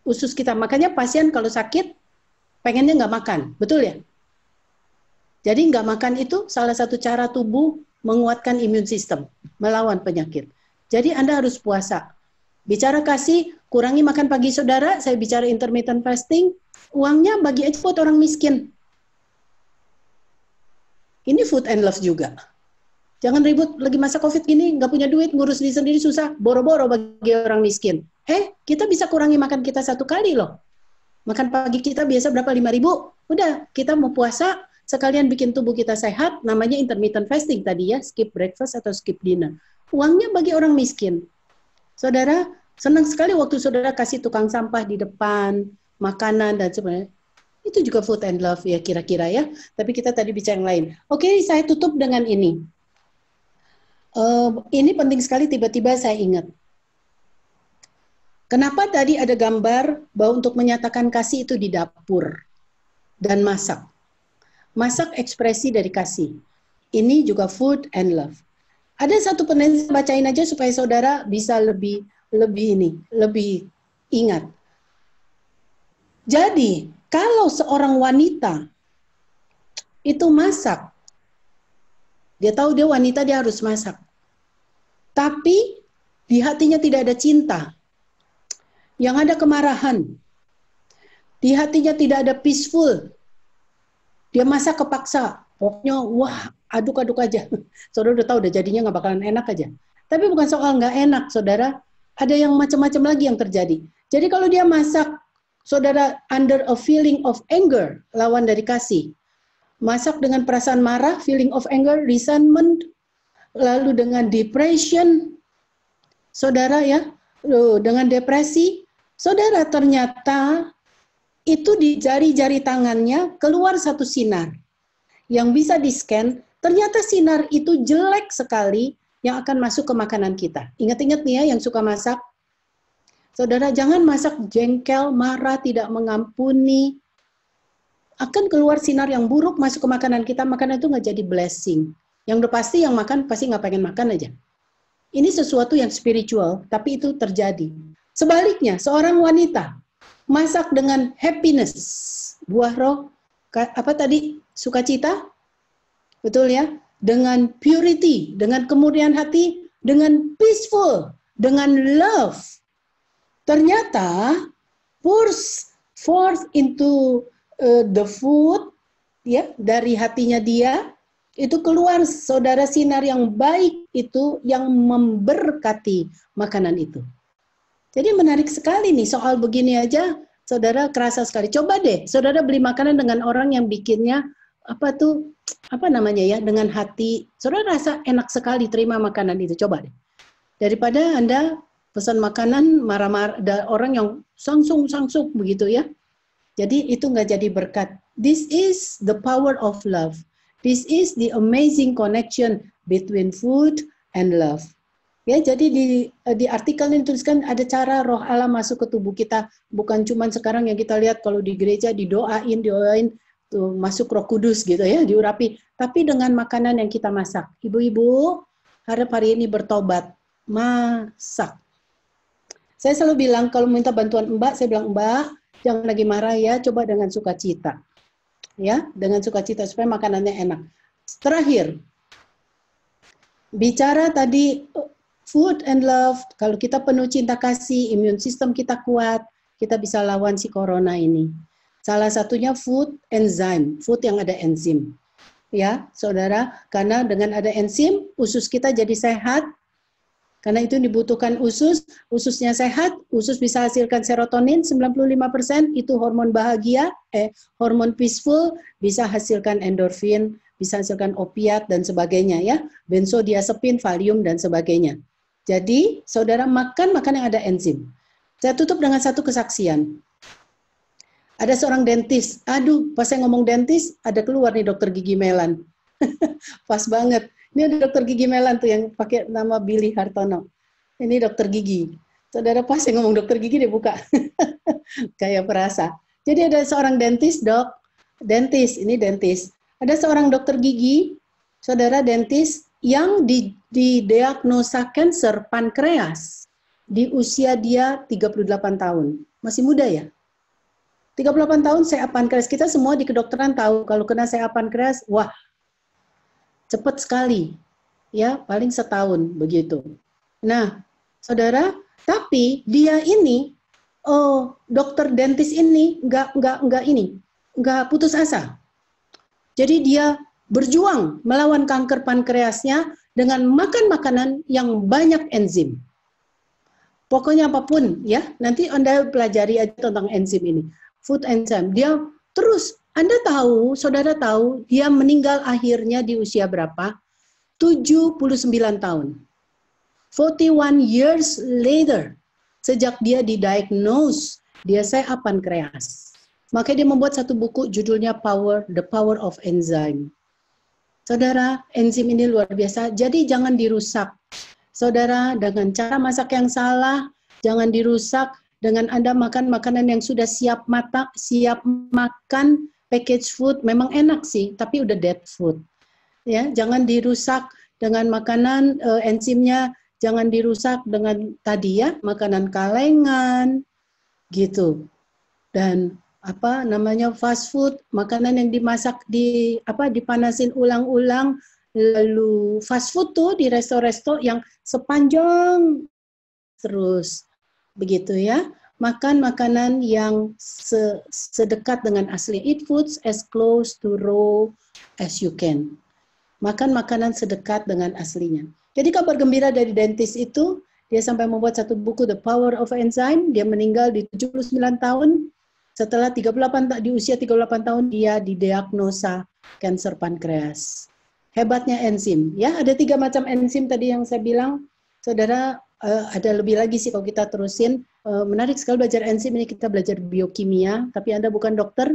usus kita. Makanya pasien kalau sakit, pengennya nggak makan. Betul ya? Jadi nggak makan itu salah satu cara tubuh menguatkan imun sistem, melawan penyakit. Jadi Anda harus puasa. Bicara kasih, kurangi makan pagi saudara, saya bicara intermittent fasting, uangnya bagi aja buat orang miskin. Ini food and love juga. Jangan ribut, lagi masa COVID gini, nggak punya duit, ngurus diri sendiri susah, boro-boro bagi orang miskin. Kita bisa kurangi makan kita 1 kali loh. Makan pagi kita biasa berapa, 5.000? Udah, kita mau puasa, sekalian bikin tubuh kita sehat, namanya intermittent fasting tadi ya, skip breakfast atau skip dinner. Uangnya bagi orang miskin. Saudara, senang sekali waktu saudara kasih tukang sampah di depan, makanan dan sebagainya. Itu juga food and love ya kira-kira ya. Tapi kita tadi bicara yang lain. Oke, saya tutup dengan ini. Ini penting sekali, tiba-tiba saya ingat. Kenapa tadi ada gambar bahwa untuk menyatakan kasih itu di dapur dan masak. Masak ekspresi dari kasih. Ini juga food and love. Ada satu penelitian, bacain aja supaya saudara bisa lebih ingat. Jadi, kalau seorang wanita itu masak, dia tahu dia wanita, dia harus masak. Tapi di hatinya tidak ada cinta. Yang ada kemarahan. Di hatinya tidak ada peaceful. Dia masak kepaksa. Pokoknya, wah, aduk-aduk aja. Saudara udah tahu, udah jadinya nggak bakalan enak aja. Tapi bukan soal nggak enak, saudara. Ada yang macam-macam lagi yang terjadi. Jadi kalau dia masak, saudara under a feeling of anger, lawan dari kasih. Masak dengan perasaan marah, feeling of anger, resentment, lalu dengan depression, saudara ya, dengan depresi, saudara ternyata itu di jari-jari tangannya keluar satu sinar yang bisa di-scan, ternyata sinar itu jelek sekali yang akan masuk ke makanan kita. Ingat-ingat nih ya yang suka masak. Saudara, jangan masak jengkel, marah, tidak mengampuni. Akan keluar sinar yang buruk masuk ke makanan kita, makanan itu nggak jadi blessing. Yang udah pasti yang makan pasti nggak pengen makan aja. Ini sesuatu yang spiritual, tapi itu terjadi. Sebaliknya, seorang wanita masak dengan happiness, buah roh, apa tadi, sukacita, Betul ya? Dengan purity, dengan kemurnian hati, dengan peaceful, dengan love. Ternyata pours forth into the food, ya, dari hatinya dia, itu keluar saudara sinar yang baik itu yang memberkati makanan itu. Jadi menarik sekali nih soal begini aja, saudara kerasa sekali. Coba deh, saudara beli makanan dengan orang yang bikinnya apa namanya ya, dengan hati. Saudara rasa enak sekali terima makanan itu. Coba deh. Daripada Anda pesan makanan marah-marah, ada orang yang sangsung begitu ya. Jadi itu nggak jadi berkat. This is the power of love. This is the amazing connection between food and love. Ya, jadi di artikel ini dituliskan ada cara roh Allah masuk ke tubuh kita, bukan cuma sekarang yang kita lihat kalau di gereja didoain tuh, masuk Roh Kudus gitu ya, diurapi, tapi dengan makanan yang kita masak. Ibu-ibu, harap hari ini bertobat, masak. Saya selalu bilang kalau minta bantuan Mbak, saya bilang Mbak, jangan lagi marah ya, coba dengan sukacita. Ya, dengan sukacita supaya makanannya enak. Terakhir, bicara tadi food and love, kalau kita penuh cinta kasih, imun sistem kita kuat, kita bisa lawan si corona ini. Salah satunya food enzyme, food yang ada enzim. Ya, saudara, karena dengan ada enzim, usus kita jadi sehat. Karena itu dibutuhkan ususnya sehat, usus bisa hasilkan serotonin 95%, itu hormon bahagia, hormon peaceful, bisa hasilkan endorfin, bisa hasilkan opiat dan sebagainya ya, benzodiazepin, valium dan sebagainya. Jadi, saudara makan yang ada enzim. Saya tutup dengan satu kesaksian. Ada seorang dentis, aduh pas saya ngomong dentis, ada keluar nih dokter gigi Melan. Pas banget. Ini ada dokter gigi Melan tuh yang pakai nama Billy Hartono. Ini dokter gigi. Saudara pas saya ngomong dokter gigi dia buka. Kayak perasa. Jadi ada seorang dentis, ini dentis. Ada seorang dokter gigi, saudara dentis, yang didiagnosa kanker pankreas di usia dia 38 tahun. Masih muda ya? 38 tahun CA pankreas. Kita semua di kedokteran tahu kalau kena CA pankreas, wah, cepat sekali, ya paling setahun begitu. Nah, saudara, tapi dia ini, dokter dentis ini nggak putus asa. Jadi dia berjuang melawan kanker pankreasnya dengan makan makanan yang banyak enzim. Pokoknya apapun, ya nanti Anda pelajari aja tentang enzim ini, food enzyme. Dia terus. Anda tahu, saudara tahu, dia meninggal akhirnya di usia berapa? 79 tahun. 41 years later, sejak dia didiagnose, dia CA pankreas. Makanya dia membuat satu buku judulnya The Power of Enzyme. Saudara, enzim ini luar biasa, jadi jangan dirusak. Saudara, dengan cara masak yang salah, jangan dirusak dengan Anda makan makanan yang sudah siap makan. Package food memang enak sih, tapi udah dead food. Ya, jangan dirusak dengan makanan enzimnya, jangan dirusak dengan tadi ya makanan kalengan, gitu. Dan apa namanya fast food, makanan yang dimasak dipanasin ulang-ulang, lalu fast food tuh di resto-resto yang sepanjang terus, begitu ya. Makan makanan yang sedekat dengan asli. Eat foods as close to raw as you can. Makan makanan sedekat dengan aslinya. Jadi kabar gembira dari dentis itu, dia sampai membuat satu buku The Power of Enzyme. Dia meninggal di 79 tahun. Setelah di usia 38 tahun dia didiagnosa kanker pankreas. Hebatnya enzim. Ya, ada 3 macam enzim tadi yang saya bilang. Saudara, ada lebih lagi sih kalau kita terusin. Menarik sekali belajar enzim ini, kita belajar biokimia, tapi Anda bukan dokter,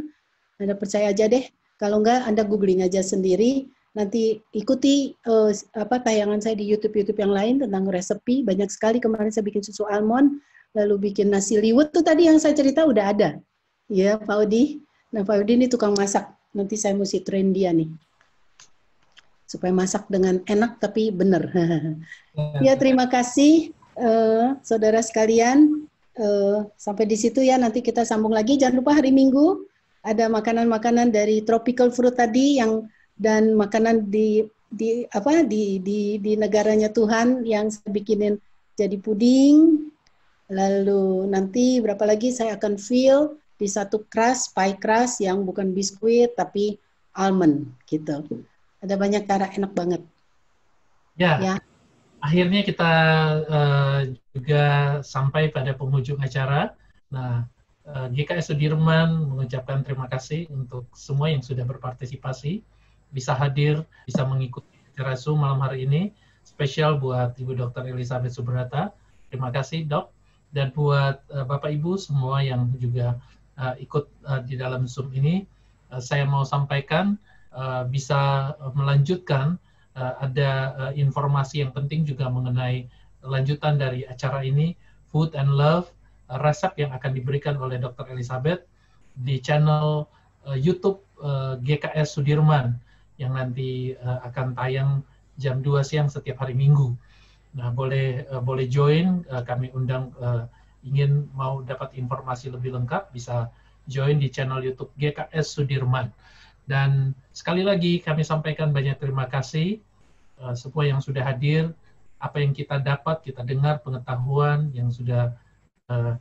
Anda percaya aja deh. Kalau enggak, Anda googling aja sendiri. Nanti ikuti tayangan saya di YouTube yang lain tentang resepi. Banyak sekali, kemarin saya bikin susu almond, lalu bikin nasi liwet tuh tadi yang saya cerita udah ada. Ya, Pak Odi. Nah, Pak Odi ini tukang masak. Nanti saya mesti train dia nih. Supaya masak dengan enak tapi benar. Ya, terima kasih saudara sekalian. Sampai di situ ya, nanti kita sambung lagi. Jangan lupa hari Minggu ada makanan-makanan dari tropical fruit tadi yang dan makanan di negaranya Tuhan yang saya bikinin jadi puding. Lalu nanti berapa lagi saya akan fill di satu pie crust yang bukan biskuit tapi almond gitu. Ada banyak cara, enak banget. Ya. Akhirnya kita juga sampai pada penghujung acara. Nah, GKS Sudirman mengucapkan terima kasih untuk semua yang sudah berpartisipasi, bisa hadir, bisa mengikuti acara Zoom malam hari ini. Spesial buat Ibu Dr. Elizabeth Subrata. Terima kasih, Dok. Dan buat Bapak Ibu semua yang juga ikut di dalam Zoom ini, saya mau sampaikan bisa melanjutkan. Ada informasi yang penting juga mengenai lanjutan dari acara ini, Food and Love, resep yang akan diberikan oleh Dr. Elizabeth di channel YouTube GKS Sudirman yang nanti akan tayang jam 2 siang setiap hari Minggu. Nah, boleh join, kami undang ingin mau dapat informasi lebih lengkap bisa join di channel YouTube GKS Sudirman. Dan sekali lagi kami sampaikan banyak terima kasih semua yang sudah hadir, apa yang kita dapat, kita dengar pengetahuan yang sudah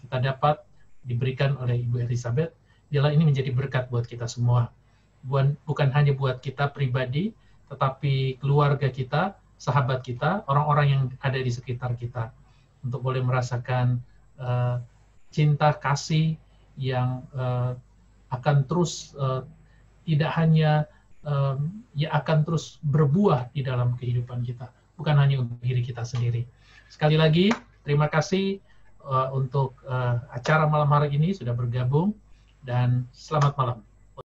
kita dapat diberikan oleh Ibu Elizabeth, biarlah ini menjadi berkat buat kita semua. Bukan hanya buat kita pribadi, tetapi keluarga kita, sahabat kita, orang-orang yang ada di sekitar kita, untuk boleh merasakan cinta kasih yang akan terus tidak hanya akan terus berbuah di dalam kehidupan kita, bukan hanya untuk diri kita sendiri. Sekali lagi, terima kasih untuk acara malam hari ini sudah bergabung, dan selamat malam.